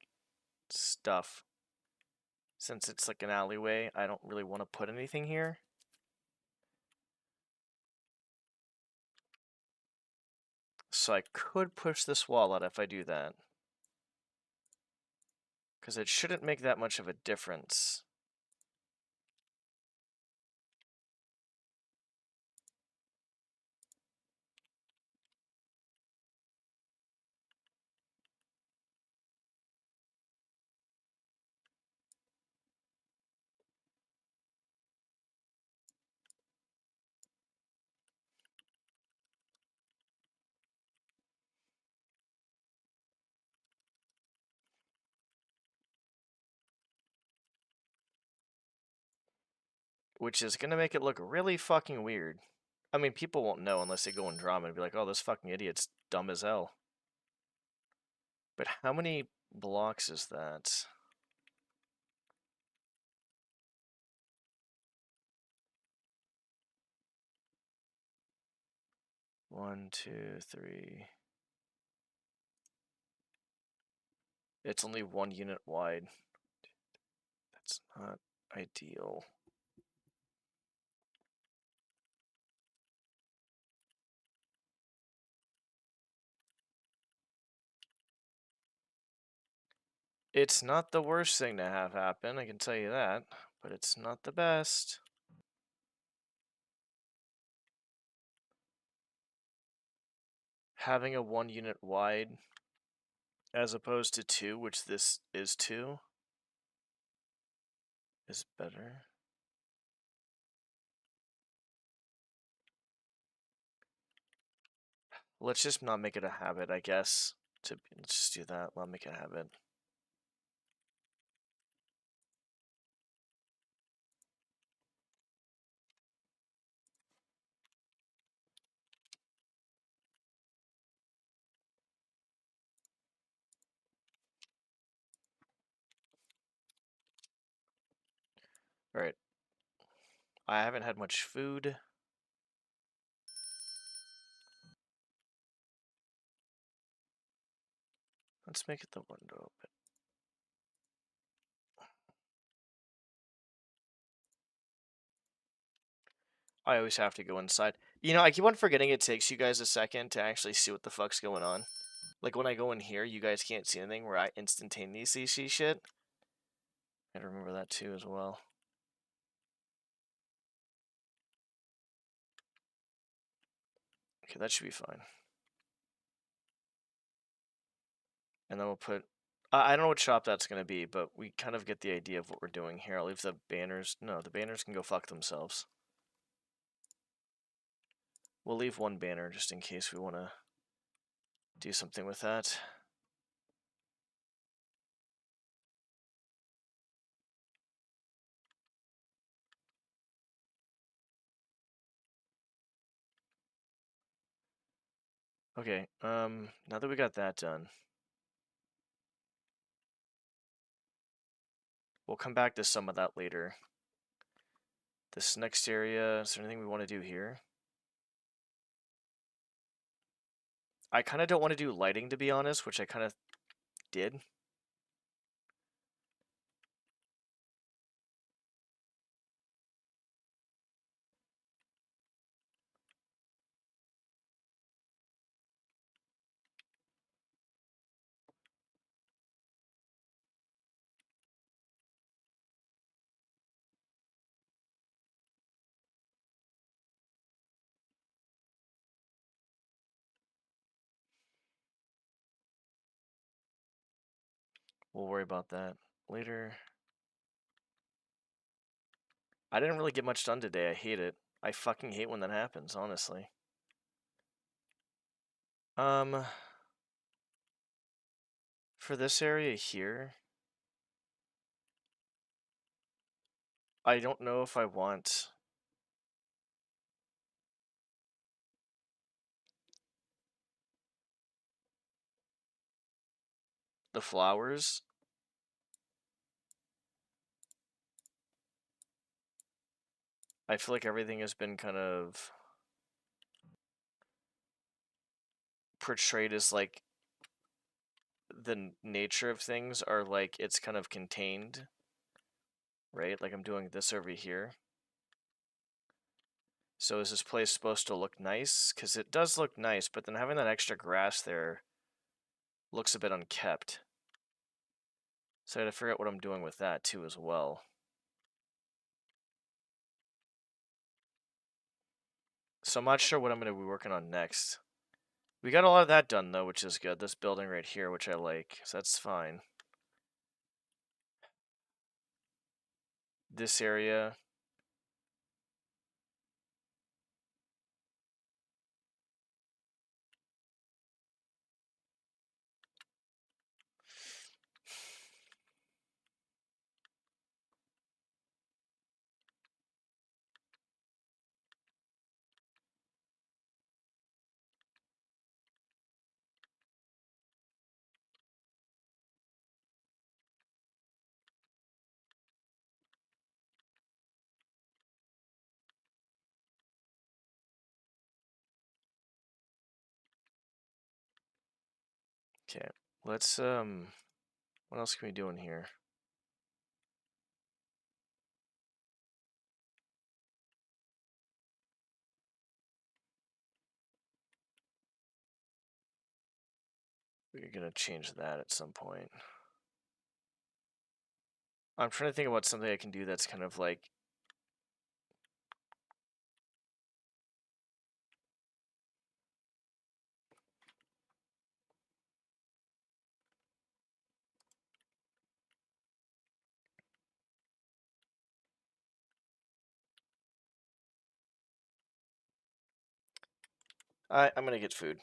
stuff. Since it's like an alleyway, I don't really want to put anything here. So I could push this wall out if I do that. Because it shouldn't make that much of a difference. Which is going to make it look really fucking weird. I mean, people won't know unless they go in drama and be like, oh, this fucking idiot's dumb as hell. But how many blocks is that? One, two, three. It's only 1 unit wide. That's not ideal. It's not the worst thing to have happen, I can tell you that, but it's not the best. Having a 1 unit wide as opposed to 2, which this is 2, is better. Let's just not make it a habit, I guess. Let's just do that. Let's make it a habit. Alright. I haven't had much food. Let's make it the window open. I always have to go inside. You know, I keep on forgetting it takes you guys a second to actually see what the fuck's going on. Like, when I go in here, you guys can't see anything where I instantaneously see shit. I remember that too as well. Okay, that should be fine. And then we'll put... I don't know what shop that's going to be, but we kind of get the idea of what we're doing here. I'll leave the banners... No, the banners can go fuck themselves. We'll leave one banner just in case we want to do something with that. Okay, now that we got that done, we'll come back to some of that later. This next area, is there anything we want to do here? I kind of don't want to do lighting, to be honest, which I kind of did. We'll worry about that later. I didn't really get much done today. I hate it. I fucking hate when that happens, honestly. For this area here, I don't know if I want the flowers. I feel like everything has been kind of portrayed as like the nature of things are like it's kind of contained, right? Like I'm doing this over here. So is this place supposed to look nice? Because it does look nice, but then having that extra grass there looks a bit unkept. So I gotta figure out what I'm doing with that too as well. So I'm not sure what I'm gonna be working on next. We got a lot of that done though, which is good. This building right here, which I like, so that's fine. This area. Okay, let's what else can we do in here? We're gonna change that at some point. I'm trying to think about something I can do that's kind of like I'm gonna get food.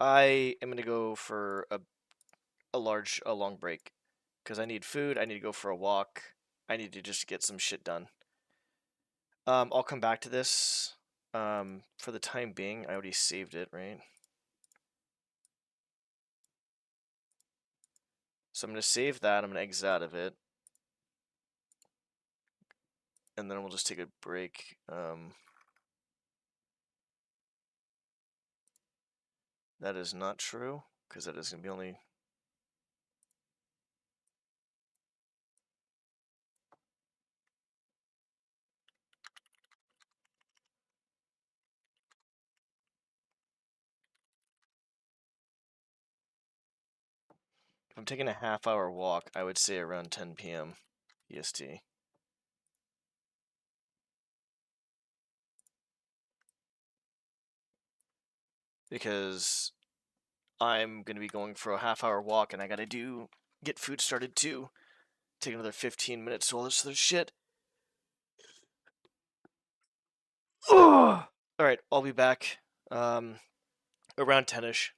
I am gonna go for a long break because I need food. I need to go for a walk. I need to just get some shit done. I'll come back to this. For the time being, I already saved it, right? So I'm gonna save that. I'm gonna exit out of it. and then we'll just take a break. That is not true, because that is going to be only... If I'm taking a half-hour walk, I would say around 10 p.m. EST. Because I'm going to be going for a half-hour walk, and I got to get food started too. Take another 15 minutes to all this other shit. Alright, I'll be back around 10ish.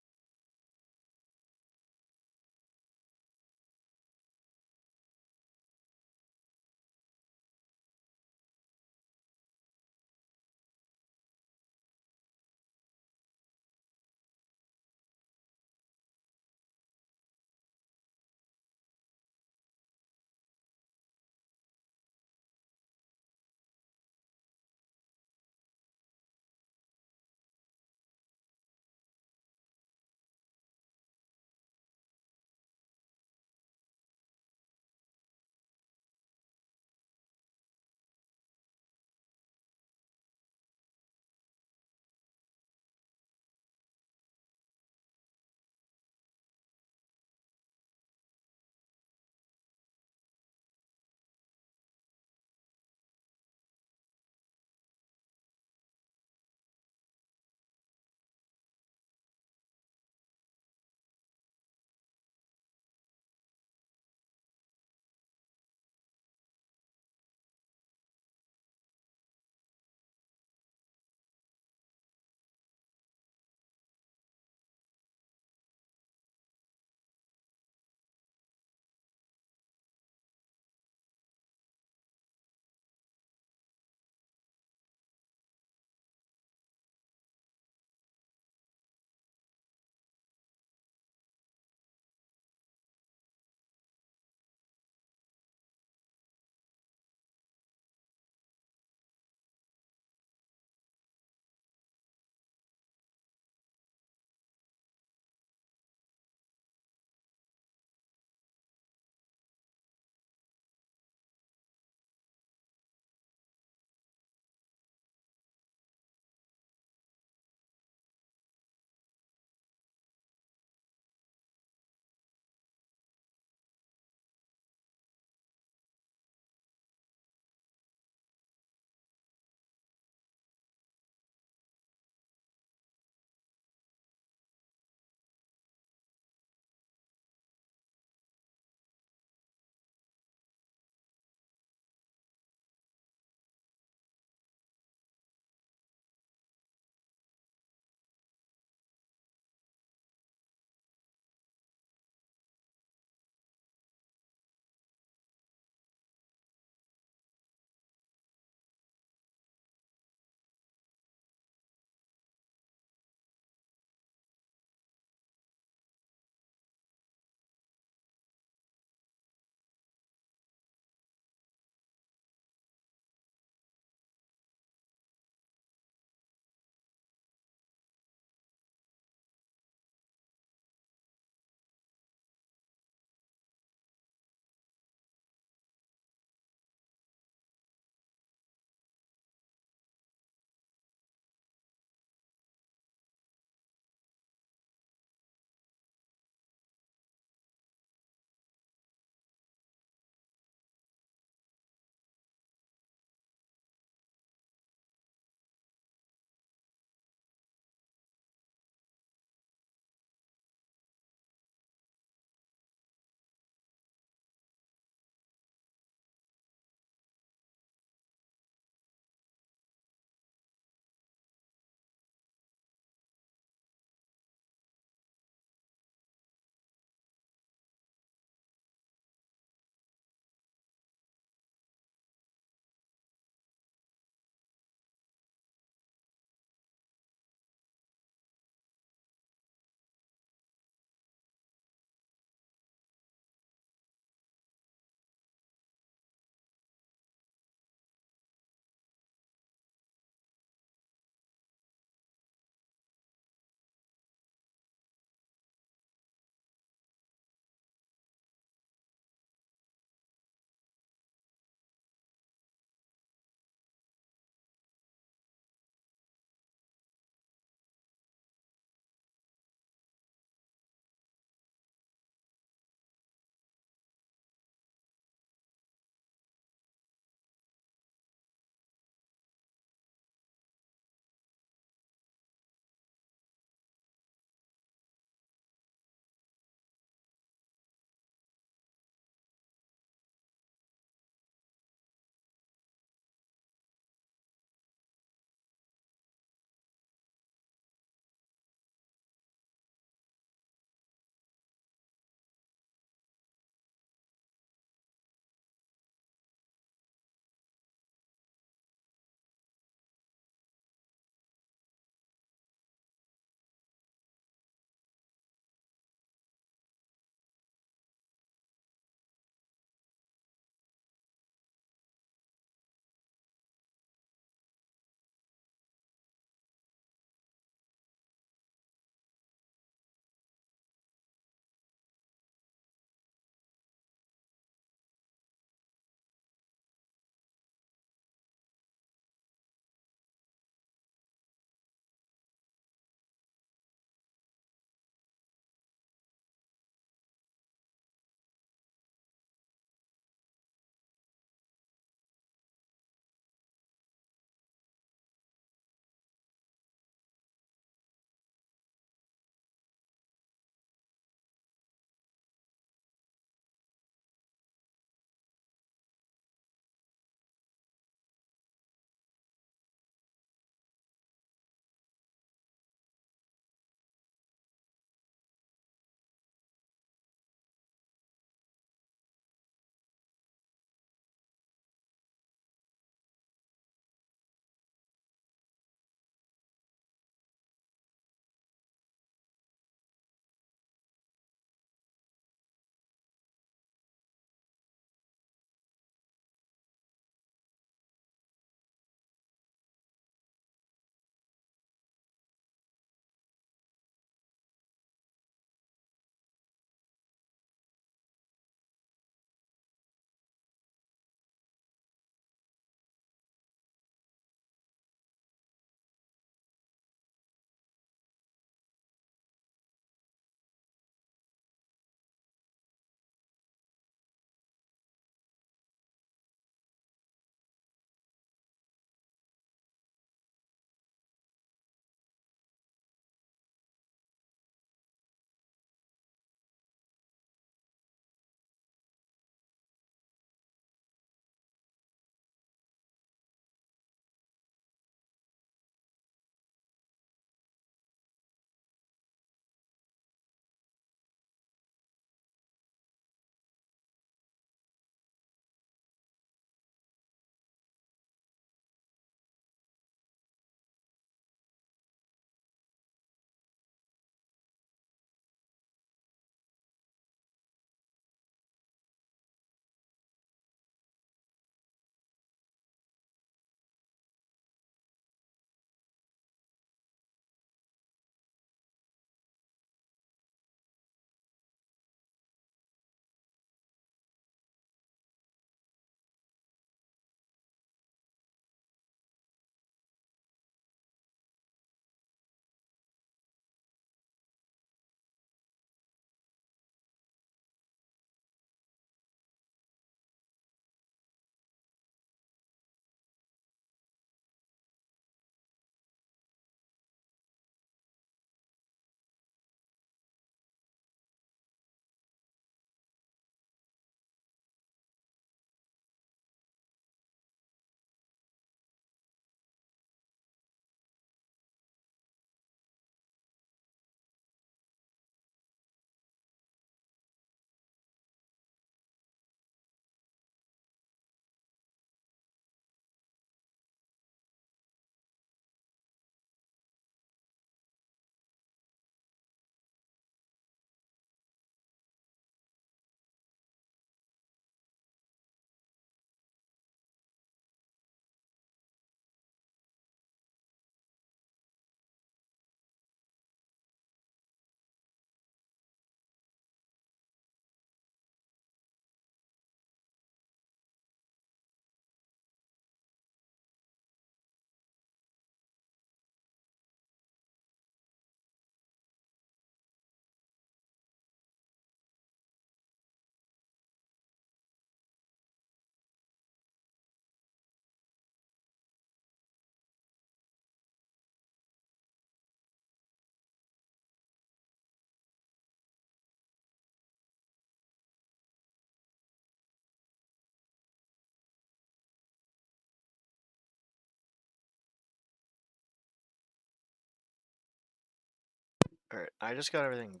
Alright, I just got everything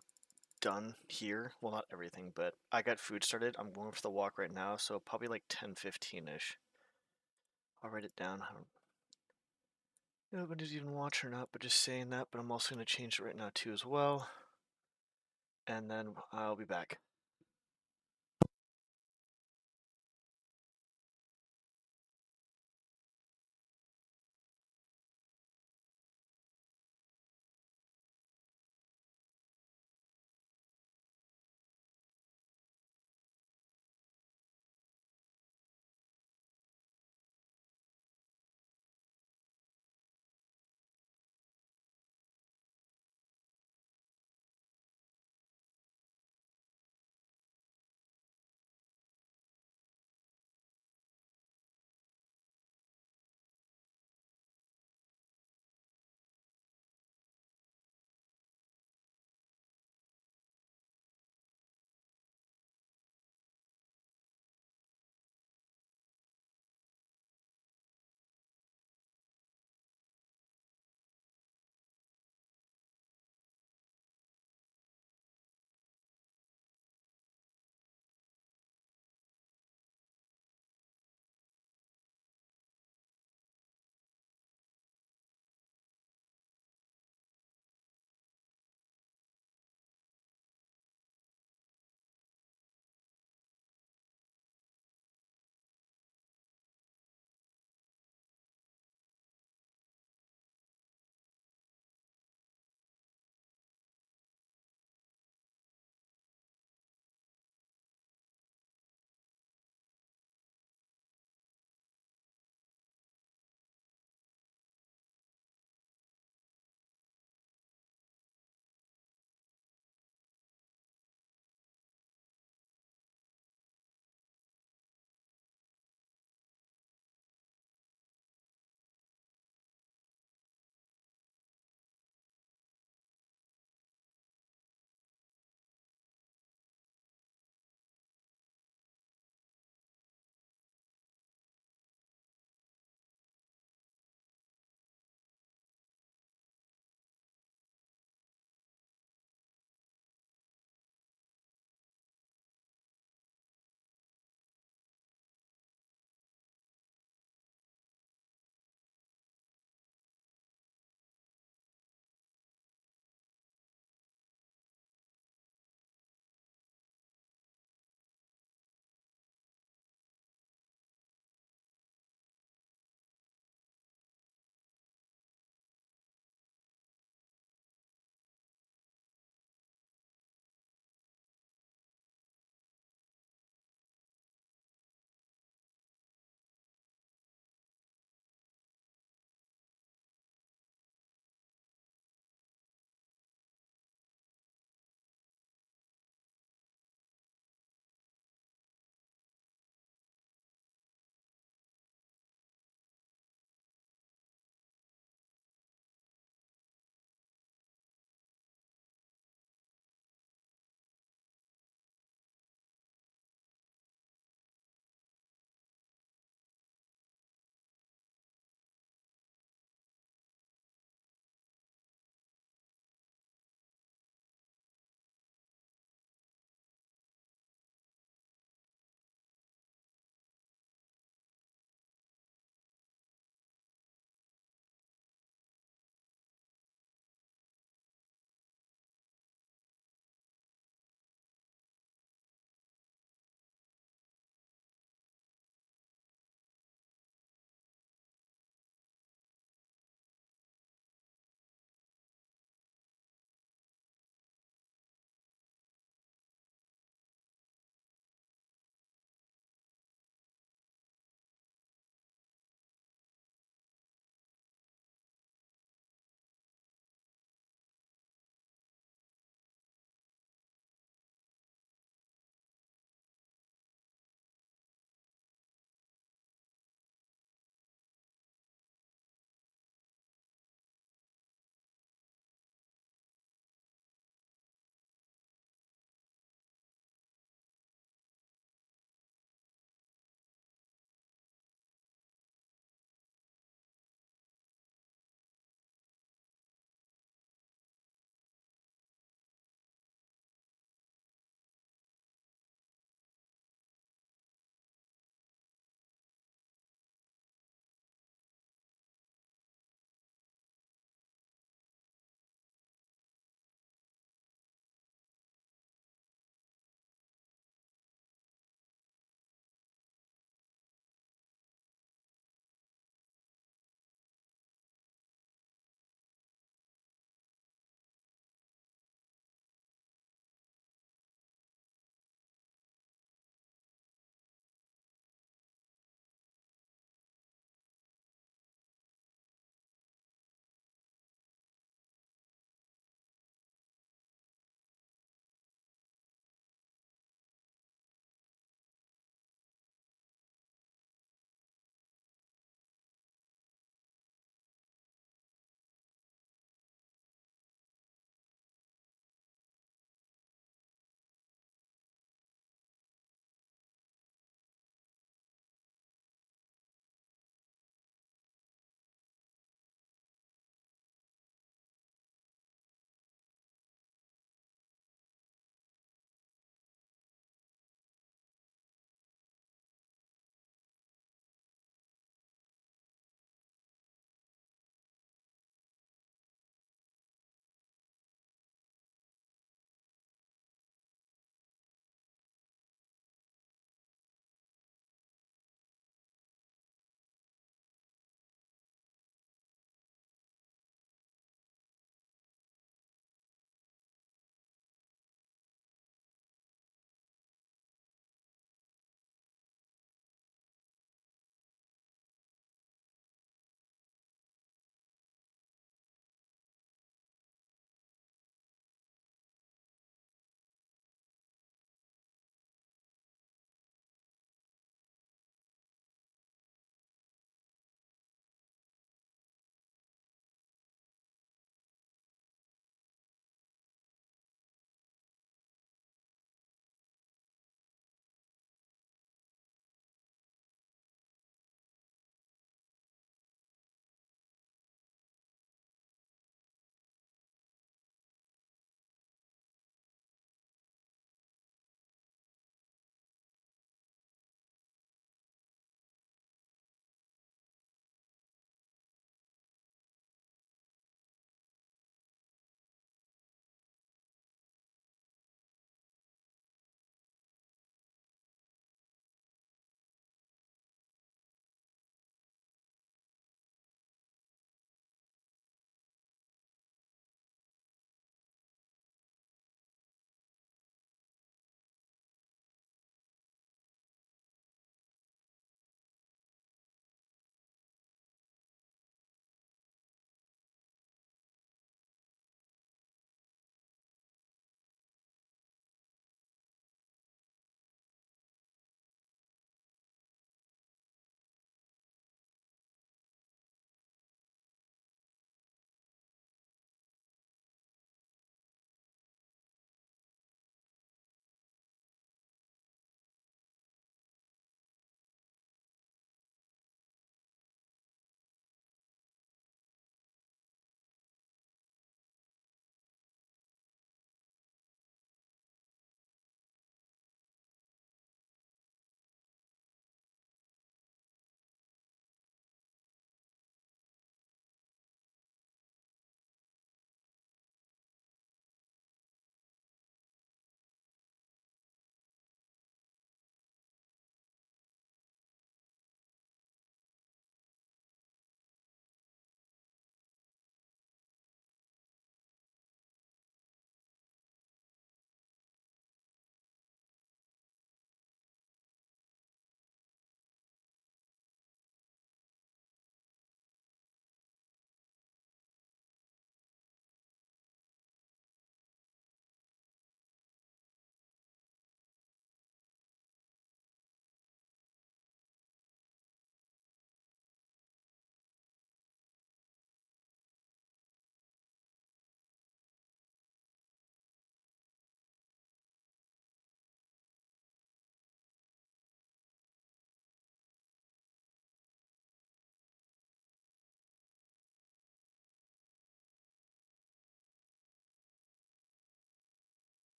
done here. Well, not everything, but I got food started. I'm going for the walk right now, so probably like 10:15-ish. I'll write it down. I don't know if anybody's even watching or not, but just saying that. But I'm also going to change it right now too as well. And then I'll be back.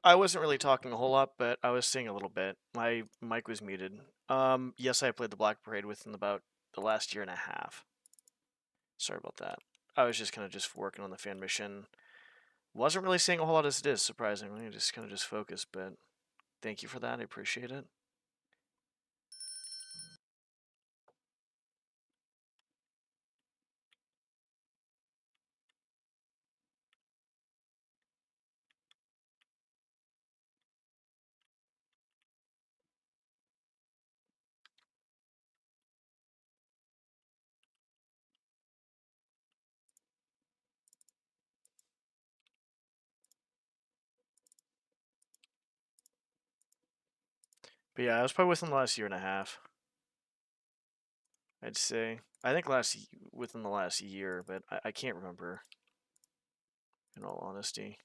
I wasn't really talking a whole lot, but I was saying a little bit. My mic was muted. Yes, I played the Black Parade within about the last year and a half. Sorry about that. I was just kind of just working on the fan mission. Wasn't really saying a whole lot as it is, surprisingly. I just kind of just focused, but thank you for that. I appreciate it. But yeah, I was probably within the last year and a half. I'd say. I think within the last year, but I can't remember. In all honesty.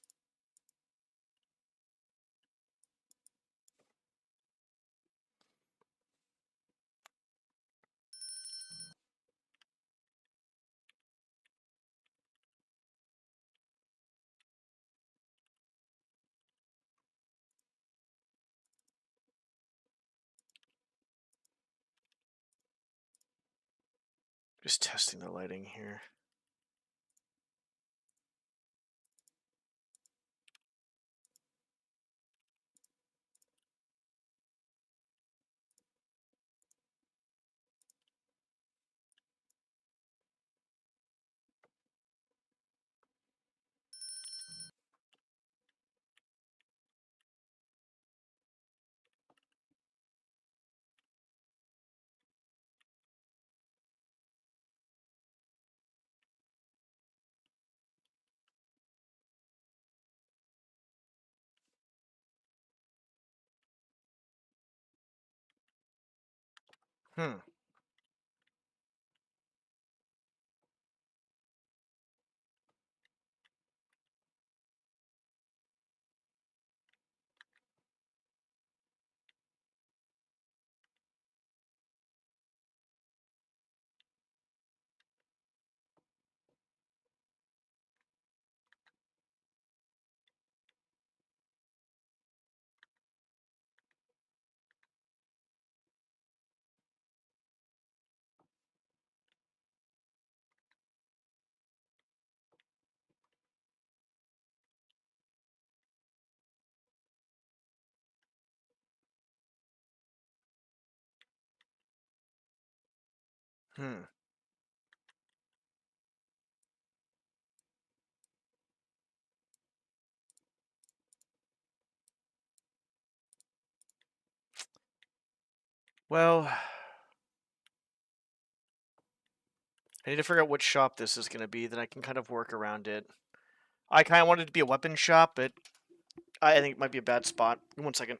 Just testing the lighting here. Hmm. Hmm. Well, I need to figure out which shop this is going to be, then I can kind of work around it. I kind of wanted it to be a weapon shop, but I think it might be a bad spot. 1 second.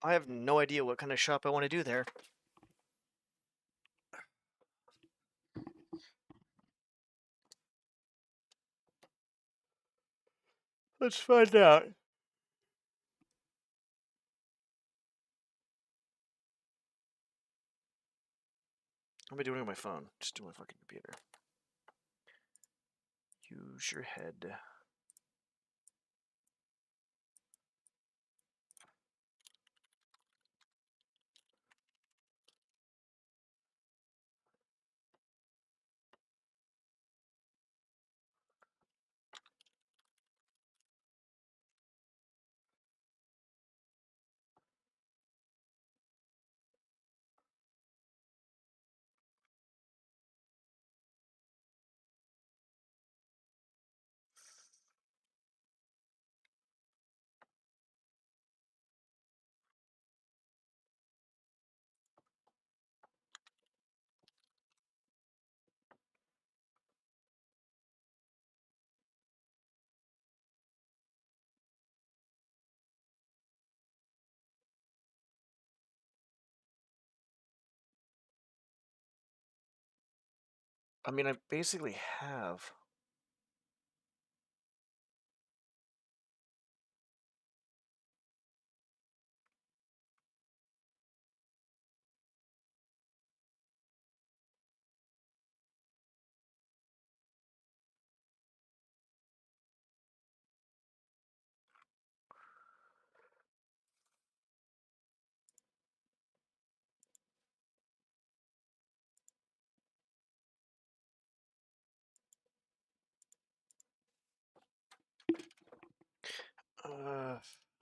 I have no idea what kind of shop I want to do there. Let's find out. What am I doing on my phone? Just do my fucking computer. Use your head. I mean, I basically have.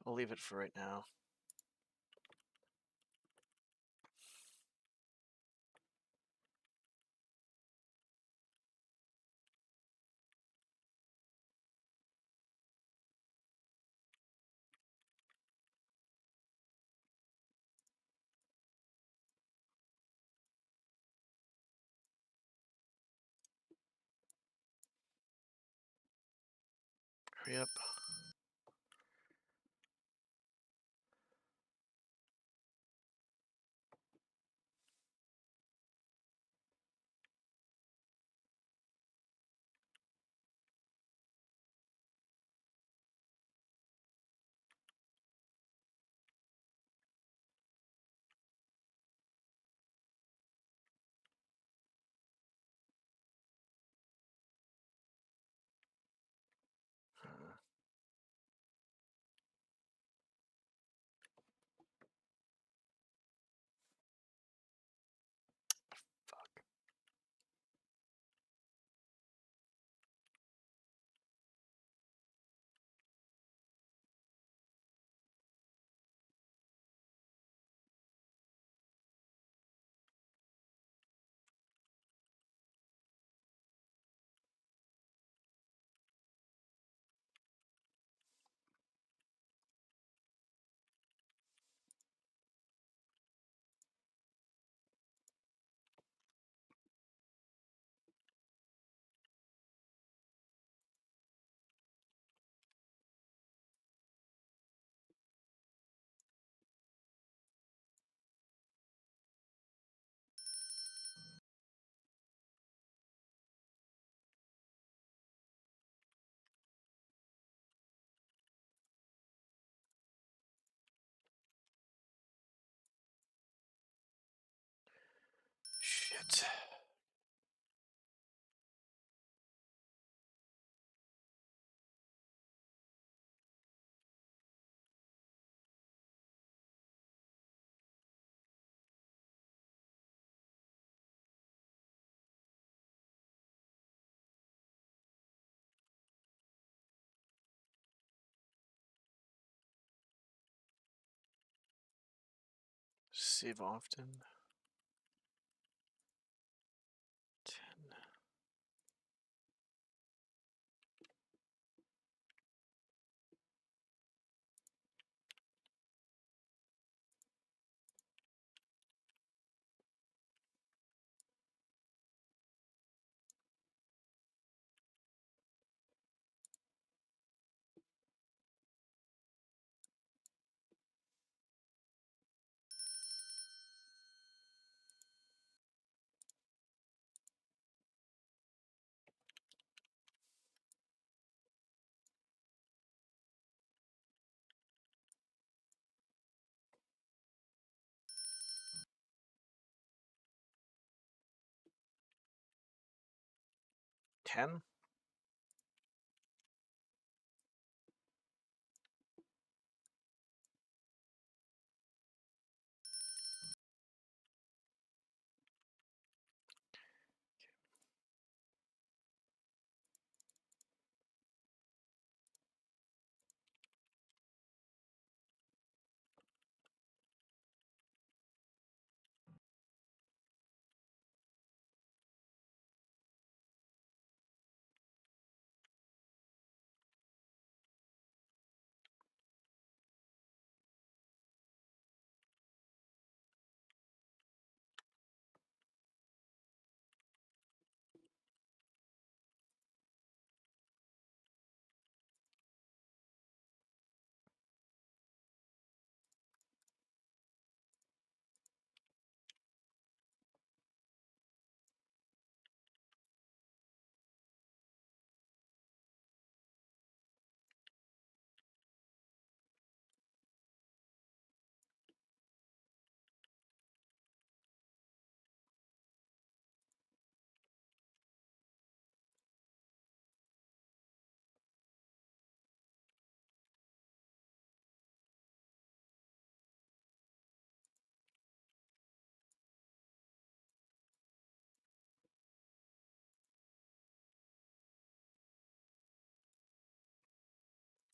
I'll leave it for right now. Hurry up. Fuck. Shit. Save often. 10. Ten?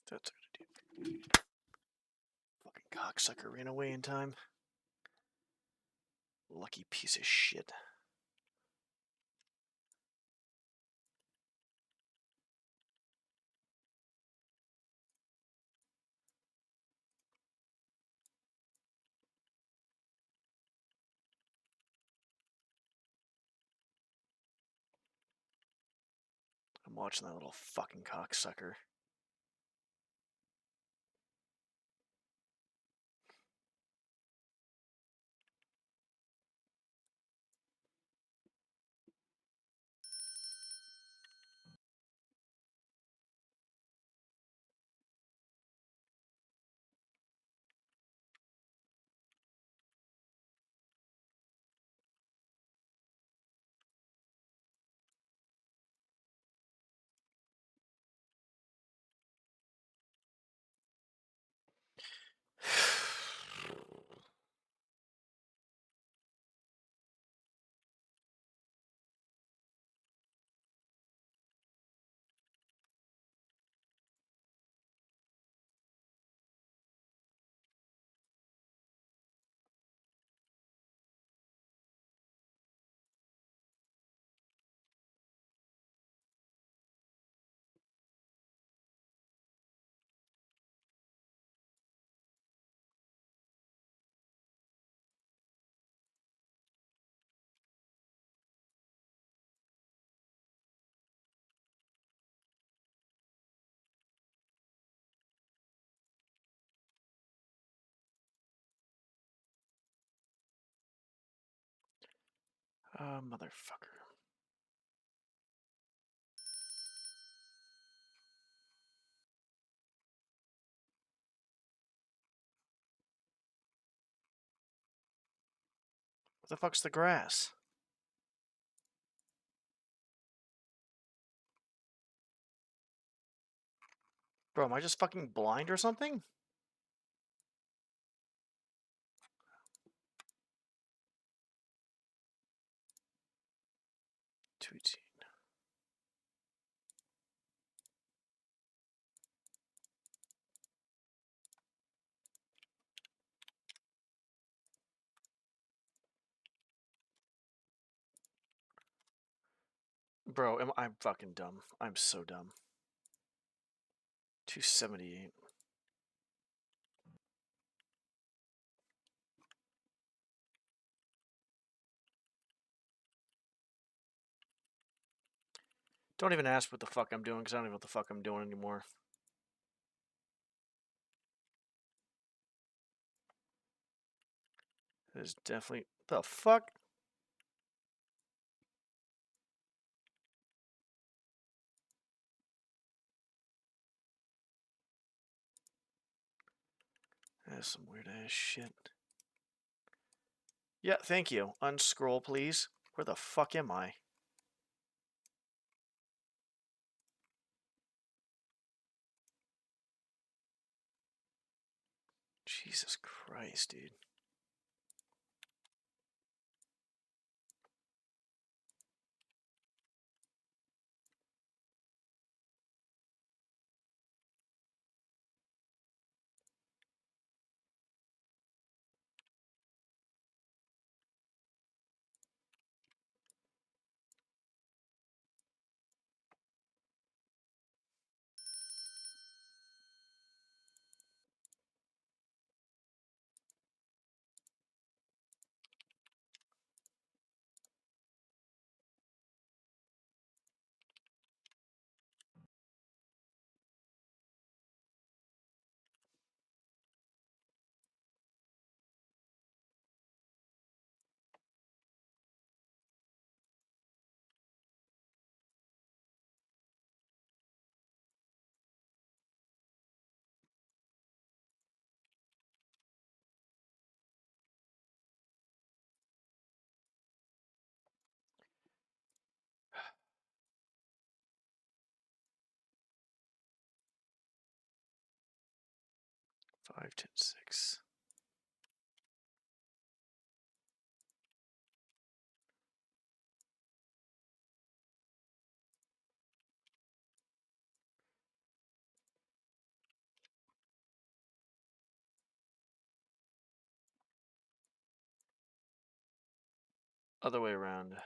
That's a good idea. Fucking cocksucker ran away in time. Lucky piece of shit. I'm watching that little fucking cocksucker. Motherfucker. What the fuck's the grass? Bro, am I just fucking blind or something? Tweeting. Bro, I'm fucking dumb. I'm so dumb. 278. Don't even ask what the fuck I'm doing, because I don't even know what the fuck I'm doing anymore. That is definitely... The fuck? That's some weird ass shit. Yeah, thank you. Unscroll, please. Where the fuck am I? Jesus Christ, dude. Five, 10, 6. Other way around.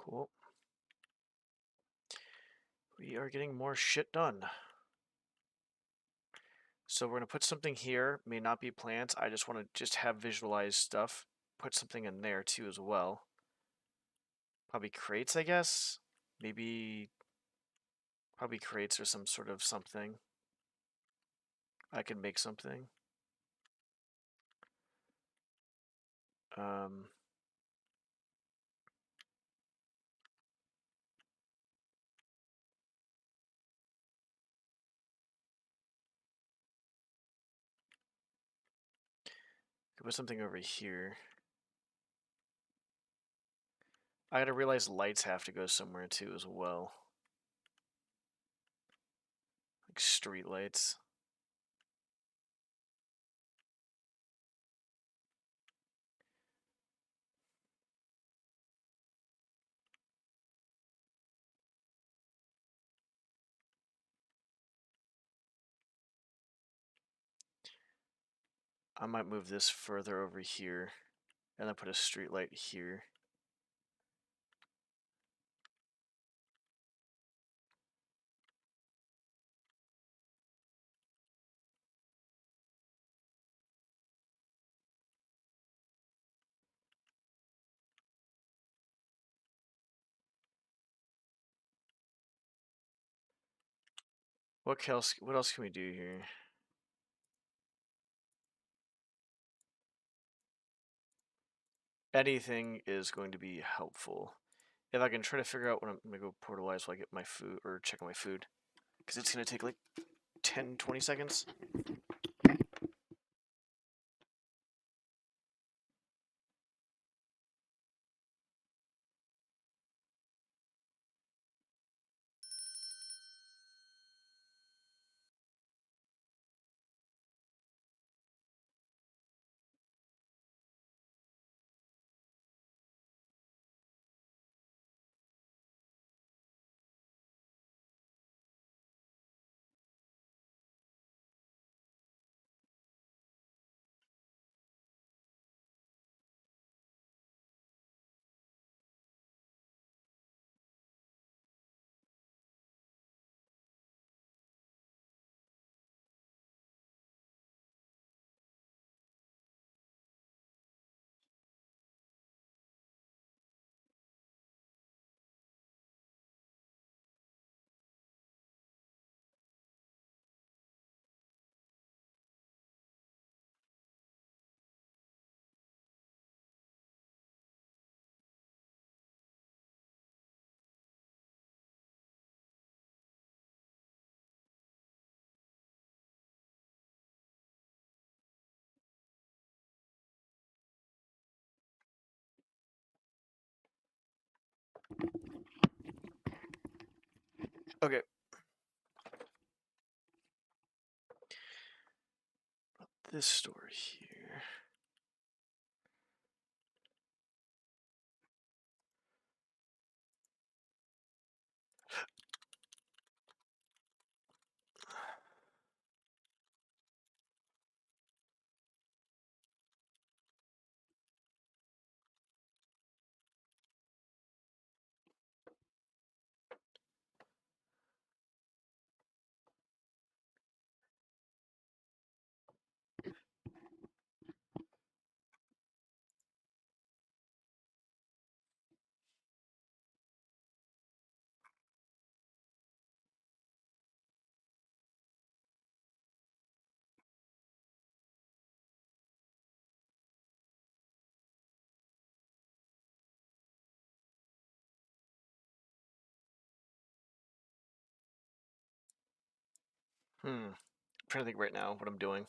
Cool. We are getting more shit done. So we're going to put something here. May not be plants. I just want to just have visualized stuff. Put something in there too as well. Probably crates, I guess. Maybe probably crates or some sort of something. I can make something. Um, could put something over here. I gotta realize lights have to go somewhere too as well. Like street lights. I might move this further over here and then put a street light here. What else can we do here? Anything is going to be helpful. If I can try to figure out when I'm gonna go portalize while I get my food or check on my food. Because it's gonna take like 10-20 seconds. Okay. This store here. I'm trying to think right now what I'm doing.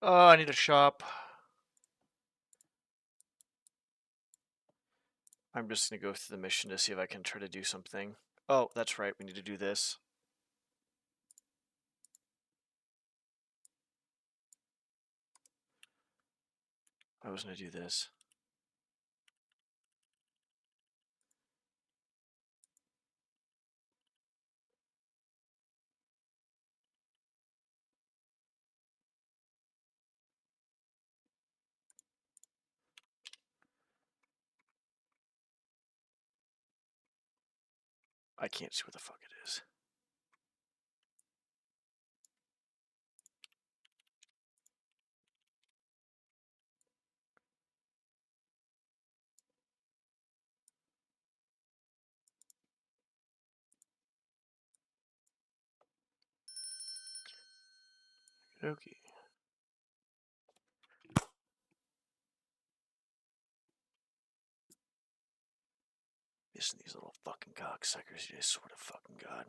Oh, I need a shop. I'm just gonna go through the mission to see if I can try to do something. Oh, that's right. We need to do this. I was gonna do this. I can't see what the fuck it is. Okay. Missing these little fucking cocksuckers, I swear to fucking God.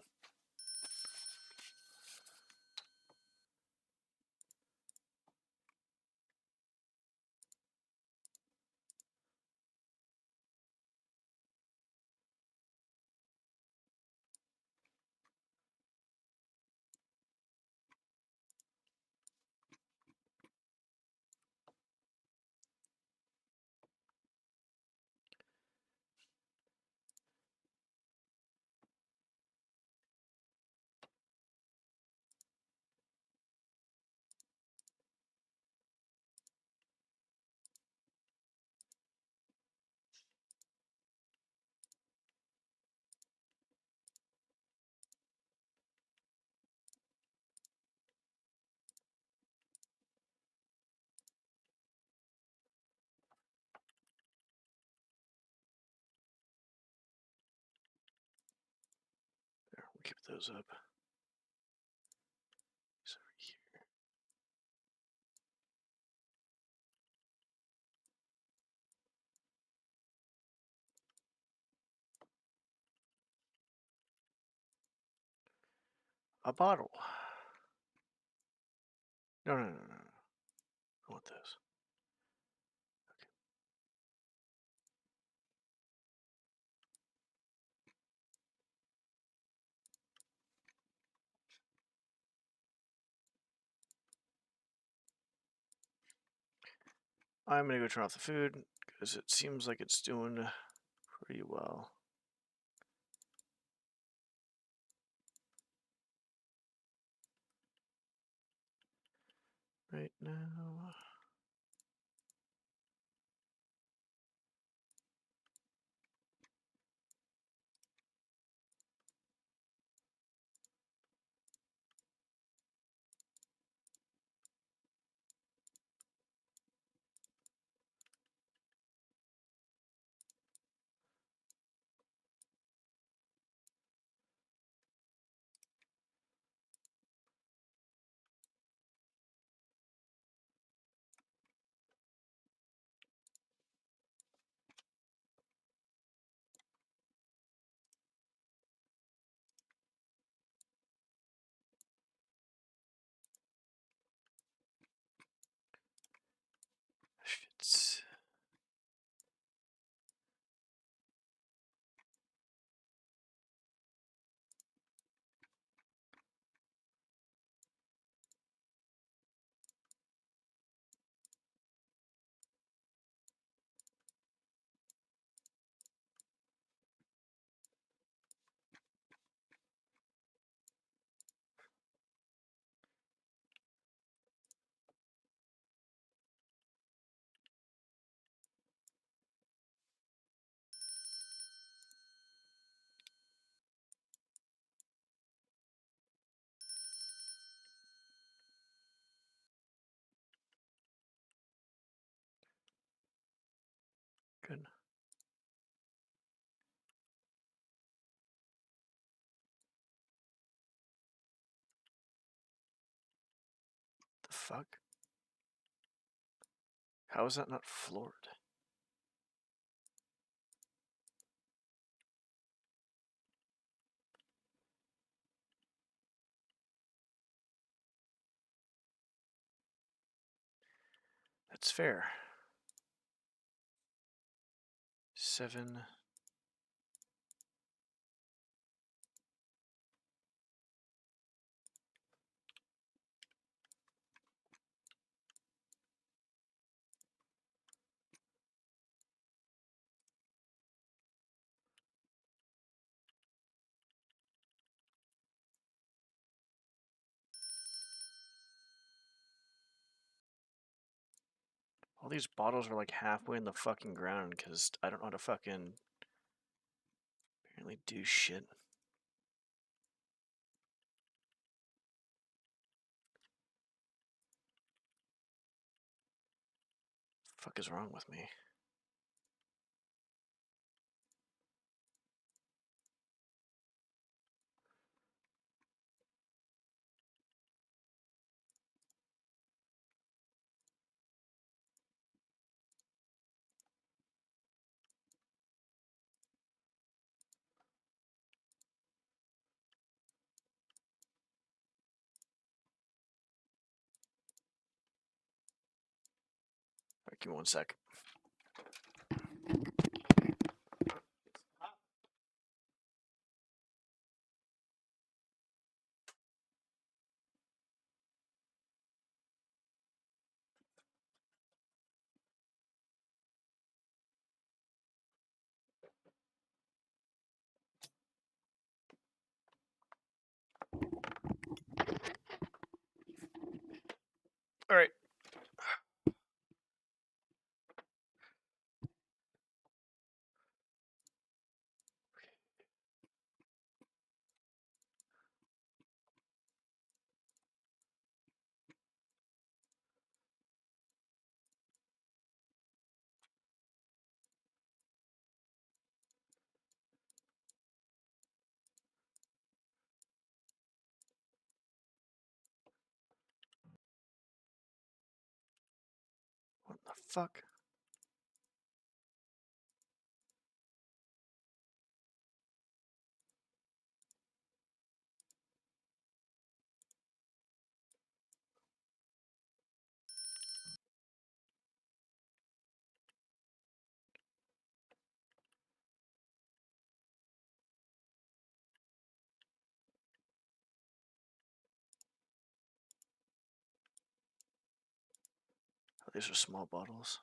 There, we'll keep those up. These over here. A bottle. No, no, no, no, no. I want those. I'm gonna go turn off the food because it seems like it's doing pretty well. right now. Shit. Good. The fuck? How is that not floored? That's fair. 7. All these bottles are like halfway in the fucking ground because I don't know how to fucking apparently do shit. Fuck is wrong with me? Alright, give me 1 sec. Alright. What the fuck? Oh, these are small bottles.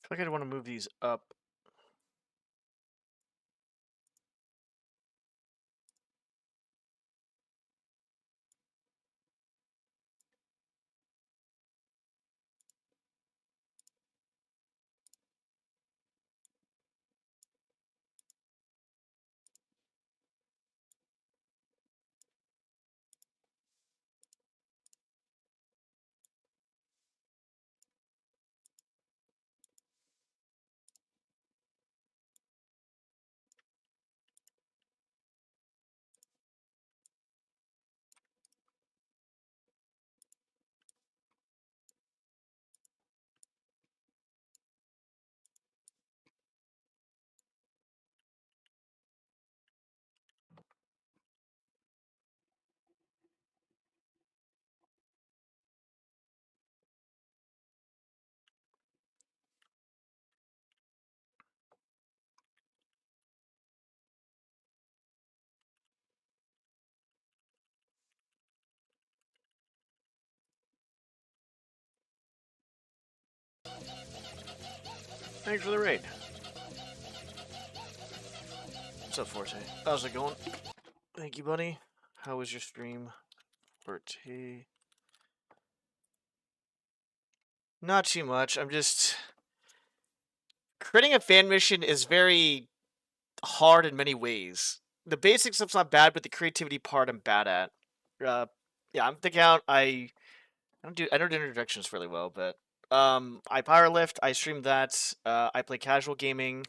I feel like I'd want to move these up. Thanks for the raid. What's up, Forte? How's it going? Thank you, buddy. How was your stream, Forte? Not too much. I'm just... Creating a fan mission is very hard in many ways. The basic stuff's not bad, but the creativity part I'm bad at. Yeah, I'm the count. I don't do introductions really well, but I powerlift. I stream that. I play casual gaming.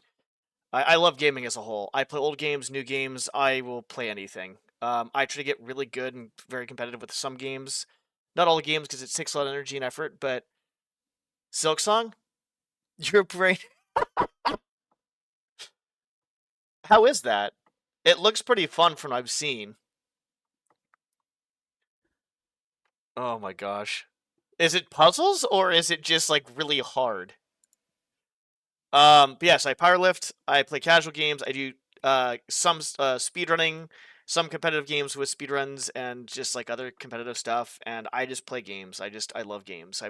I love gaming as a whole. I play old games, new games. I will play anything. I try to get really good and very competitive with some games. Not all the games because it takes a lot of energy and effort, but Silksong, your brain. How is that? It looks pretty fun from what I've seen. Oh my gosh. Is it puzzles or is it just like really hard? But yes, I powerlift, I play casual games, I do some speedrunning, some competitive games with speedruns and just like other competitive stuff, and I just play games. I love games.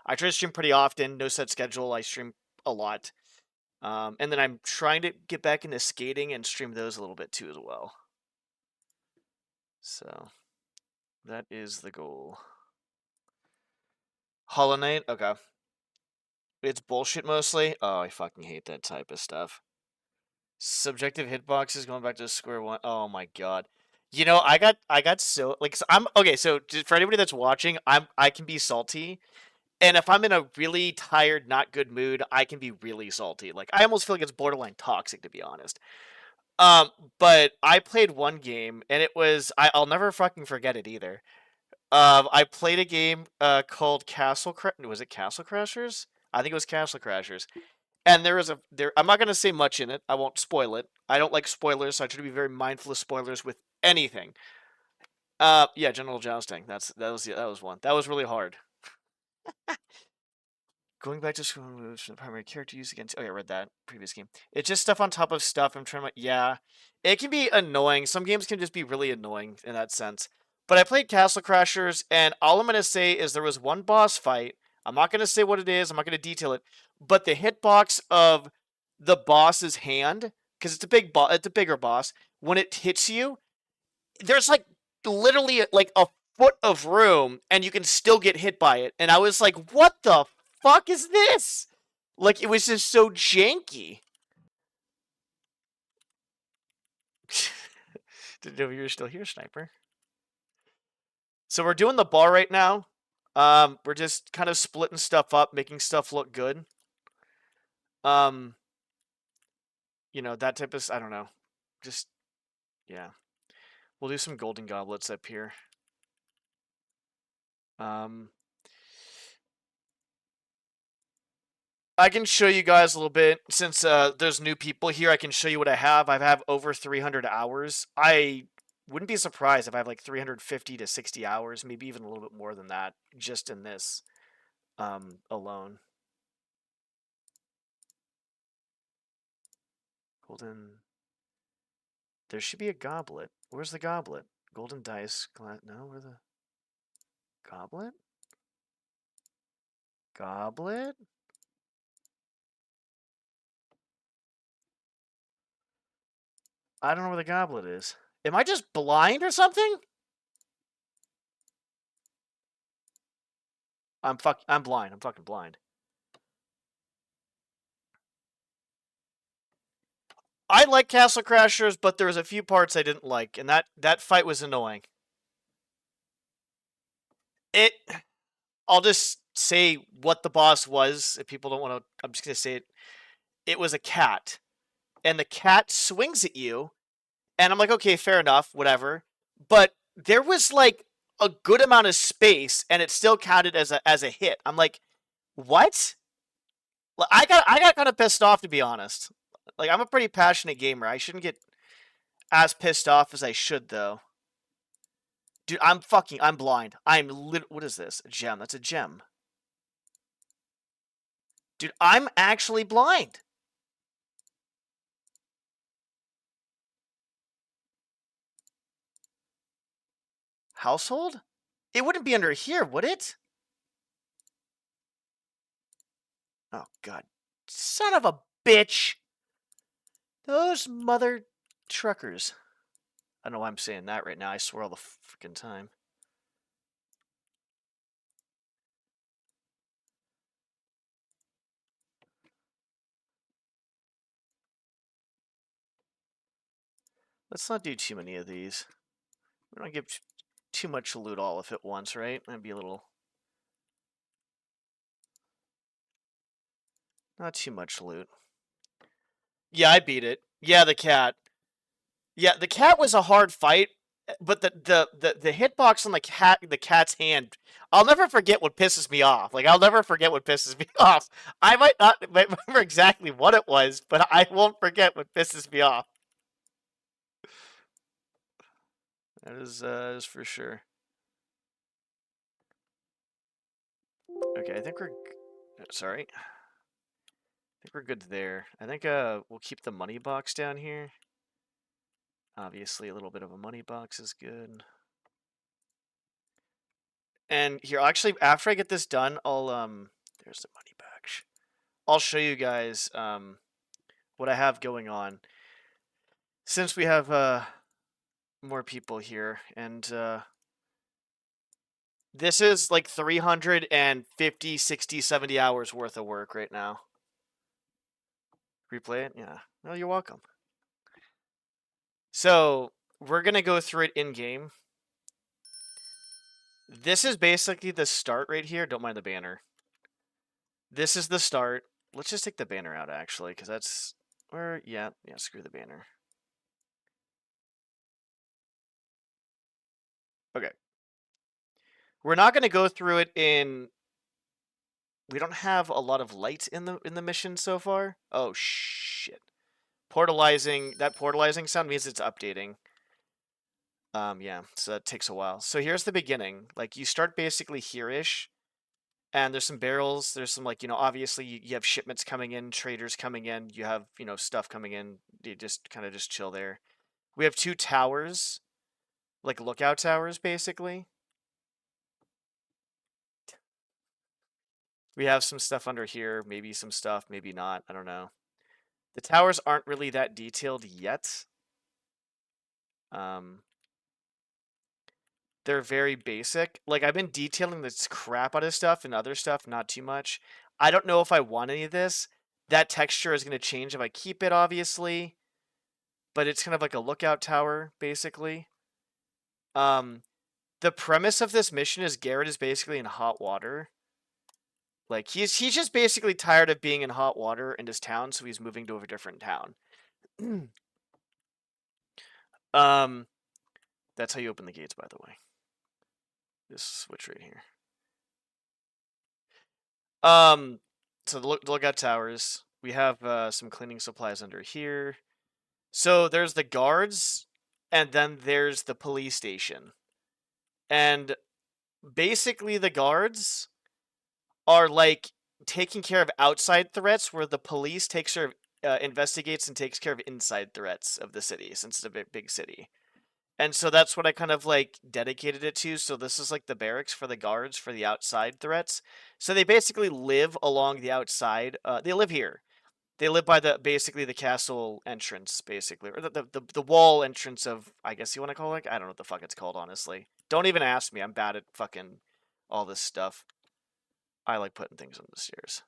I try to stream pretty often, no set schedule, I stream a lot. And then I'm trying to get back into skating and stream those a little bit too as well. So that is the goal. Hollow Knight? Okay. It's bullshit mostly? Oh, I fucking hate that type of stuff. Subjective hitboxes going back to square one. Oh my god. You know, I got so like so I'm okay, so for anybody that's watching, I can be salty. And if I'm in a really tired, not good mood, I can be really salty. Like I almost feel like it's borderline toxic to be honest. But I played one game and it was I'll never fucking forget it either. I played a game called was it Castle Crashers? I think it was Castle Crashers. And I'm not gonna say much in it. I won't spoil it. I don't like spoilers, so I try to be very mindful of spoilers with anything. Yeah, General Jousting. That was one. That was really hard. Going back to school moves from the primary character used against. Oh yeah, I read that previous game. It's just stuff on top of stuff. I'm trying to. Yeah, it can be annoying. Some games can just be really annoying in that sense. But I played Castle Crashers, and all I'm gonna say is there was one boss fight. I'm not gonna say what it is. I'm not gonna detail it. But the hitbox of the boss's hand, because it's a bigger boss. When it hits you, there's like literally like a foot of room, and you can still get hit by it. And I was like, what the fuck is this? Like, it was just so janky. Didn't know you were still here, Sniper. So we're doing the bar right now. We're just kind of splitting stuff up, making stuff look good. You know, that type of, I don't know. Just, yeah. We'll do some golden goblets up here. I can show you guys a little bit, since there's new people here, I can show you what I have. I have over 300 hours. I wouldn't be surprised if I have like 350 to 60 hours, maybe even a little bit more than that, just in this alone. Golden... There should be a goblet. Where's the goblet? Golden dice. No, where the... Goblet? Goblet? I don't know where the goblet is. Am I just blind or something? I'm blind. I'm fucking blind. I like Castle Crashers, but there was a few parts I didn't like, and that fight was annoying. I'll just say what the boss was. If people don't want to, I'm just gonna say it. It was a cat, and the cat swings at you, and I'm like, okay, fair enough, whatever. But there was like a good amount of space, and it still counted as a hit. I'm like, what? I got kind of pissed off, to be honest. Like, I'm a pretty passionate gamer. I shouldn't get as pissed off as I should, though. Dude, I'm blind. What is this? A gem. That's a gem. Dude, I'm actually blind. Household? It wouldn't be under here, would it? Oh, God. Son of a bitch. Those mother truckers. I don't know why I'm saying that right now. I swear all the freaking time. Let's not do too many of these. We don't give too much loot all at once, right? That'd be a little... Not too much loot. Yeah, I beat it. Yeah, the cat. Yeah, the cat was a hard fight, but the hitbox on the cat's hand, I'll never forget what pisses me off. Like, I'll never forget what pisses me off. I might not remember exactly what it was, but I won't forget what pisses me off. That is for sure. Okay, I think we're... Sorry. I think we're good there. I think we'll keep the money box down here. Obviously, a little bit of a money box is good. And here, actually, after I get this done, I'll there's the money box. I'll show you guys what I have going on. Since we have more people here, and this is like 350, 60, 70 hours worth of work right now. Replay it? Yeah. No, you're welcome. So, we're going to go through it in-game. This is basically the start right here. Don't mind the banner. This is the start. Let's just take the banner out, actually, because that's... Or, yeah, screw the banner. Okay. We're not going to go through it in... We don't have a lot of light in the mission so far. Oh, shit. Portalizing, that portalizing sound means it's updating. Yeah, so that takes a while. So here's the beginning. Like, you start basically here-ish, and there's some barrels, there's some, like, obviously you have shipments coming in, traders coming in, you have, stuff coming in, you just kind of just chill there. We have 2 towers, like lookout towers, basically. We have some stuff under here, maybe some stuff, maybe not, I don't know. The towers aren't really that detailed yet. They're very basic. Like, I've been detailing this crap out of stuff and other stuff, not too much. I don't know if I want any of this. That texture is going to change if I keep it, obviously. But it's kind of like a lookout tower, basically. The premise of this mission is Garrett is basically in hot water. Like, he's just basically tired of being in hot water in his town, so he's moving to a different town. That's how you open the gates, by the way. This switch right here. So the lookout towers. We have some cleaning supplies under here. So there's the guards, and then there's the police station. And basically the guards are like taking care of outside threats, where the police takes care of, investigates and takes care of inside threats of the city, since it's a big city. And so that's what I kind of like dedicated it to. So this is like the barracks for the guards for the outside threats. So they basically live along the outside. They live here. They live by basically the castle entrance, basically, or the wall entrance of, I guess you want to call it. I don't know what the fuck it's called, honestly. Don't even ask me. I'm bad at fucking all this stuff. I like putting things on the stairs.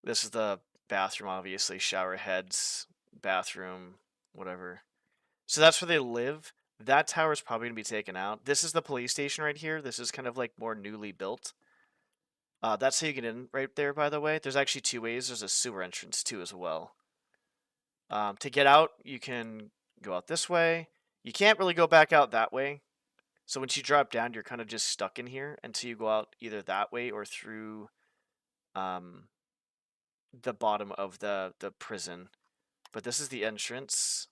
This is the bathroom, obviously. Shower heads, bathroom, whatever. So that's where they live. That tower's probably going to be taken out. This is the police station right here. This is kind of like more newly built. That's how you get in right there, by the way. There's actually two ways. There's a sewer entrance, too, as well. To get out, you can go out this way. You can't really go back out that way. So once you drop down, you're kind of just stuck in here until you go out either that way or through the bottom of the prison. But this is the entrance.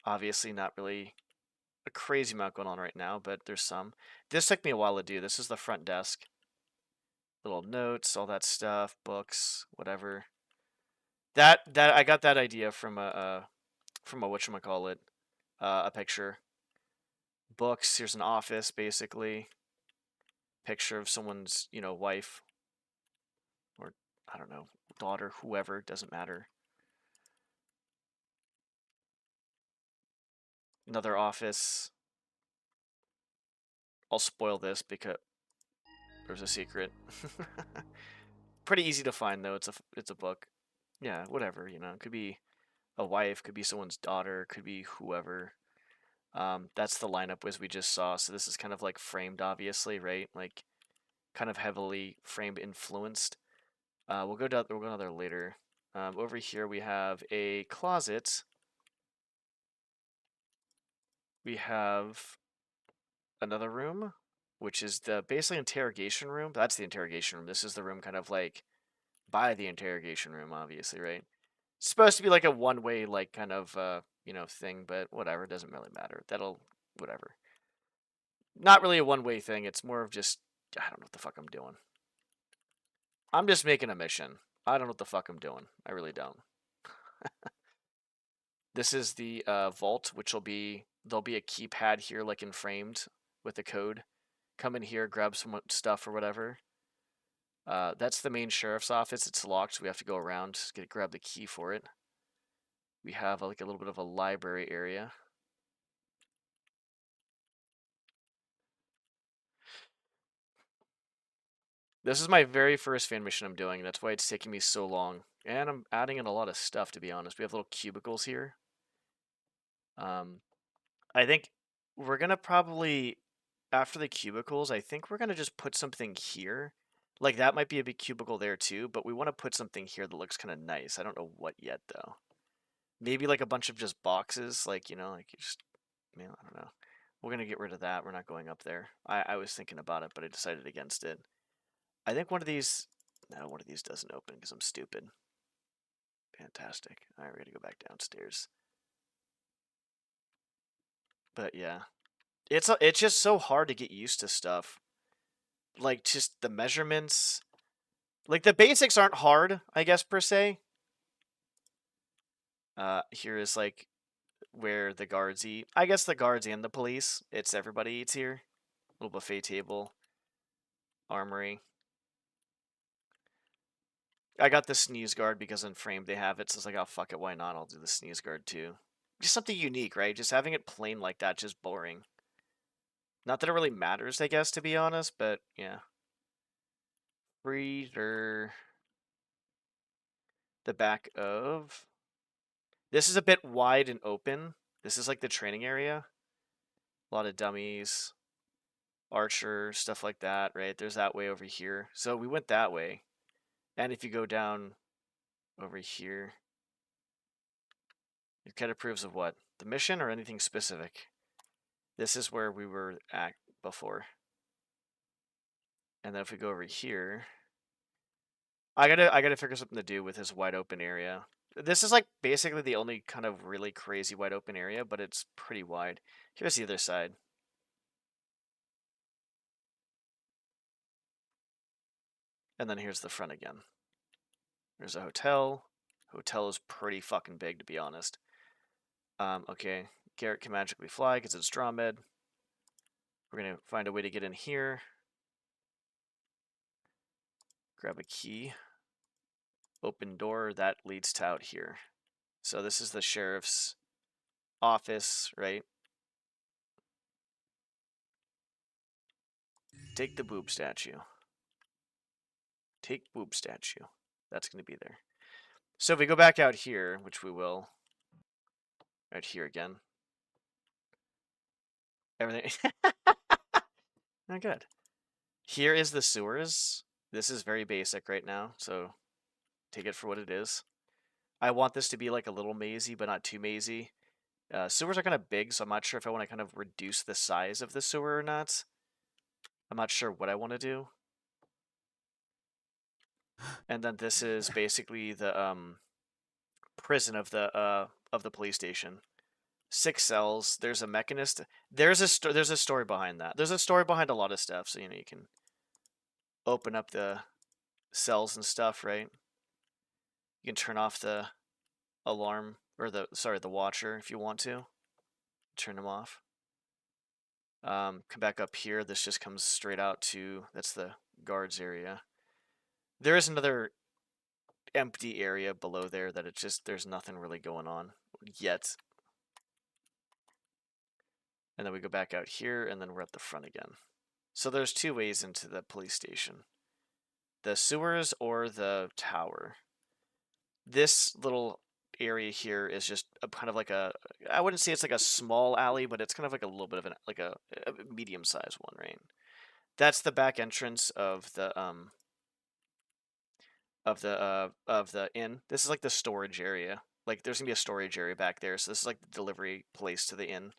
Obviously not really a crazy amount going on right now, but there's some. This took me a while to do. This is the front desk. Little notes, all that stuff, books, whatever. That I got that idea from a whatchamacallit, a picture. Books, here's an office, basically. Picture of someone's, wife. Or, I don't know, daughter, whoever, doesn't matter. Another office. I'll spoil this because there's a secret. Pretty easy to find though. It's a book. Yeah, whatever, It could be a wife, could be someone's daughter, could be whoever. That's the lineup as we just saw. So this is kind of like framed, obviously, right? Like kind of heavily framed influenced. We'll go down there later. Over here we have a closet. We have another room, which is the basically interrogation room. That's the interrogation room. This is the room kind of like by the interrogation room, obviously, right? It's supposed to be like a one-way, like kind of, thing, but whatever. It doesn't really matter. Whatever. Not really a one-way thing. It's more of just, I don't know what the fuck I'm doing. I'm just making a mission. I don't know what the fuck I'm doing. I really don't. This is the vault, which there'll be a keypad here, like framed with a code. Come in here, grab some stuff or whatever. That's the main sheriff's office. It's locked, so we have to go around, grab the key for it. We have like a little bit of a library area. This is my very first fan mission I'm doing. That's why it's taking me so long. And I'm adding in a lot of stuff, to be honest. We have little cubicles here. I think we're going to probably, after the cubicles, I think we're going to just put something here. Like, that might be a big cubicle there, too. But we want to put something here that looks kind of nice. I don't know what yet, though. Maybe, like, a bunch of just boxes. Like, like you just, I don't know. We're going to get rid of that. We're not going up there. I was thinking about it, but I decided against it. I think one of these doesn't open because I'm stupid. Fantastic. All right, we're going to go back downstairs. But yeah, it's just so hard to get used to stuff. Like, just the measurements. Like, the basics aren't hard, I guess, per se. Here is, like, where the guards eat. I guess the guards and the police. It's everybody eats here. Little buffet table. Armory. I got the sneeze guard because in frame they have it, so it's like, oh, fuck it, why not? I'll do the sneeze guard too. Just something unique, right? Just having it plain like that, just boring. Not that it really matters, I guess, to be honest, but yeah. Freezer. The back of. This is a bit wide and open. This is like the training area. A lot of dummies. Archer, stuff like that, right? There's that way over here. So we went that way. And if you go down over here, it kind of proves of what? The mission or anything specific? This is where we were at before. And then if we go over here, I gotta figure something to do with this wide open area. This is like basically the only kind of really crazy wide open area, but it's pretty wide. Here's the other side. And then here's the front again. There's a hotel. Hotel is pretty fucking big, to be honest. Okay, Garrett can magically fly because it's Dromed. We're going to find a way to get in here. Grab a key. open door that leads to out here. So this is the sheriff's office, right? Take the boob statue. Take boob statue. That's going to be there. So if we go back out here, which we will, right here again. Everything. Not good. Here is the sewers. This is very basic right now, so take it for what it is. I want this to be like a little mazy, but not too mazy. Sewers are kind of big, so I'm not sure if I want to kind of reduce the size of the sewer or not. I'm not sure what I want to do. And then this is basically the prison of the police station. 6 cells. There's a mechanist. There's a story behind that. There's a story behind a lot of stuff, so you know you can open up the cells and stuff, right? You can turn off the alarm or the watcher if you want to. Turn them off. Come back up here. This just comes straight out to, that's the guards area. There is another empty area below there that it's just, there's nothing really going on yet. And then we go back out here, and then we're at the front again. So there's 2 ways into the police station. The sewers or the tower. This little area here is just a kind of like a, I wouldn't say it's like a small alley, but it's kind of like a little bit of an, like a medium-sized one, right? That's the back entrance of the inn. This is like the storage area. Like there's gonna be a storage area back there, so this is like the delivery place to the inn.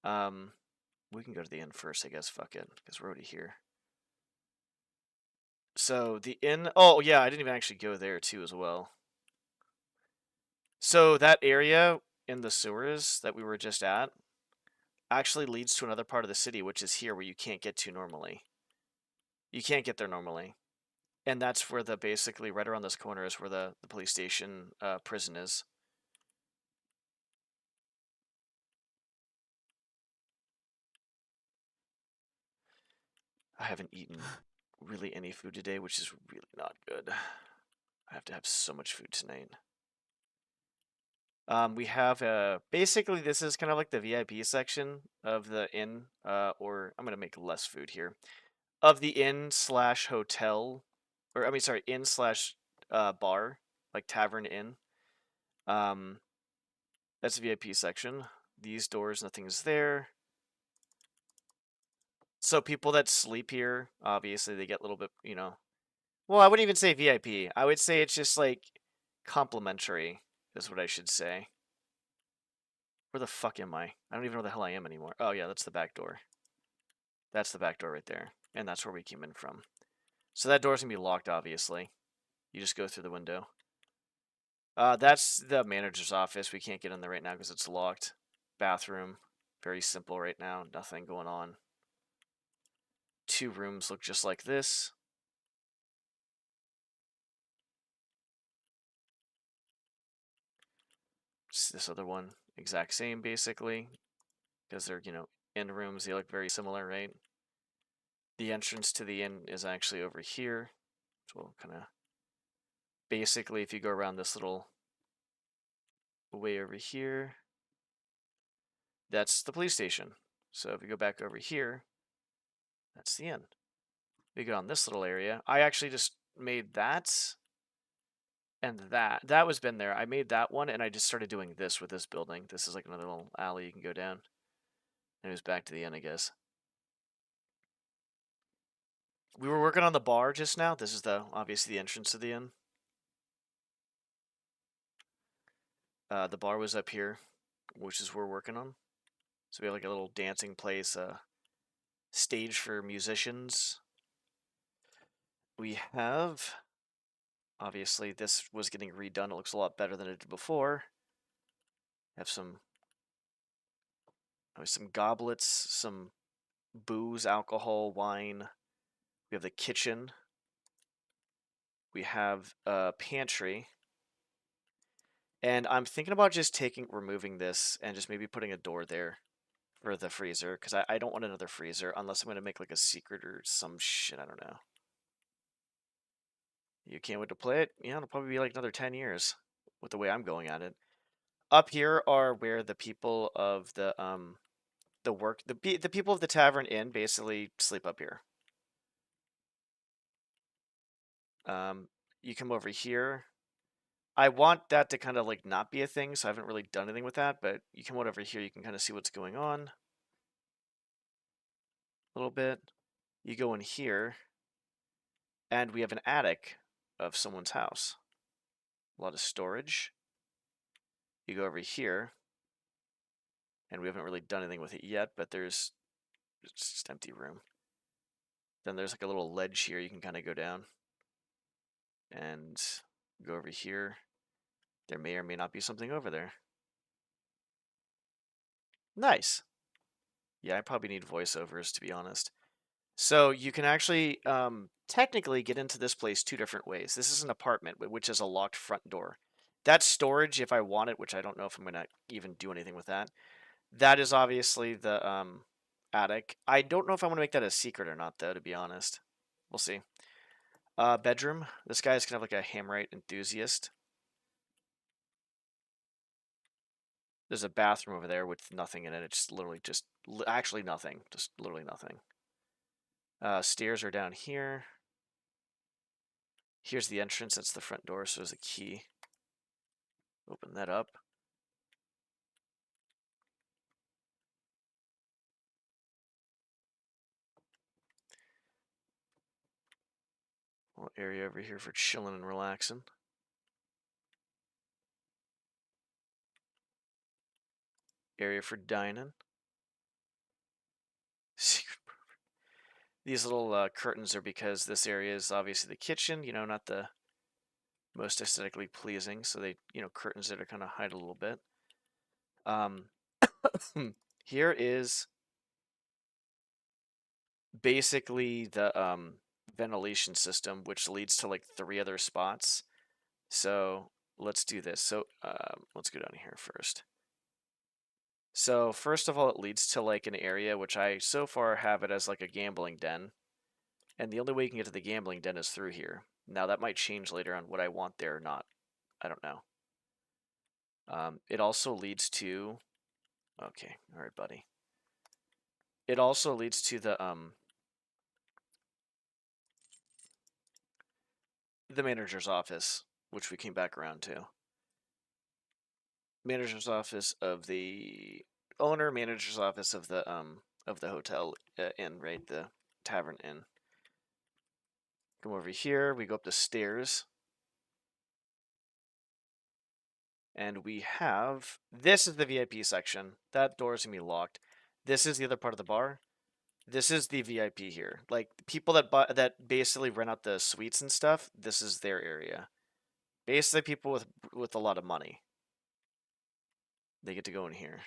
We can go to the inn first, I guess. Fuck it, because we're already here. So the inn. Oh yeah, I didn't even actually go there too as well. So that area in the sewers that we were just at actually leads to another part of the city, which is here where you can't get to normally. You can't get there normally. And that's where the, basically right around this corner is where the police station prison is. I haven't eaten really any food today, which is really not good. I have to have so much food tonight. We have basically this is kind of like the VIP section of the inn, or I'm gonna make less food here, of the inn / hotel, or I mean sorry, inn / bar, like tavern inn. That's the VIP section. These doors, nothing's there. So people that sleep here, obviously they get a little bit, you know. Well, I wouldn't even say VIP. I would say it's just like complimentary, is what I should say. Where the fuck am I? I don't even know where the hell I am anymore. Oh yeah, that's the back door. That's the back door right there. And that's where we came in from. So that door's gonna be locked, obviously. You just go through the window. That's the manager's office. We can't get in there right now because it's locked. Bathroom. Very simple right now. Nothing going on. 2 rooms look just like this. This other one, exact same basically, because they're, you know, inn rooms. They look very similar, right? The entrance to the inn is actually over here. So we'll kind of, basically, if you go around this little way over here, that's the police station. So if you go back over here, that's the inn. We go on this little area. I actually just made that and that. That was been there. I made that one, and I just started doing this with this building. This is like another little alley you can go down. And it was back to the inn, I guess. We were working on the bar just now. This is obviously the entrance to the inn. The bar was up here, which is where we're working on. So we have like a little dancing place, stage for musicians. We have, obviously, this was getting redone. It looks a lot better than it did before. Have some goblets, some booze, alcohol, wine. We have the kitchen. We have a pantry. And I'm thinking about just removing this and just maybe putting a door there for the freezer, because I don't want another freezer unless I'm going to make like a secret or some shit, I don't know. You can't wait to play it? Yeah, it'll probably be like another 10 years with the way I'm going at it. Up here are where the people of the people of the Tavern Inn basically sleep up here. You come over here. I want that to kind of like not be a thing, so I haven't really done anything with that, but you come over here, you can kind of see what's going on a little bit. You go in here, and we have an attic of someone's house. A lot of storage. You go over here, and we haven't really done anything with it yet, but there's just empty room. Then there's like a little ledge here you can kind of go down. And go over here. There may or may not be something over there. Nice. Yeah, I probably need voiceovers, to be honest. So you can actually technically get into this place two different ways. This is an apartment, which is a locked front door. That's storage if I want it, which I don't know if I'm going to even do anything with that. That is obviously the attic. I don't know if I want to make that a secret or not, though, to be honest. We'll see. Bedroom. This guy's kind of like a Hammerite enthusiast. There's a bathroom over there with nothing in it. It's literally just, actually nothing. Just literally nothing. Stairs are down here. Here's the entrance. That's the front door, so there's a key. Open that up. Little area over here for chilling and relaxing. Area for dining. Secret. These little curtains are because this area is obviously the kitchen, you know, not the most aesthetically pleasing. So they, you know, curtains that are kind of hide a little bit. Here is basically the ventilation system, which leads to like 3 other spots. So let's do this. So let's go down here first. So first of all, it leads to like an area which I so far have it as like a gambling den. And the only way you can get to the gambling den is through here. Now that might change later on what I want there or not. I don't know. It also leads to... Okay, alright buddy. It also leads to the manager's office, which we came back around to. Manager's office of the owner, manager's office of the hotel inn, right? The Tavern Inn. Come over here, we go up the stairs. And we have, this is the VIP section. That door is gonna be locked. This is the other part of the bar. This is the VIP here. Like people that basically rent out the suites and stuff, this is their area. Basically people with a lot of money. They get to go in here.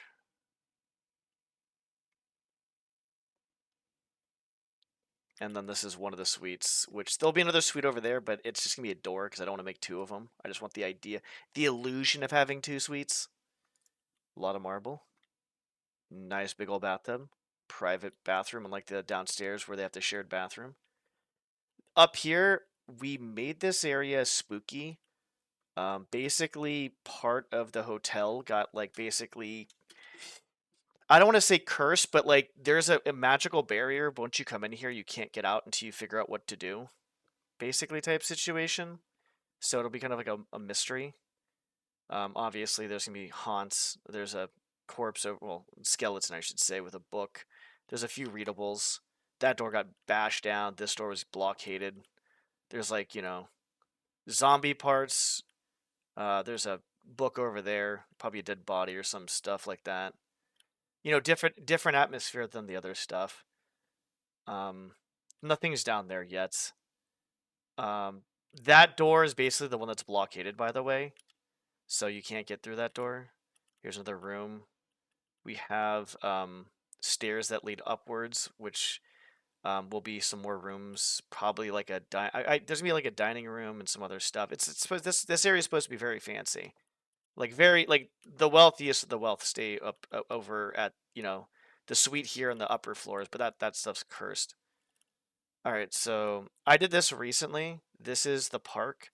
And then this is one of the suites, which there'll be another suite over there, but it's just going to be a door because I don't want to make 2 of them. I just want the idea, the illusion of having 2 suites. A lot of marble. Nice big old bathtub. Private bathroom, unlike the downstairs where they have the shared bathroom. Up here, we made this area spooky. Basically, part of the hotel got, like, basically... I don't want to say cursed, but, like, there's a magical barrier. Once you come in here, you can't get out until you figure out what to do. Basically type situation. So it'll be kind of like a mystery. Obviously, there's going to be haunts. There's a corpse, well, skeleton, I should say, with a book. There's a few readables. That door got bashed down. This door was blockaded. There's, like, you know, zombie parts. There's a book over there. Probably a dead body or some stuff like that. You know, different atmosphere than the other stuff. Nothing's down there yet. That door is basically the one that's blockaded, by the way. So you can't get through that door. Here's another room. We have stairs that lead upwards, which will be some more rooms. Probably like a there's gonna be like a dining room and some other stuff. This area is supposed to be very fancy. Like the wealthiest of the wealth stay up over at, you know, the suite here on the upper floors, but that stuff's cursed. All right, so I did this recently. This is the park.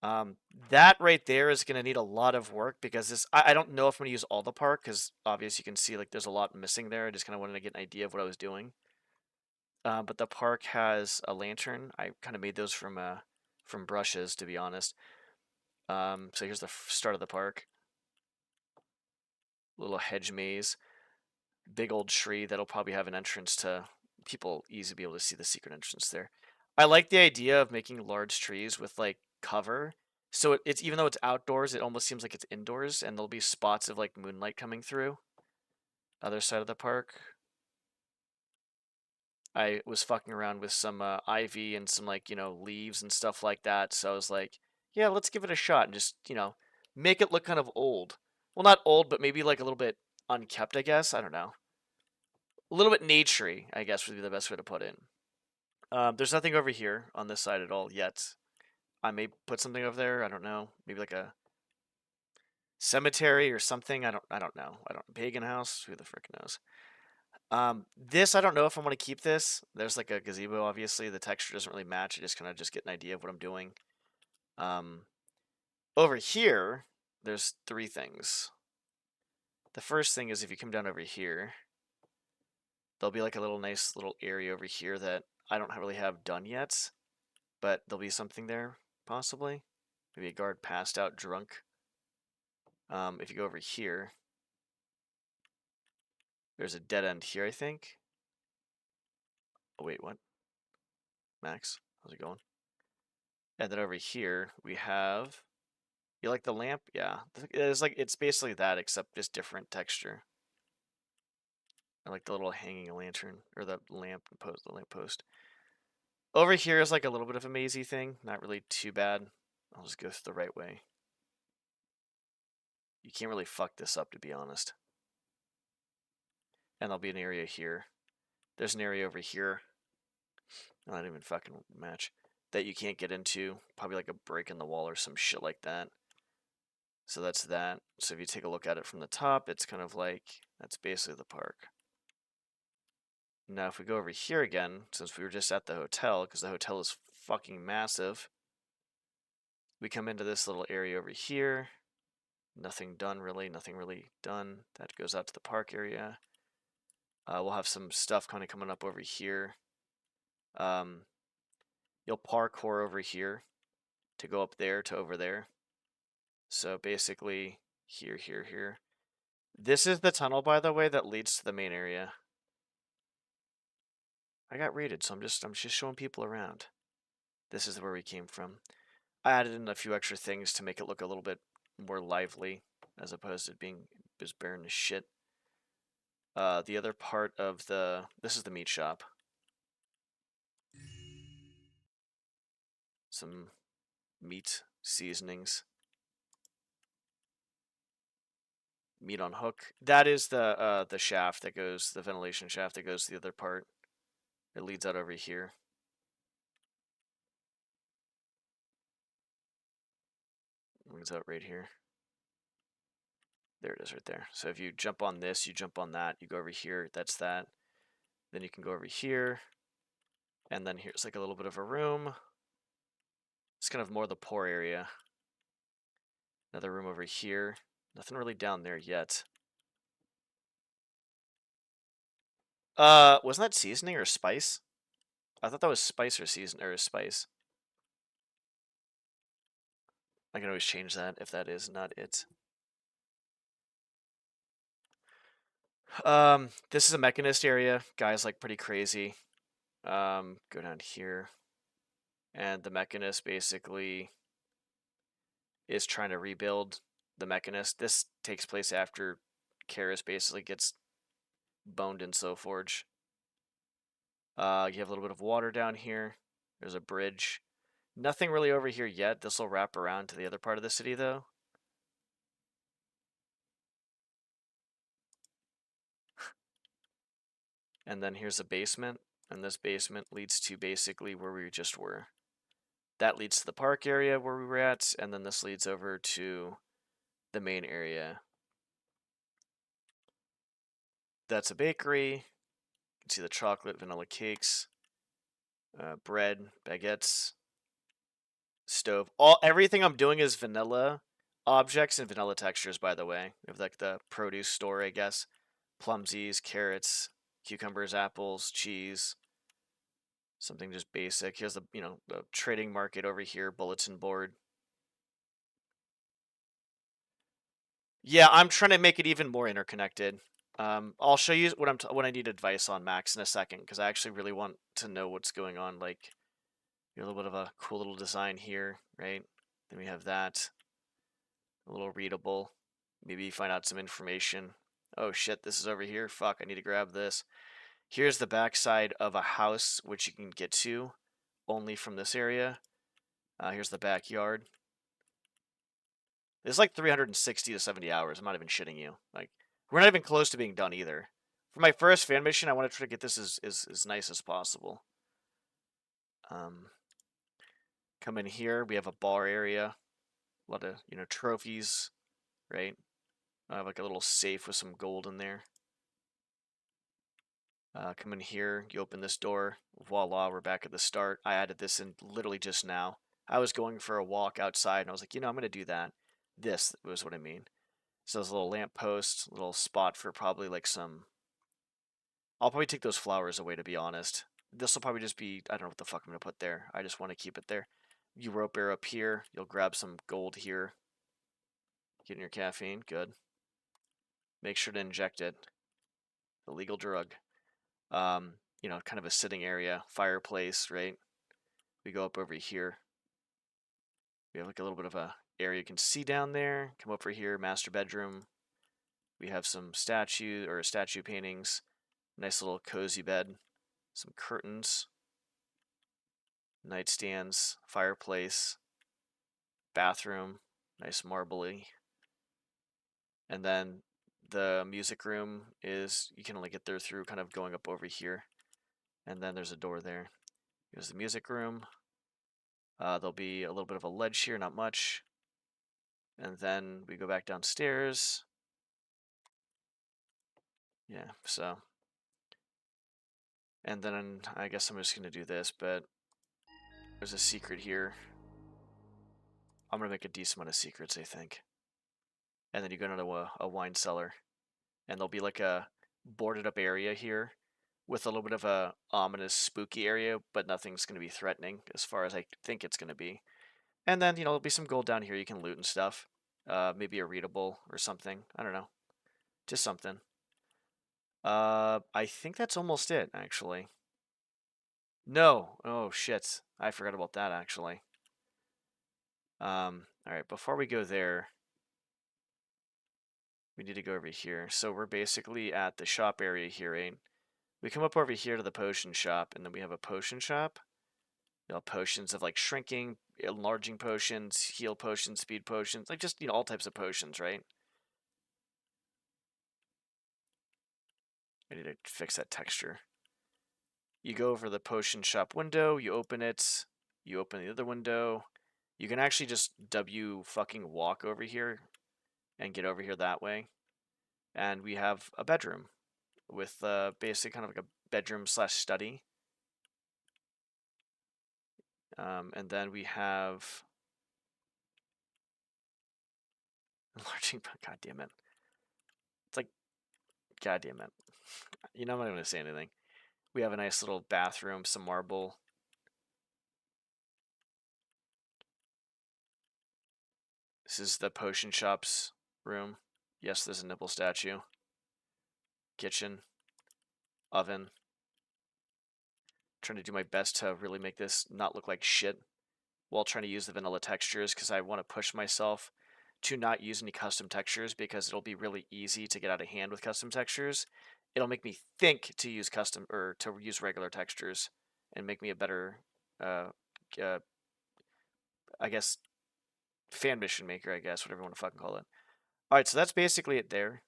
That right there is going to need a lot of work because I don't know if I'm going to use all the park because obviously you can see like there's a lot missing there. I just kind of wanted to get an idea of what I was doing. But the park has a lantern. I kind of made those from brushes, to be honest. So here's the start of the park. Little hedge maze. Big old tree that'll probably have an entrance to people easily be able to see the secret entrance there. I like the idea of making large trees with like cover. So it's even though it's outdoors, it almost seems like it's indoors, and there'll be spots of like moonlight coming through. Other side of the park. I was fucking around with some ivy and some like, leaves and stuff like that. So I was like, yeah, let's give it a shot and just, make it look kind of old. Well, not old, but maybe like a little bit unkept, I guess. I don't know. A little bit naturey, I guess would be the best way to put it. There's nothing over here on this side at all yet. I may put something over there. I don't know. Maybe like a cemetery or something. I don't know. Pagan house. Who the frick knows? This I don't know if I want to keep this. There's like a gazebo. Obviously, the texture doesn't really match. I just kind of get an idea of what I'm doing. Over here, there's 3 things. The first thing is if you come down over here, there'll be like a nice little area over here that I don't really have done yet, but there'll be something there, possibly. Maybe a guard passed out drunk. If you go over here, there's a dead end here, I think. Oh, wait, what? Max, how's it going? And then over here, we have... You like the lamp? Yeah. It's basically that, except just different texture. I like the little hanging lantern, or the lamp post. Over here is like a little bit of a mazy thing. Not really too bad. I'll just go the right way. You can't really fuck this up, to be honest. And there'll be an area here. There's an area over here. Not even fucking match. That you can't get into. Probably like a break in the wall or some shit like that. So that's that. So if you take a look at it from the top, it's kind of like, that's basically the park. Now if we go over here again, since we were just at the hotel, because the hotel is fucking massive, we come into this little area over here. Nothing done really, nothing really done. That goes out to the park area. We'll have some stuff kind of coming up over here. You'll parkour over here to go up there to over there. So basically, here. This is the tunnel, by the way, that leads to the main area. I got raided, so I'm just showing people around. This is where we came from. I added in a few extra things to make it look a little bit more lively, as opposed to being just barren as shit. The other part of this is the meat shop. Some meat seasonings. Meat on hook. That is the shaft that goes, the ventilation shaft that goes to the other part. It leads out over here. It leads out right here. There it is right there. So if you jump on this, you jump on that, you go over here, that's that. Then you can go over here. And then here's like a little bit of a room. It's kind of more the pour area. Another room over here. Nothing really down there yet. Wasn't that seasoning or spice? I thought that was spice or spice. I can always change that if that is not it. This is a mechanist area. Guy's like pretty crazy. Go down here. And the mechanist basically is trying to rebuild the mechanist. This takes place after Karis basically gets boned in Soulforge. You have a little bit of water down here. There's a bridge. Nothing really over here yet. This will wrap around to the other part of the city, though. And then here's a basement. And this basement leads to basically where we just were. That leads to the park area where we were at. And then this leads over to the main area. That's a bakery. You can see the chocolate vanilla cakes. bread, baguettes, stove. Everything I'm doing is vanilla objects and vanilla textures, by the way. We have like the produce store, I guess. Plumsies, carrots, cucumbers, apples, cheese. Something just basic. Here's the the trading market over here, bulletin board. Yeah, I'm trying to make it even more interconnected. I'll show you what I need advice on, Max, in a second, because I actually really want to know what's going on. Like, a little bit of a cool little design here, right? Then we have that, a little readable. Maybe find out some information. Oh shit, this is over here. Fuck, I need to grab this. Here's the backside of a house, which you can get to only from this area. Here's the backyard. It's like 360 to 70 hours. I'm not even shitting you. Like, we're not even close to being done either. For my first fan mission, I want to try to get this as nice as possible. Come in here. We have a bar area. A lot of, trophies, right? I have like a little safe with some gold in there. Come in here. You open this door. Voila, we're back at the start. I added this in literally just now. I was going for a walk outside, and I was like, I'm going to do that. This was what I mean. So there's a little lamppost, little spot for probably like some... I'll probably take those flowers away, to be honest. This will probably just be... I don't know what the fuck I'm going to put there. I just want to keep it there. You rope arrow up here. You'll grab some gold here. Getting your caffeine. Good. Make sure to inject it. Illegal drug. Kind of a sitting area. Fireplace, right? We go up over here. We have like a little bit of a area you can see down there. Come over here, master bedroom. We have some statue paintings. Nice little cozy bed. Some curtains. Nightstands. Fireplace. Bathroom. Nice marbly. And then the music room is, you can only get there through kind of going up over here. And then there's a door there. Here's the music room. There'll be a little bit of a ledge here, not much. And then we go back downstairs. Yeah, so. And then I guess I'm just going to do this, but there's a secret here. I'm going to make a decent amount of secrets, I think. And then you go into a wine cellar. And there'll be like a boarded up area here with a little bit of a ominous, spooky area, but nothing's going to be threatening as far as I think it's going to be. And then, there'll be some gold down here you can loot and stuff. Maybe a readable or something. I don't know. Just something. I think that's almost it, actually. No. Oh, shit. I forgot about that, actually. Alright, before we go there, we need to go over here. So we're basically at the shop area here, right? We come up over here to the potion shop, and then we have a potion shop. Potions of like shrinking, enlarging potions, heal potions, speed potions, like just, all types of potions, right? I need to fix that texture. You go over the potion shop window, you open it, you open the other window. You can actually just fucking walk over here and get over here that way. And we have a bedroom with basically kind of like a bedroom / study. And then we have enlarging. God damn it! It's like, god damn it. I'm not going to say anything. We have a nice little bathroom, some marble. This is the potion shop's room. Yes, there's a nipple statue. Kitchen. Oven. Trying to do my best to really make this not look like shit while trying to use the vanilla textures, because I want to push myself to not use any custom textures, because it'll be really easy to get out of hand with custom textures. It'll make me think to use custom or to use regular textures and make me a better I guess fan mission maker, I guess, whatever you want to fucking call it. Alright, so that's basically it there.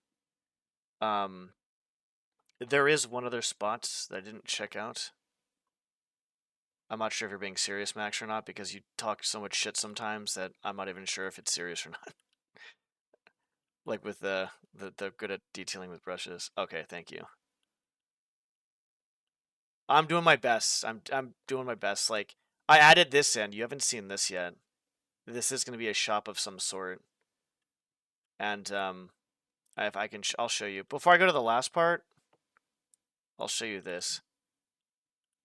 There is one other spot that I didn't check out. I'm not sure if you're being serious, Max, or not, because you talk so much shit sometimes that I'm not even sure if it's serious or not. Like with the good at detailing with brushes. Okay, thank you. I'm doing my best. I'm doing my best. Like, I added this in. You haven't seen this yet. This is gonna be a shop of some sort. And if I can, I'll show you. Before I go to the last part, I'll show you this.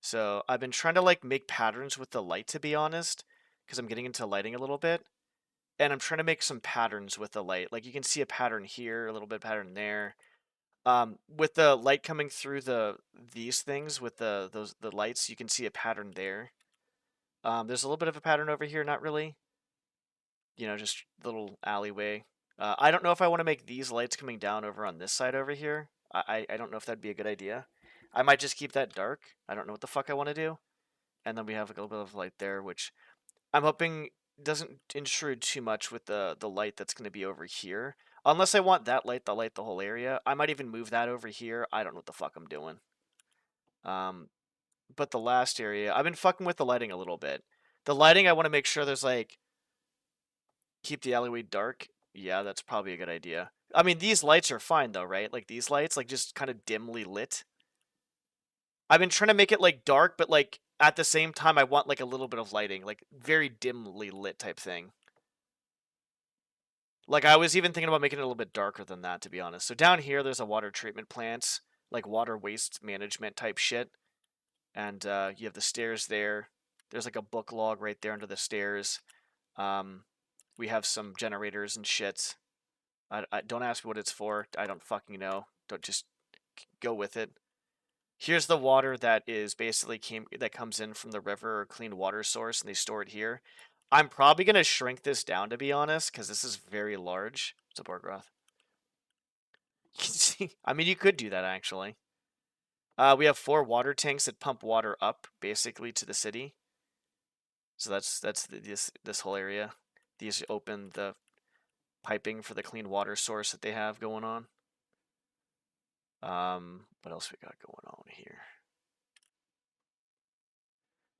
So I've been trying to like make patterns with the light, to be honest, because I'm getting into lighting a little bit. And I'm trying to make some patterns with the light. Like you can see a pattern here, a little bit of pattern there. With the light coming through these things with the lights, you can see a pattern there. There's a little bit of a pattern over here, not really. You know, just little alleyway. I don't know if I want to make these lights coming down over on this side over here. I don't know if that'd be a good idea. I might just keep that dark. I don't know what the fuck I want to do. And then we have like a little bit of light there, which I'm hoping doesn't intrude too much with the light that's going to be over here. Unless I want that light to light the whole area. I might even move that over here. I don't know what the fuck I'm doing. But the last area, I've been fucking with the lighting a little bit. The lighting, I want to make sure there's like, keep the alleyway dark. Yeah, that's probably a good idea. I mean, these lights are fine though, right? Like these lights, like just kind of dimly lit. I've been trying to make it like dark, but like at the same time, I want like a little bit of lighting, like very dimly lit type thing. Like I was even thinking about making it a little bit darker than that, to be honest. So down here, there's a water treatment plant, like water waste management type shit. And you have the stairs there. There's like a book log right there under the stairs. We have some generators and shit. I don't ask me what it's for. I don't fucking know. Don't just go with it. Here's the water that is basically that comes in from the river or clean water source, and they store it here. I'm probably gonna shrink this down, to be honest, because this is very large. It's a Borgroth. You can see. I mean, you could do that actually. We have 4 water tanks that pump water up basically to the city. So that's this whole area. These open the piping for the clean water source that they have going on. What else we got going on here?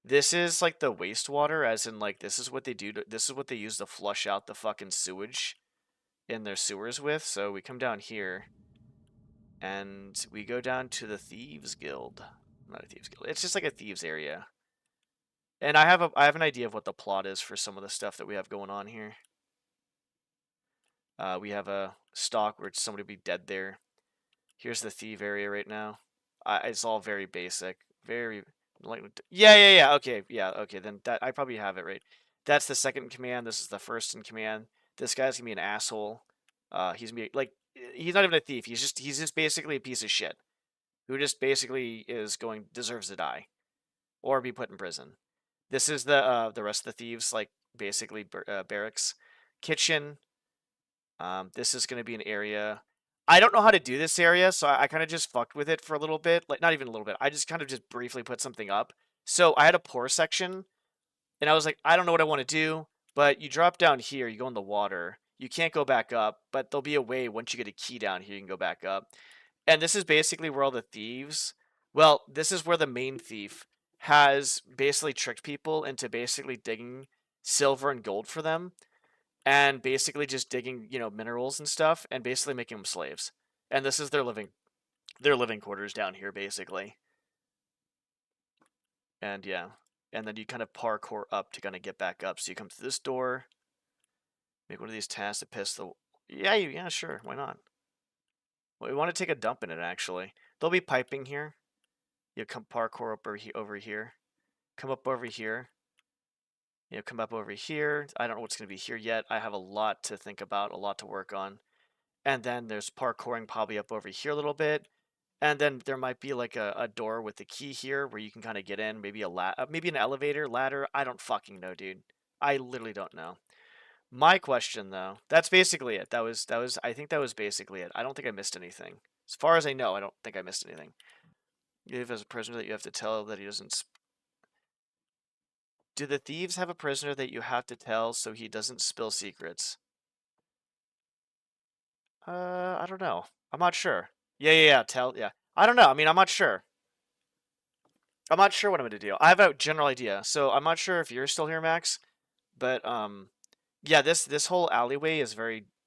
This is like the wastewater, as in like this is what they do. This is what they use to flush out the fucking sewage in their sewers with. So we come down here, and we go down to the Thieves Guild. Not a Thieves Guild. It's just like a thieves area. And I have an idea of what the plot is for some of the stuff that we have going on here. We have a stock where somebody will be dead there. Here's the thief area right now. It's all very basic. Very like yeah. Okay, yeah. Okay, then that I probably have it right. That's the second in command. This is the first in command. This guy's gonna be an asshole. He's gonna be like he's not even a thief. He's just basically a piece of shit who just basically deserves to die or be put in prison. This is the rest of the thieves, like basically barracks, kitchen. This is gonna be an area. I don't know how to do this area, so I kind of just fucked with it for a little bit. Like, not even a little bit. I just kind of just briefly put something up. So I had a pour section, and I was like, I don't know what I want to do, but you drop down here, you go in the water. You can't go back up, but there'll be a way once you get a key down here, you can go back up. And this is basically where all the thieves, well, this is where the main thief has basically tricked people into basically digging silver and gold for them. And basically just digging, minerals and stuff, and basically making them slaves. And this is their living quarters down here, basically. And yeah, and then you kind of parkour up to kind of get back up. So you come to this door, make one of these tasks to piss the. Yeah, sure, why not? Well, we want to take a dump in it actually. There'll be piping here. You come parkour up over here, come up over here. Come up over here. I don't know what's going to be here yet. I have a lot to think about, a lot to work on. And then there's parkouring probably up over here a little bit. And then there might be like a door with the key here where you can kind of get in. Maybe maybe an elevator, ladder. I don't fucking know, dude. I literally don't know. My question though, that's basically it. I think that was basically it. I don't think I missed anything. As far as I know, I don't think I missed anything. You have a prisoner that you have to tell that he doesn't. Do the thieves have a prisoner that you have to tell so he doesn't spill secrets? I don't know. I'm not sure. Yeah. I don't know. I mean, I'm not sure. I'm not sure what I'm going to do. I have a general idea. So I'm not sure if you're still here, Max. But, yeah, this whole alleyway is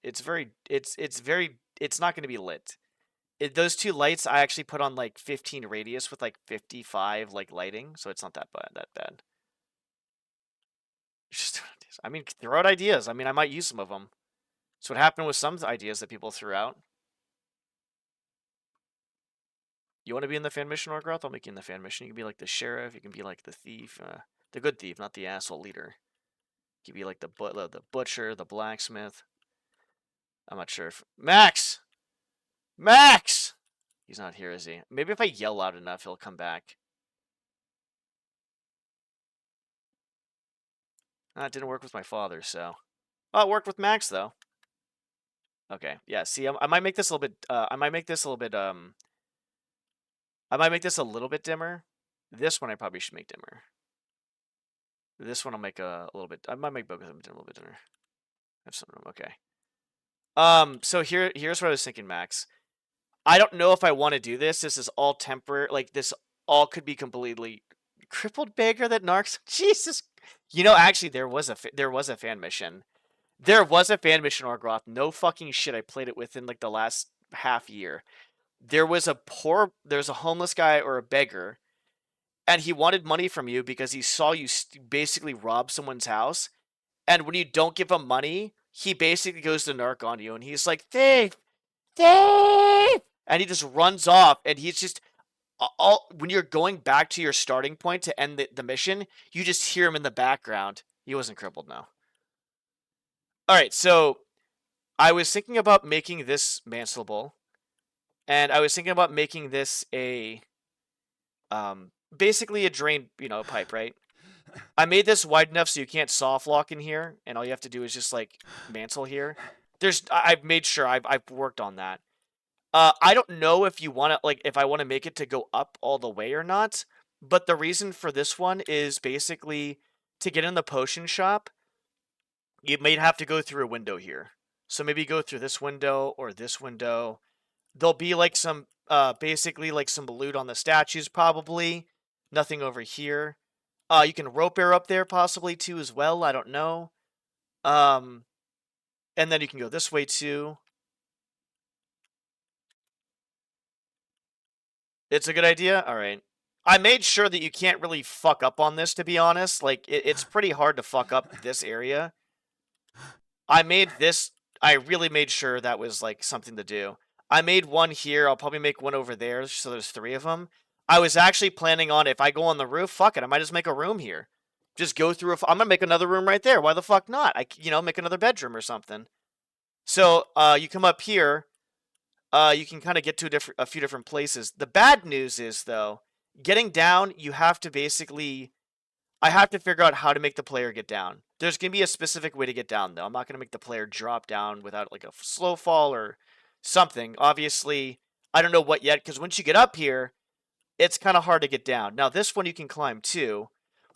it's not going to be lit. those two lights I actually put on like 15 radius with like 55 like lighting, so it's not that bad. Just, I mean, throw out ideas. I mean, I might use some of them. That's what happened with some ideas that people threw out. You want to be in the fan mission, Orgroth? I'll make you in the fan mission. You can be like the sheriff. You can be like the thief, the good thief, not the asshole leader. You can be like the butcher, the blacksmith. I'm not sure if Max. He's not here, is he? Maybe if I yell loud enough, he'll come back. It didn't work with my father, so. Oh, it worked with Max though. Okay, yeah. See, I might make this a little bit. I might make this a little bit. I might make this a little bit dimmer. This one I probably should make dimmer. This one I'll make a little bit. I might make both of them a little bit dimmer. Have some room. Okay. So here's what I was thinking, Max. I don't know if I want to do this. This is all temporary. Like this all could be completely crippled beggar that narcs. Jesus. You know, actually, there was a fan mission. There was a fan mission, Orgroth. No fucking shit. I played it within like the last half year. There's a homeless guy or a beggar, and he wanted money from you because he saw you basically rob someone's house. And when you don't give him money, he basically goes to narc on you, and he's like, thief! Thief! And he just runs off, and he's just... when you're going back to your starting point to end the mission, you just hear him in the background. He wasn't crippled, no. Alright, so I was thinking about making this manslable, and I was thinking about making this a basically a drain, pipe, right? I made this wide enough so you can't soft lock in here, and all you have to do is just like mantle here. I've made sure I've worked on that. I don't know if you want to if I want to make it to go up all the way or not, but the reason for this one is basically to get in the potion shop, you may have to go through a window here. So maybe go through this window or this window. There'll be like some basically like some loot on the statues probably. Nothing over here. You can rope air up there possibly too as well. I don't know. And then you can go this way too. It's a good idea? Alright. I made sure that you can't really fuck up on this, to be honest. Like, it's pretty hard to fuck up this area. I really made sure that was, like, something to do. I made one here. I'll probably make one over there, so there's 3 of them. I was actually planning on, if I go on the roof, fuck it, I might just make a room here. Just go through I'm gonna make another room right there. Why the fuck not? Make another bedroom or something. So, you come up here. You can kind of get to a few different places. The bad news is, though, getting down, you have to basically... I have to figure out how to make the player get down. There's going to be a specific way to get down, though. I'm not going to make the player drop down without, like, a slow fall or something. Obviously, I don't know what yet, because once you get up here, it's kind of hard to get down. Now, this one you can climb, too.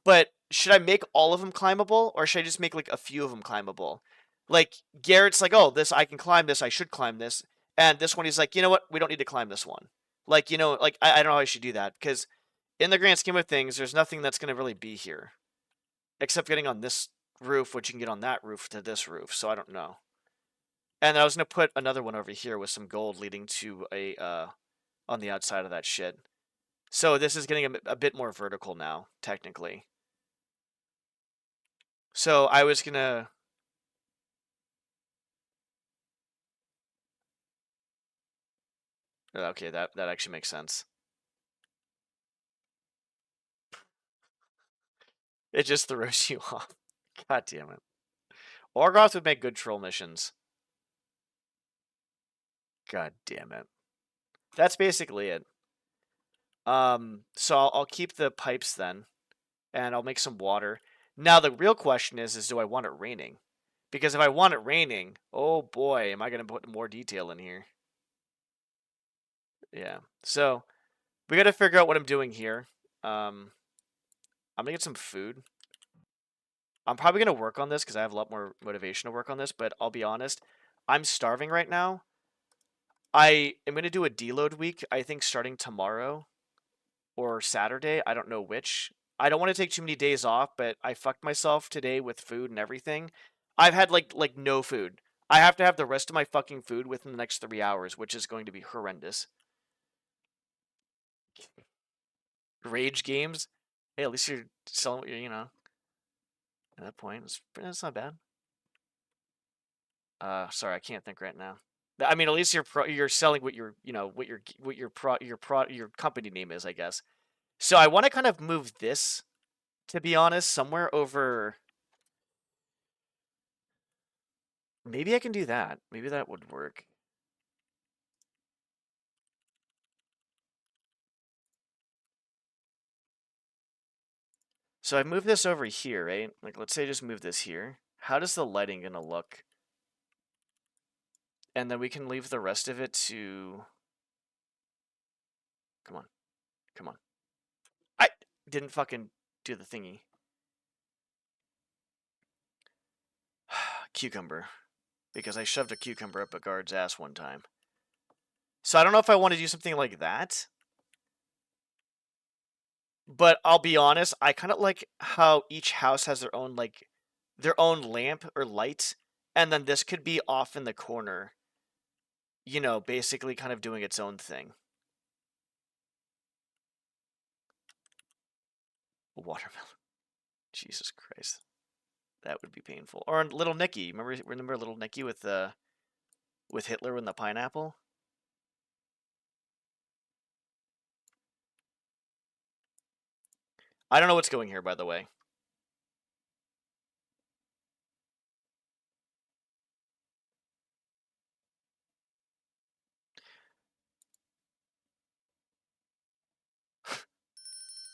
But should I make all of them climbable, or should I just make, like, a few of them climbable? Like, Garrett's like, oh, I can climb this, I should climb this. And this one, he's like, you know what? We don't need to climb this one. Like, I don't know how I should do that. Because in the grand scheme of things, there's nothing that's going to really be here. Except getting on this roof, which you can get on that roof to this roof. So I don't know. And I was going to put another one over here with some gold leading to on the outside of that shit. So this is getting a bit more vertical now, technically. So I was going to... Okay, that actually makes sense. It just throws you off. God damn it. Orgroth would make good troll missions. God damn it. That's basically it. So I'll keep the pipes then. And I'll make some water. Now the real question is do I want it raining? Because if I want it raining, oh boy, am I going to put more detail in here. Yeah, so we got to figure out what I'm doing here. I'm gonna get some food. I'm probably gonna work on this because I have a lot more motivation to work on this, but I'll be honest, I'm starving right now. I am gonna do a deload week, I think starting tomorrow or Saturday. I don't know which. I don't want to take too many days off, but I fucked myself today with food and everything. I've had like no food. I have to have the rest of my fucking food within the next 3 hours, which is going to be horrendous. Rage games? Hey, at least you're selling what you're, you know. At that point, it's not bad. Sorry, I can't think right now. I mean, at least you're selling what your, you know, what your company name is, I guess. So I want to kind of move this, to be honest, somewhere over. Maybe I can do that. Maybe that would work. So I move this over here, right? Like, let's say I just move this here. How does the lighting gonna look? And then we can leave the rest of it to... Come on. Come on. I didn't fucking do the thingy. Cucumber. Because I shoved a cucumber up a guard's ass one time. So I don't know if I want to do something like that. But I'll be honest, I kind of like how each house has their own, like, their own lamp or light. And then this could be off in the corner. You know, basically kind of doing its own thing. Watermelon. Jesus Christ. That would be painful. Or Little Nicky. Remember Little Nicky with Hitler and the pineapple? I don't know what's going here, by the way.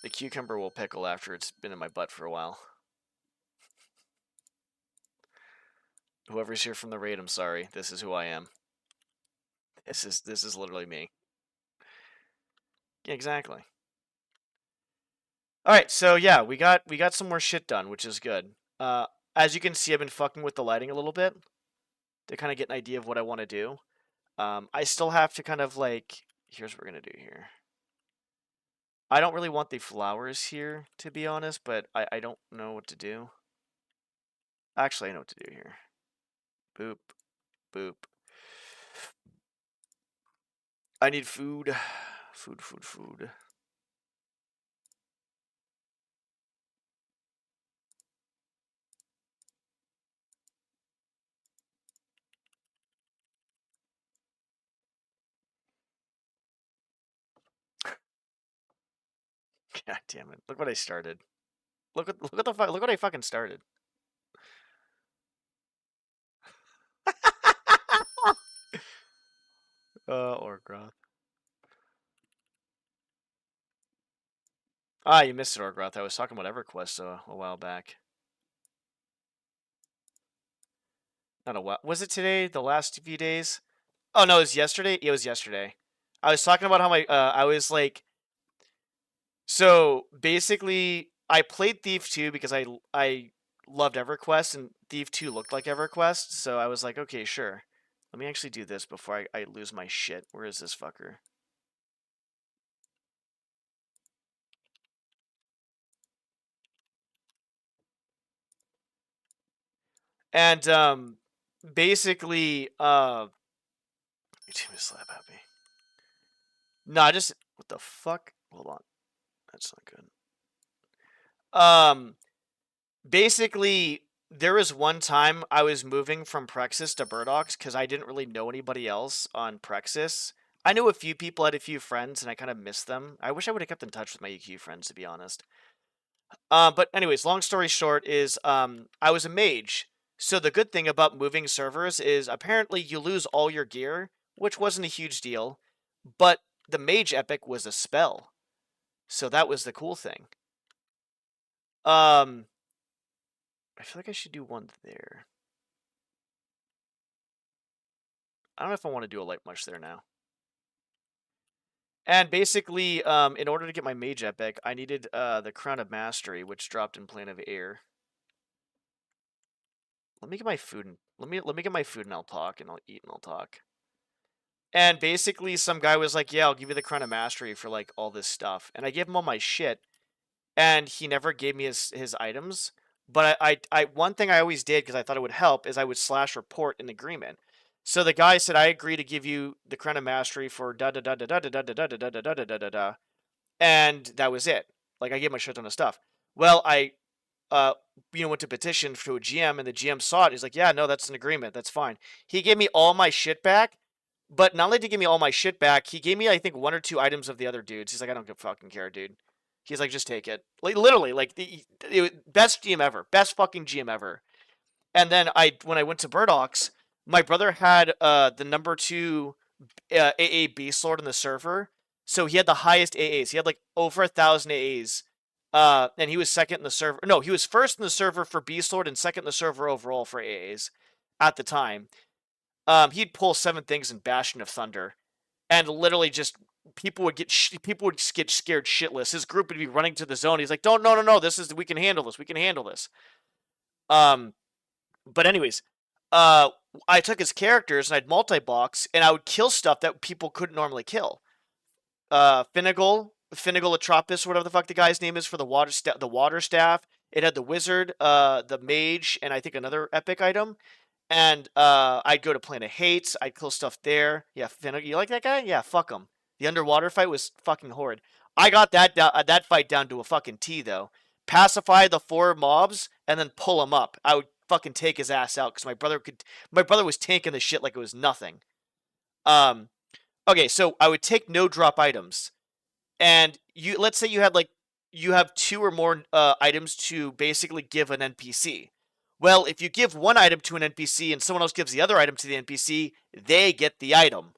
The cucumber will pickle after it's been in my butt for a while. Whoever's here from the raid, I'm sorry. This is who I am. This is literally me. Yeah, exactly. Alright, so yeah, we got some more shit done, which is good. As you can see, I've been fucking with the lighting a little bit to kind of get an idea of what I want to do. I still have to kind of like... Here's what we're going to do here. I don't really want the flowers here, to be honest, but I don't know what to do. Actually, I know what to do here. Boop. Boop. I need food. Food. God damn it. Look what I started. Look what I fucking started. Orgroth. Ah, you missed it, Orgroth. I was talking about EverQuest a while back. Not a while. Was it today? The last few days? Oh, no, it was yesterday? It was yesterday. I was talking about how my, I was like... So, basically, I played Thief 2 because I loved EverQuest, and Thief 2 looked like EverQuest, so I was like, okay, sure. Let me actually do this before I lose my shit. Where is this fucker? And, basically, you slap happy. No, just, what the fuck? Hold on. That's not good. Basically, there was one time I was moving from Praxis to Burdock's because I didn't really know anybody else on Praxis. I knew a few people, had a few friends, and I kind of missed them. I wish I would have kept in touch with my EQ friends, to be honest. But anyways, long story short is, I was a mage. So the good thing about moving servers is apparently you lose all your gear, which wasn't a huge deal, but the mage epic was a spell. So that was the cool thing. I feel like I should do one there. I don't know if I want to do a light much there now. And basically, in order to get my mage epic, I needed the Crown of Mastery, which dropped in Plane of Air. Let me get my food and let me get my food and I'll talk, and I'll eat and I'll talk. And basically, some guy was like, "Yeah, I'll give you the Crown of Mastery for like all this stuff," and I gave him all my shit, and he never gave me his items. But one thing I always did because I thought it would help is I would slash report an agreement. So the guy said, I agree to give you the Crown of Mastery for da da da da da da da da da da da da da da da da, and that was it. Like I gave him a shit ton of stuff. Well, I went to petition to a GM, and the GM saw it. He's like, yeah, no, that's an agreement. That's fine. He gave me all my shit back, but not only did he give me all my shit back, he gave me, I think, 1 or 2 items of the other dudes. He's like, I don't fucking care, dude. He's like, just take it. Like, literally, like, best GM ever. Best fucking GM ever. And then when I went to Burdock's, my brother had the number 2 AA Beast Lord in the server. So he had the highest AAs. He had like over 1,000 AAs. And he was second in the server. No, he was first in the server for Beast Lord and second in the server overall for AAs at the time. He'd pull 7 things in Bastion of Thunder, and literally just people would get scared shitless. His group would be running to the zone. He's like, no, we can handle this. We can handle this. But anyways, I took his characters and I'd multi-box, and I would kill stuff that people couldn't normally kill. Finnegal Atropis, whatever the fuck the guy's name is, for the water staff. It had the wizard, the mage, and I think another epic item. And I'd go to Planet Hates. I'd kill stuff there. Yeah, Finnegal, you like that guy? Yeah, fuck him. The underwater fight was fucking horrid. I got that fight down to a fucking T though. Pacify the 4 mobs and then pull him up. I would fucking take his ass out because my brother was tanking the shit like it was nothing. Okay, so I would take no drop items, and let's say you have 2 or more items to basically give an NPC. Well, if you give 1 item to an NPC and someone else gives the other item to the NPC, they get the item,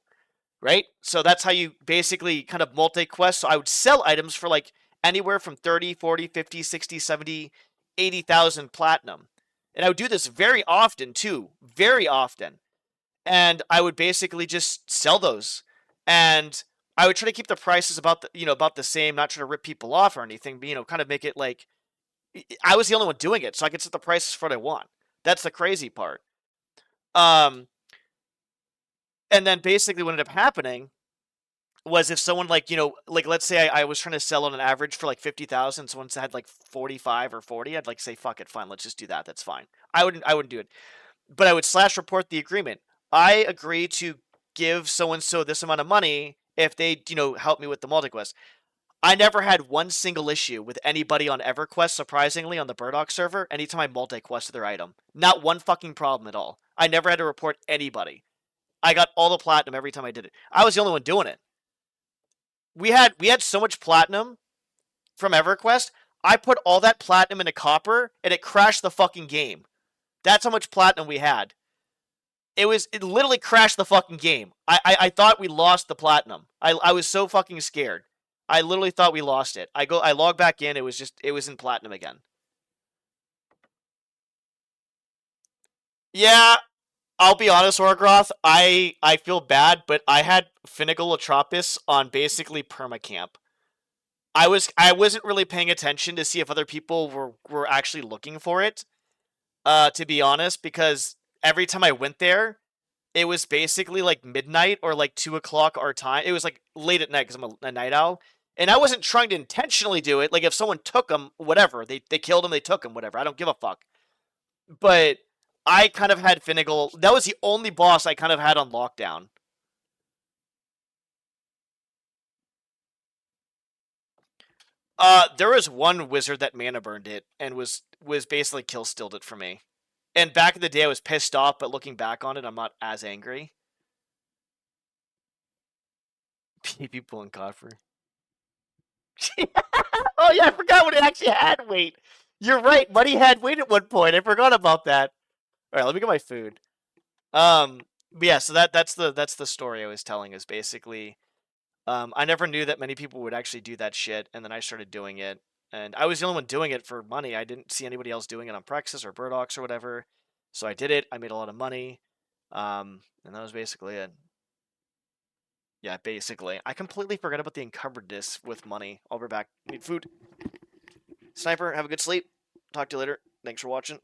right? So that's how you basically kind of multi-quest. So I would sell items for like anywhere from 30, 40, 50, 60, 70, 80,000 platinum. And I would do this very often too, very often. And I would basically just sell those. And I would try to keep the prices about the same, not try to rip people off or anything, but kind of make it like I was the only one doing it, so I could set the prices for what I want. That's the crazy part. And then basically what ended up happening was if someone like let's say I was trying to sell on an average for like 50,000, someone had like 45 or 40, I'd like say, fuck it, fine, let's just do that. That's fine. I wouldn't do it. But I would slash report the agreement. I agree to give so-and-so this amount of money if they, help me with the multi-quest. I never had one single issue with anybody on EverQuest, surprisingly, on the Burdock server, anytime I multi-quested their item. Not one fucking problem at all. I never had to report anybody. I got all the platinum every time I did it. I was the only one doing it. We had so much platinum from EverQuest, I put all that platinum into copper, and it crashed the fucking game. That's how much platinum we had. It literally crashed the fucking game. I thought we lost the platinum. I was so fucking scared. I literally thought we lost it. I log back in, it was in platinum again. Yeah, I'll be honest, Orgroth, I feel bad, but I had Finnegal Atropis on basically permacamp. I wasn't really paying attention to see if other people were actually looking for it, to be honest, because every time I went there, it was basically like midnight or like 2 o'clock our time. It was like late at night because I'm a night owl. And I wasn't trying to intentionally do it. Like if someone took them, whatever, they killed him, they took him, whatever. I don't give a fuck. But I kind of had Finnegal. That was the only boss I kind of had on lockdown. There was one wizard that mana burned it and was basically kill stilled it for me. And back in the day, I was pissed off, but looking back on it, I'm not as angry. People in Godfrey. Oh yeah, I forgot what it actually had weight. You're right, money had weight at one point. I forgot about that. All right, let me get my food. But yeah, so that's the story I was telling. Is basically, I never knew that many people would actually do that shit, and then I started doing it, and I was the only one doing it for money. I didn't see anybody else doing it on Praxis or Burdocks or whatever, so I did it. I made a lot of money, and that was basically it. Yeah, basically. I completely forgot about the encumbredness with money. I'll be back. Need food. Sniper, have a good sleep. Talk to you later. Thanks for watching.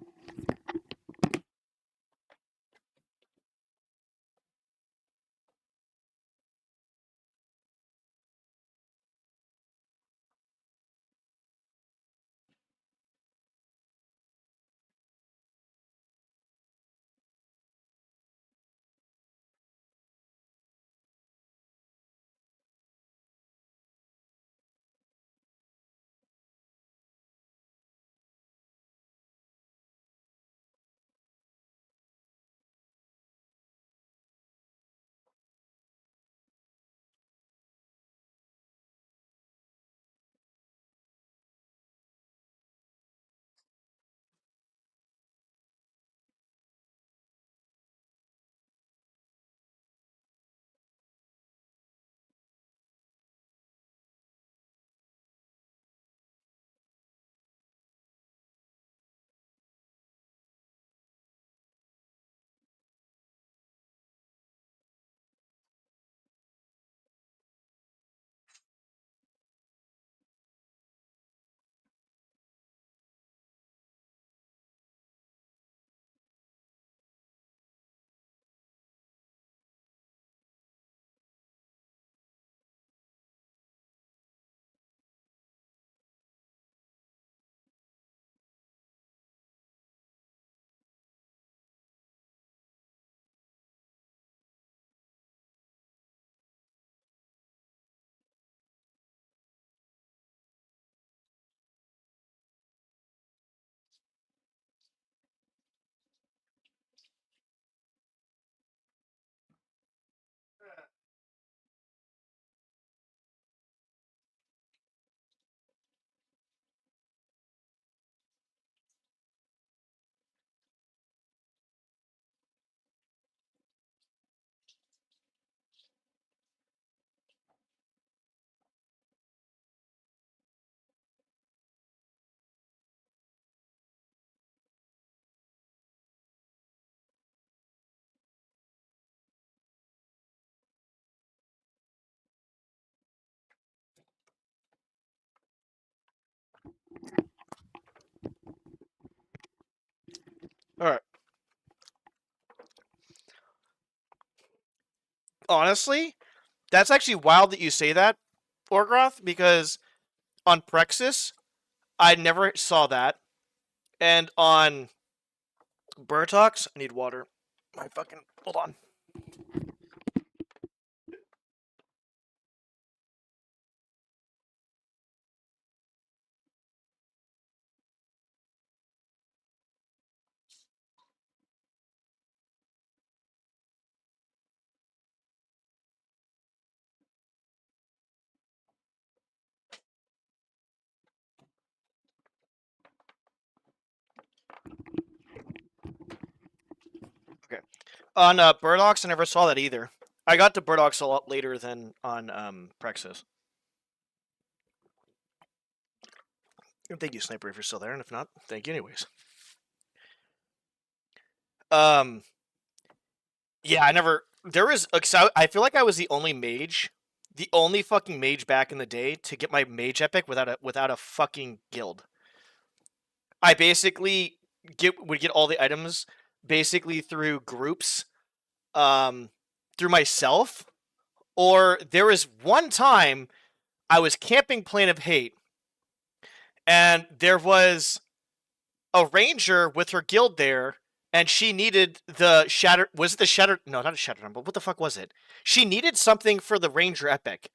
honestly, that's actually wild that you say that, Orgroth, because on Prexis, I never saw that. And on Burtox, I need water. My fucking, hold on. Okay. On Burdox, I never saw that either. I got to Burdox a lot later than on Prexis. And thank you, Sniper, if you're still there, and if not, thank you anyways. Yeah, I never. There was. I feel like I was the only mage, the only fucking mage back in the day to get my mage epic without a fucking guild. I basically would get all the items basically through groups, through myself, or there was one time I was camping Plane of Hate, and there was a ranger with her guild there, and she needed the Shattered... Was it the Shattered... No, not a Shattered Rumble. What the fuck was it? She needed something for the ranger epic.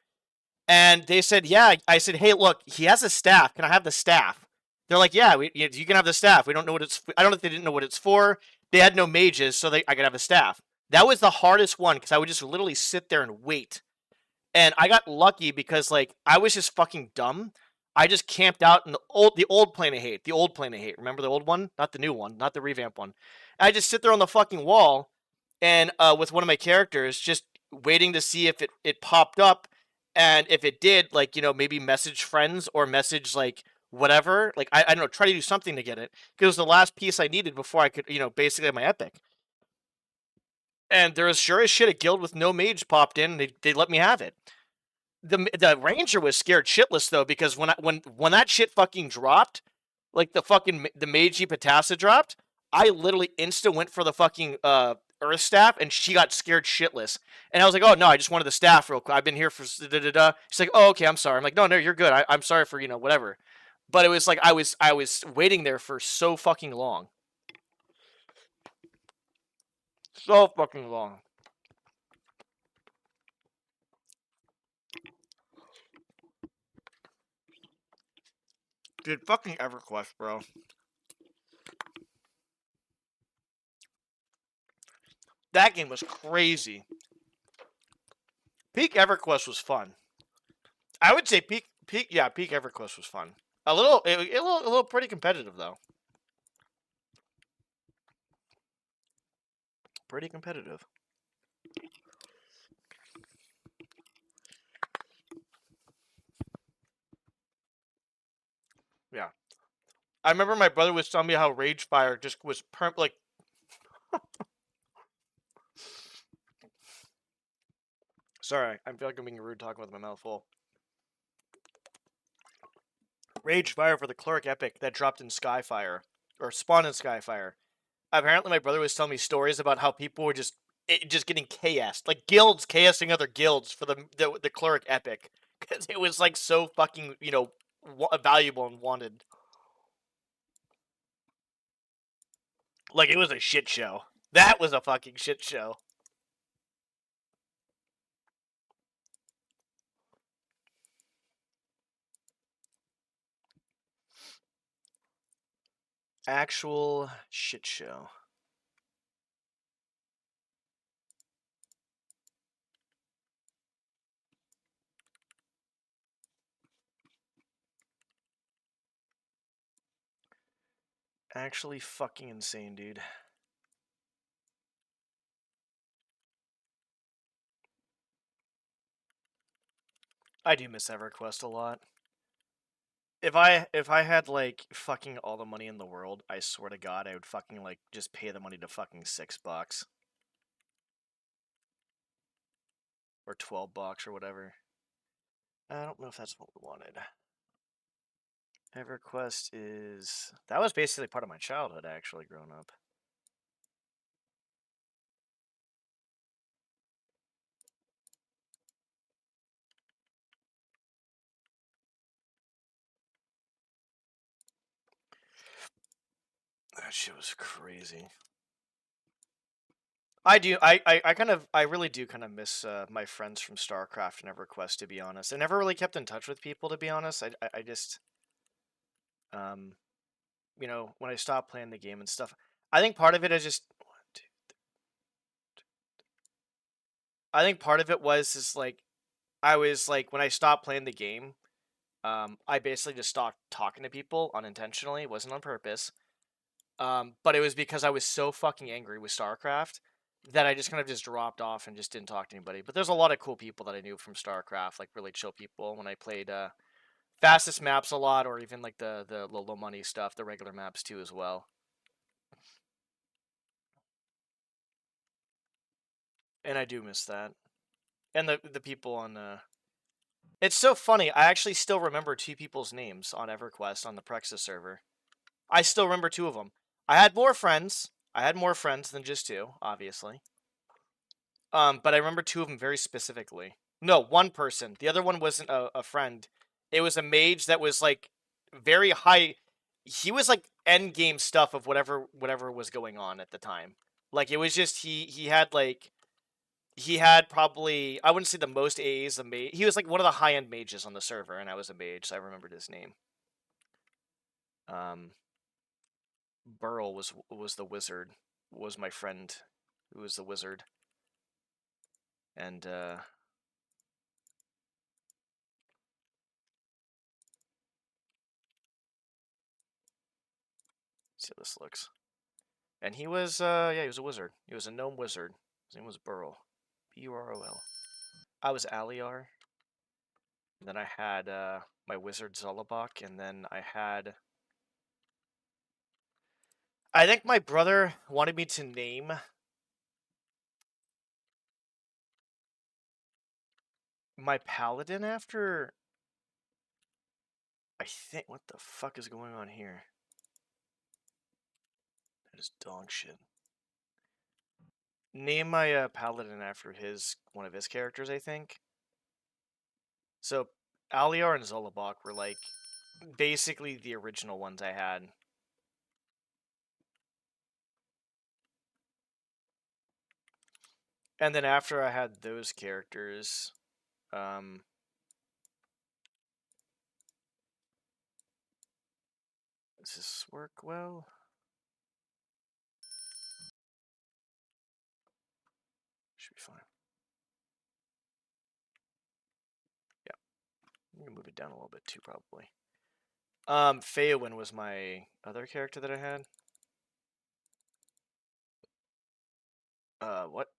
And they said, yeah. I said, hey, look, he has a staff. Can I have the staff? They're like, yeah, you can have the staff. We don't know what it's... I don't know if they didn't know what it's for. They had no mages, so I could have the staff. That was the hardest one, because I would just literally sit there and wait. And I got lucky because, like, I was just fucking dumb. I just camped out in the old Plane of Hate. The old Plane of Hate. Remember the old one? Not the new one. Not the revamp one. I just sit there on the fucking wall and with one of my characters just waiting to see if it popped up. And if it did, like, you know, maybe message friends or message, like, whatever. Like, I don't know, try to do something to get it. Because it was the last piece I needed before I could, you know, basically have my epic. And there was sure as shit a guild with no mage popped in and they let me have it. The ranger was scared shitless though, because when that shit fucking dropped, like the Meiji Patassa dropped, I literally insta went for the fucking earth staff, and she got scared shitless. And I was like, oh no, I just wanted the staff real quick. I've been here for da da da. She's like, oh okay, I'm sorry. I'm like, no, you're good. I'm sorry for, you know, whatever. But it was like I was waiting there for so fucking long. So fucking long. Dude, fucking EverQuest, bro. That game was crazy. Peak EverQuest was fun. I would say peak EverQuest was fun. A little pretty competitive though. Pretty competitive. Yeah. I remember my brother was telling me how Ragefire just was like sorry, I feel like I'm being rude talking with my mouth full. Ragefire for the Cleric Epic that dropped in Skyfire, or spawned in Skyfire. Apparently my brother was telling me stories about how people were just getting chaosed. Like guilds chaosing other guilds for the Cleric Epic. Because it was like so fucking, you know, valuable and wanted. Like it was a shit show. That was a fucking shit show. Actual shit show. Actually fucking insane, dude. I do miss EverQuest a lot. If I had like fucking all the money in the world, I swear to God, I would fucking like just pay the money to fucking $6 or $12 or whatever. I don't know if that's what we wanted. EverQuest is... That was basically part of my childhood, actually, growing up. That shit was crazy. I really do kind of miss my friends from StarCraft and EverQuest, to be honest. I never really kept in touch with people, to be honest. I just, you know, when I stopped playing the game and stuff, I think part of it is just, I think part of it was just like, I was like, when I stopped playing the game, I basically just stopped talking to people unintentionally. It wasn't on purpose. But it was because I was so fucking angry with StarCraft that I just kind of just dropped off and just didn't talk to anybody. But there's a lot of cool people that I knew from StarCraft, like really chill people. When I played fastest maps a lot, or even like the low money stuff, the regular maps too as well. And I do miss that. And the people on it's so funny. I actually still remember 2 people's names on EverQuest on the Praxis server. I still remember 2 of them. I had more friends. I had more friends than just 2, obviously. But I remember 2 of them very specifically. No, 1 person. The other one wasn't a friend. It was a mage that was like very high. He was like end game stuff of whatever was going on at the time. Like it was just he had like he had probably, I wouldn't say the most A's, he was like one of the high end mages on the server, and I was a mage, so I remembered his name. Burl was the wizard, was my friend who was the wizard. And see how this looks. And he was yeah, he was a wizard. He was a gnome wizard. His name was Burl. Burol. I was Aliar. And then I had my wizard Zullabok, and then I think my brother wanted me to name my paladin after, I think, what the fuck is going on here? That is dog shit. Name my paladin after one of his characters, I think. So Aliar and Zullabok were like basically the original ones I had. And then after I had those characters, does this work well? Should be fine. Yeah. I'm gonna move it down a little bit too, probably. Feowyn was my other character that I had. What?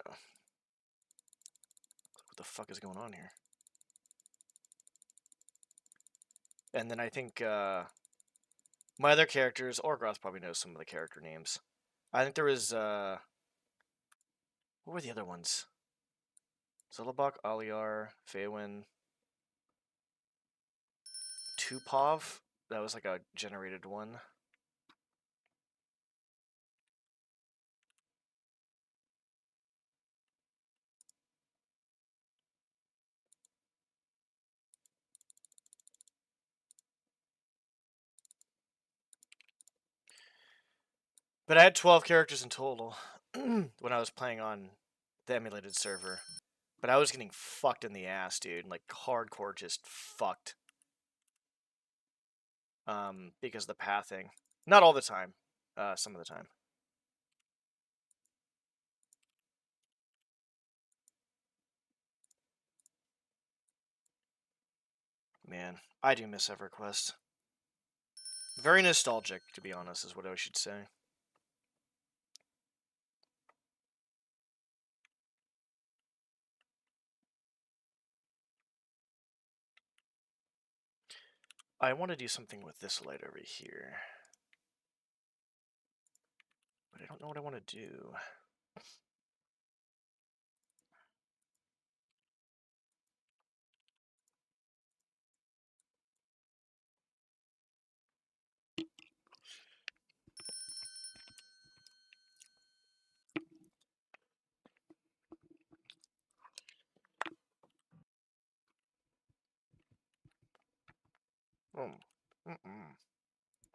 Oh. What the fuck is going on here? And then I think, my other characters, Orgroth probably knows some of the character names. I think there was, what were the other ones? Zullabok, Aliar, Feowyn, Tupov. That was like a generated one. But I had 12 characters in total when I was playing on the emulated server. But I was getting fucked in the ass, dude. Like, hardcore just fucked. Because of the pathing. Not all the time. Some of the time. Man, I do miss EverQuest. Very nostalgic, to be honest, is what I should say. I want to do something with this light over here. But I don't know what I want to do.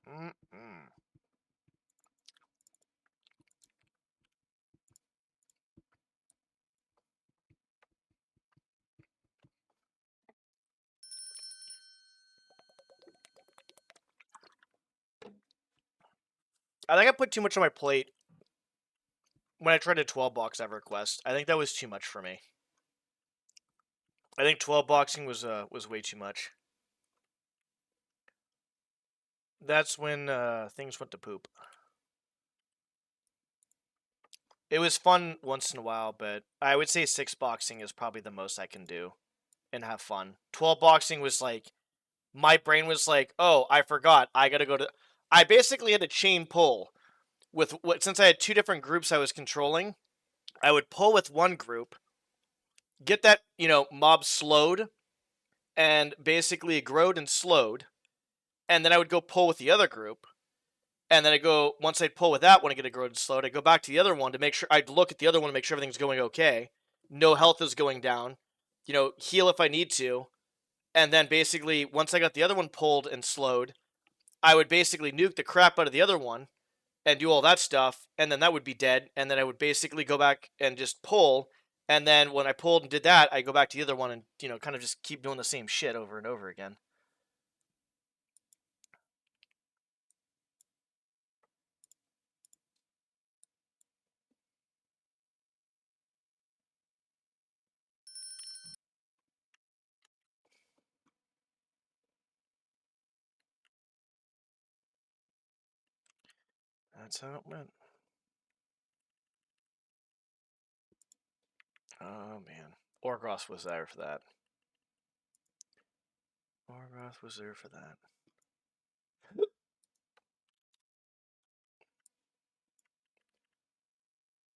Mm-mm. I think I put too much on my plate when I tried a 12 box EverQuest. I think that was too much for me. I think 12 boxing was way too much. That's when things went to poop. It was fun once in a while, but I would say 6 boxing is probably the most I can do and have fun. 12 boxing was like, my brain was like, oh, I forgot. I gotta go to. I basically had a chain pull with what, since I had 2 different groups I was controlling. I would pull with one group, get that mob slowed, and basically growed and slowed, and then I would go pull with the other group, and then I go once I'd pull with that one and get it growed and slowed, I'd go back to the other one to make sure I'd look at the other one to make sure everything's going okay, no health is going down, heal if I need to, and then basically once I got the other one pulled and slowed, I would basically nuke the crap out of the other one and do all that stuff, and then that would be dead, and then I would basically go back and just pull, and then when I pulled and did that, I go back to the other one and kind of just keep doing the same shit over and over again. That's how it went. Oh man, Orgoth was there for that. Orgoth was there for that.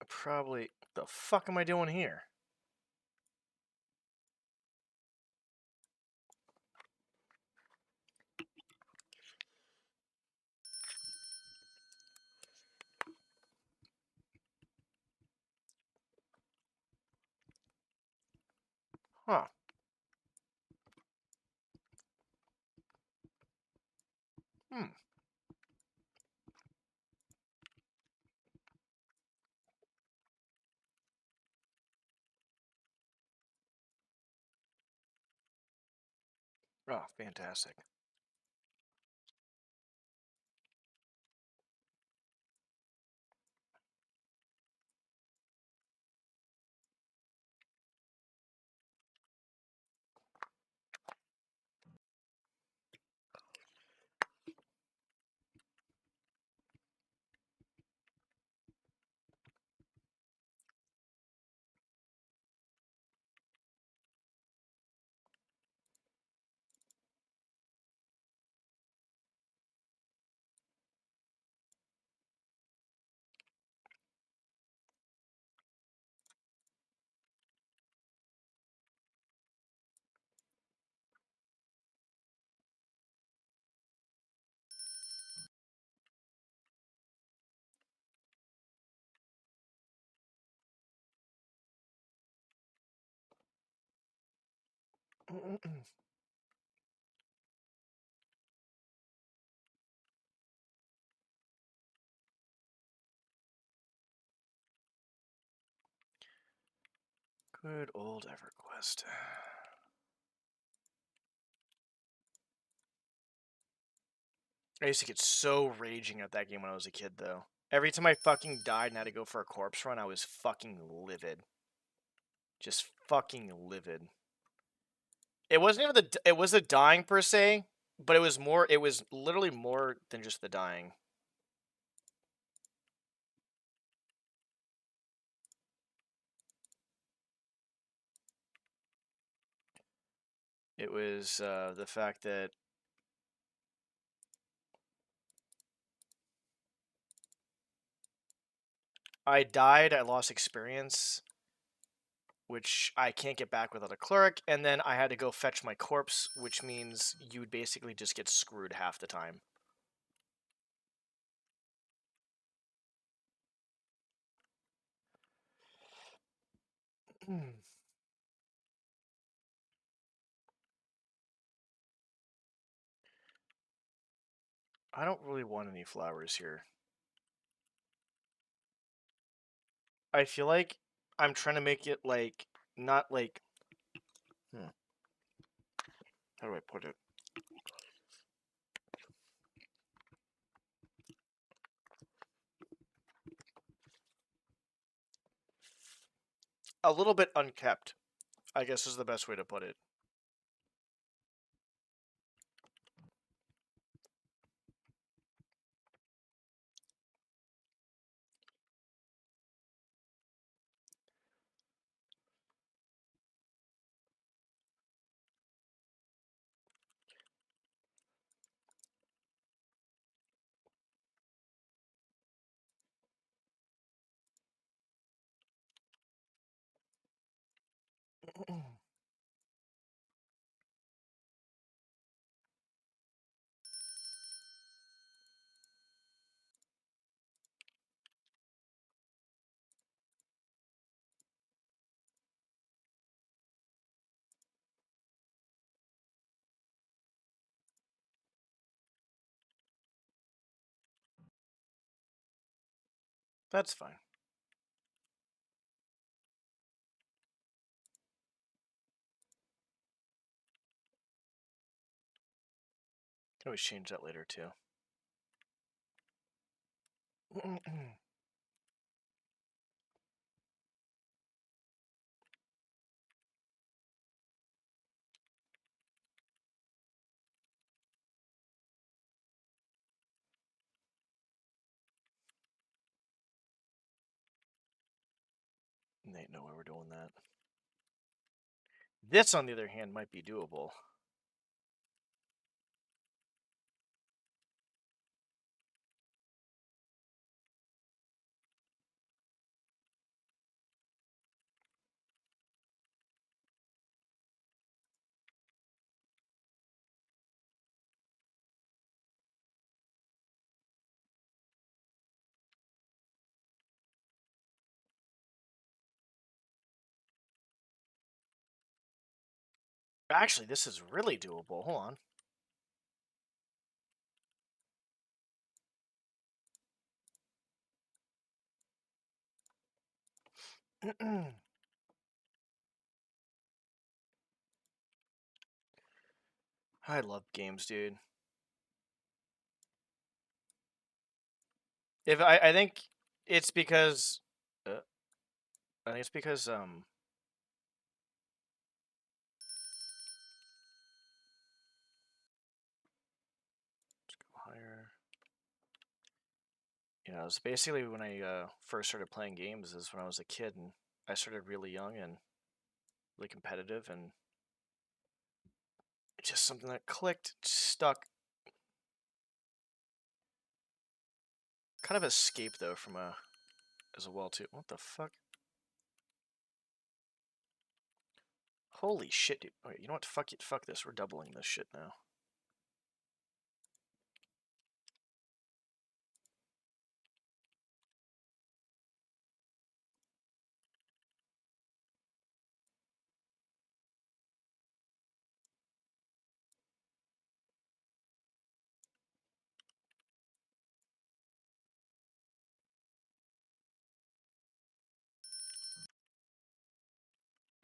Probably. The fuck am I doing here? Huh. Hmm. Oh, fantastic. Good old EverQuest. I used to get so raging at that game when I was a kid, though. Every time I fucking died and had to go for a corpse run, I was fucking livid. Just fucking livid. It wasn't even it was the dying per se, but it was literally more than just the dying. It was the fact that I died, I lost experience, which I can't get back without a cleric, and then I had to go fetch my corpse, which means you would basically just get screwed half the time. I don't really want any flowers here. I feel like I'm trying to make it like not like how do I put it? A little bit unkept, I guess is the best way to put it. That's fine. Can always change that later too. Nate, no way we're doing that. This, on the other hand, might be doable. Actually, this is really doable. Hold on. I love games, dude. I think it's because I think it's because let's go higher. Yeah, it was basically when I first started playing games is when I was a kid, and I started really young and really competitive, and it's just something that clicked, stuck. Kind of escape though from as well too. What the fuck? Holy shit, dude. Okay, you know what? Fuck it. Fuck this. We're doubling this shit now.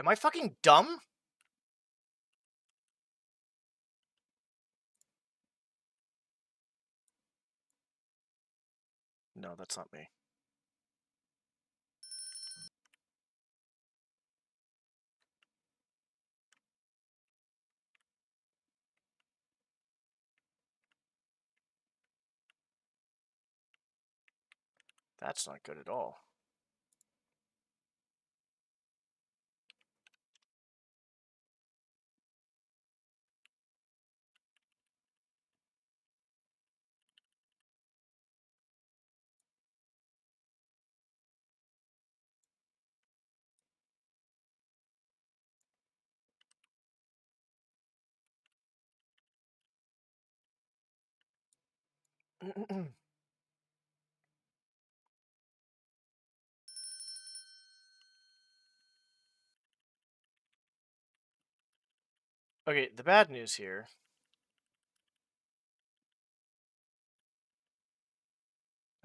Am I fucking dumb? No, that's not me. That's not good at all. Okay, the bad news here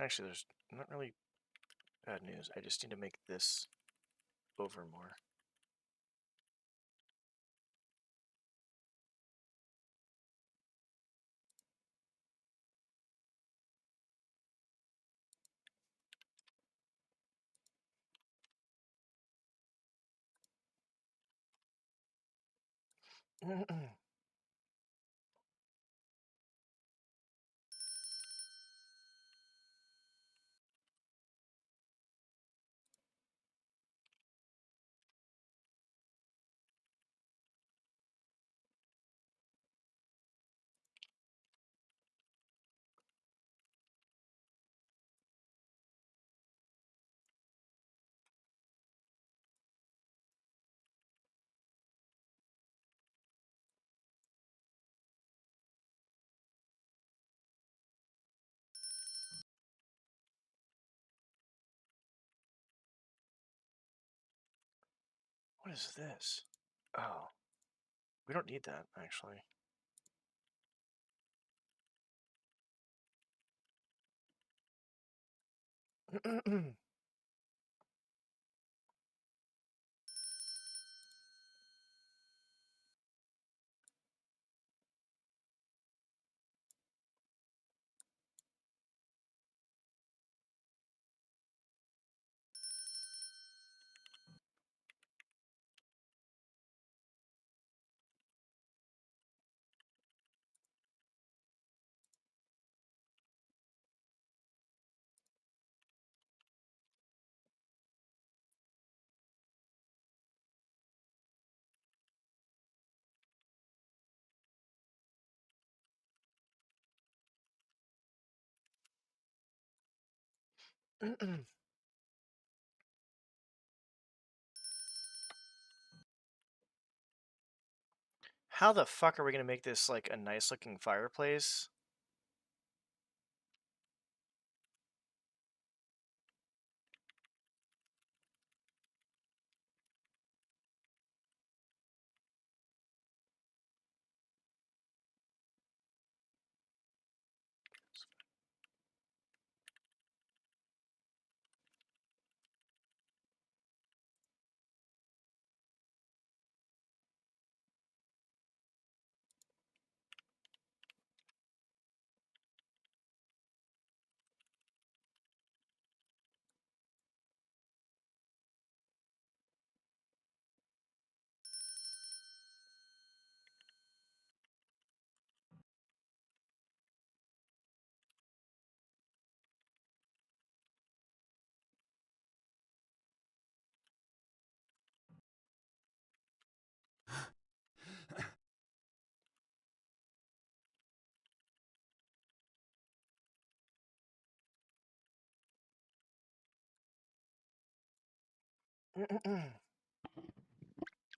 Actually, there's not really bad news. I just need to make this over more. What is this? Oh, we don't need that, actually. How the fuck are we gonna make this like a nice looking fireplace?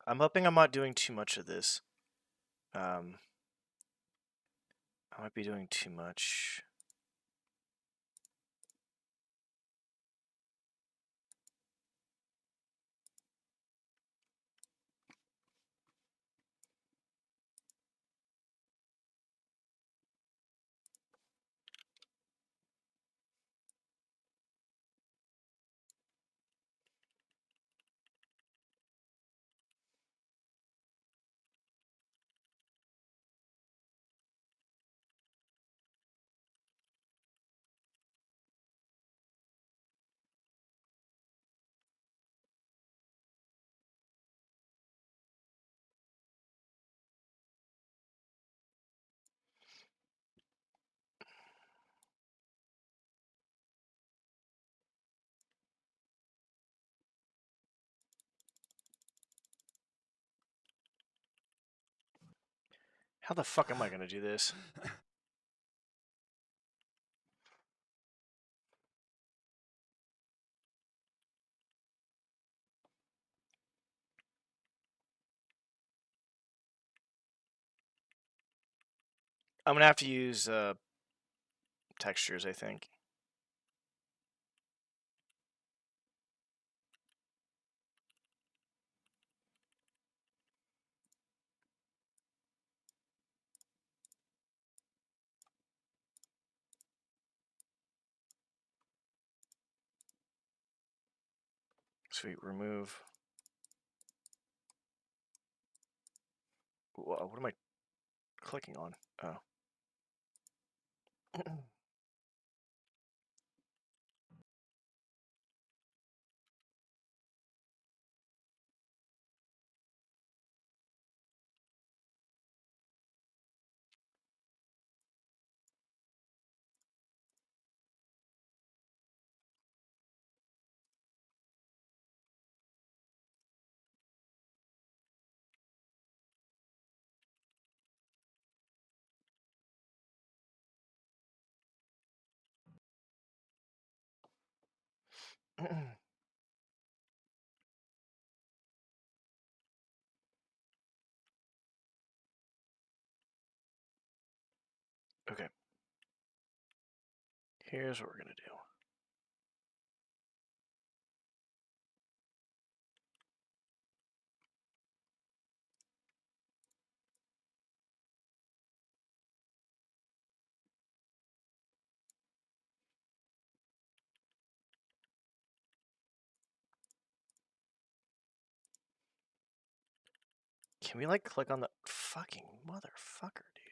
I'm hoping I'm not doing too much of this. I might be doing too much. How the fuck am I gonna do this? I'm gonna have to use textures, I think. Sweet, remove. What am I clicking on? Oh. Okay. Here's what we're gonna do. Can we like click on the fucking motherfucker, dude?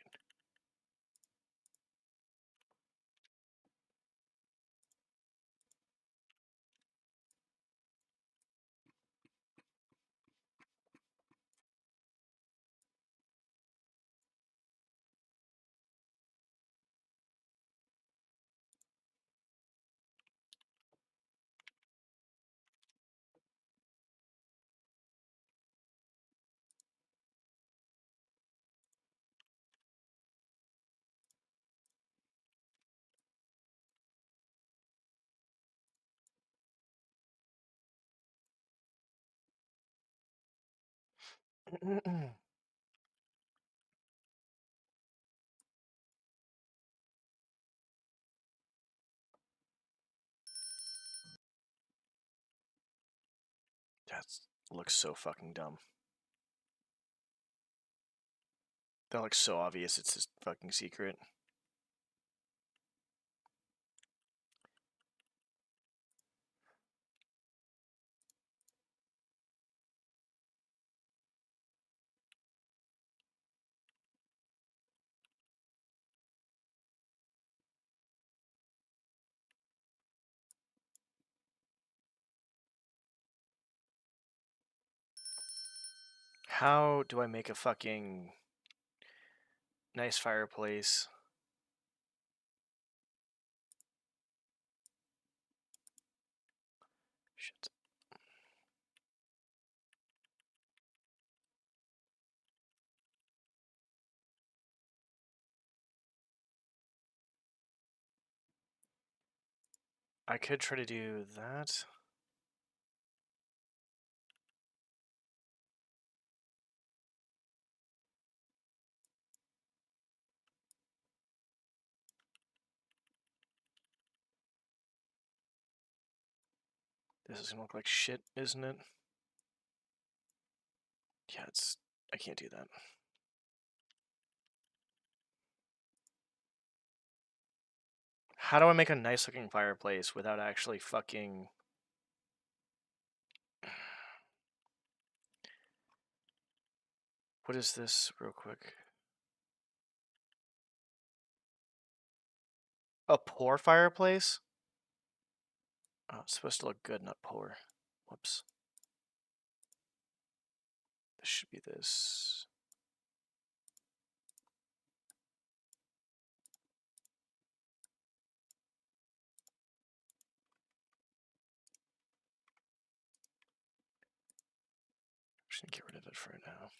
That looks so fucking dumb. That looks so obvious it's his fucking secret. How do I make a fucking nice fireplace? Shit. I could try to do that. This is gonna look like shit, isn't it? Yeah, I can't do that. How do I make a nice looking fireplace without actually fucking... What is this, real quick? A poor fireplace? Oh, it's supposed to look good, not poor. Whoops. This should be this. I'm just gonna get rid of it for now.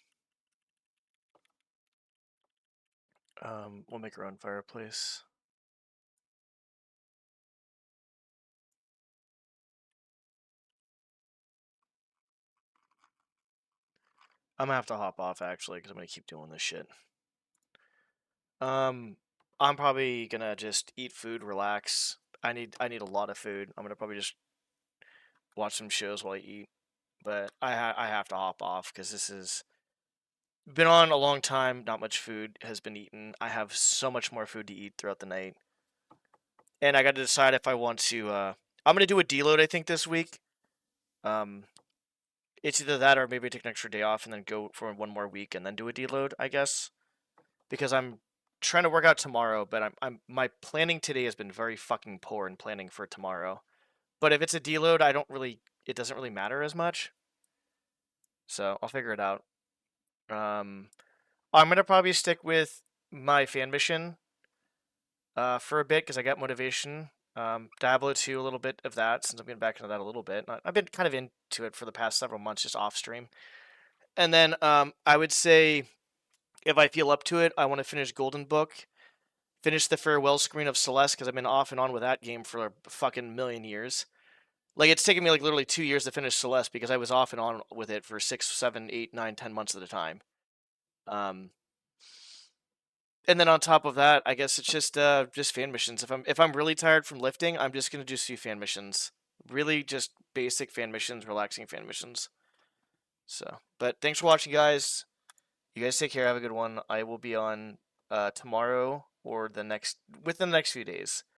We'll make our own fireplace. I'm gonna have to hop off actually because I'm gonna keep doing this shit. I'm probably gonna just eat food, relax. I need a lot of food. I'm gonna probably just watch some shows while I eat. But I have to hop off because this has been on a long time. Not much food has been eaten. I have so much more food to eat throughout the night, and I got to decide if I want to. I'm gonna do a deload I think this week. It's either that or maybe take an extra day off and then go for one more week and then do a deload, I guess. Because I'm trying to work out tomorrow, but my planning today has been very fucking poor in planning for tomorrow. But if it's a deload, it doesn't really matter as much. So I'll figure it out. I'm gonna probably stick with my fan mission for a bit because I got motivation. Diablo 2, a little bit of that since I'm getting back into that a little bit. I've been kind of into it for the past several months, just off stream. And then I would say, if I feel up to it, I want to finish Golden Book, finish the farewell screen of Celeste because I've been off and on with that game for a fucking million years. Like it's taken me like literally 2 years to finish Celeste because I was off and on with it for 6, 7, 8, 9, 10 months at a time. And then on top of that, I guess it's just fan missions. If I'm really tired from lifting, I'm just gonna do a few fan missions. Really, just basic fan missions, relaxing fan missions. So, but thanks for watching, guys. You guys take care. Have a good one. I will be on tomorrow or within the next few days.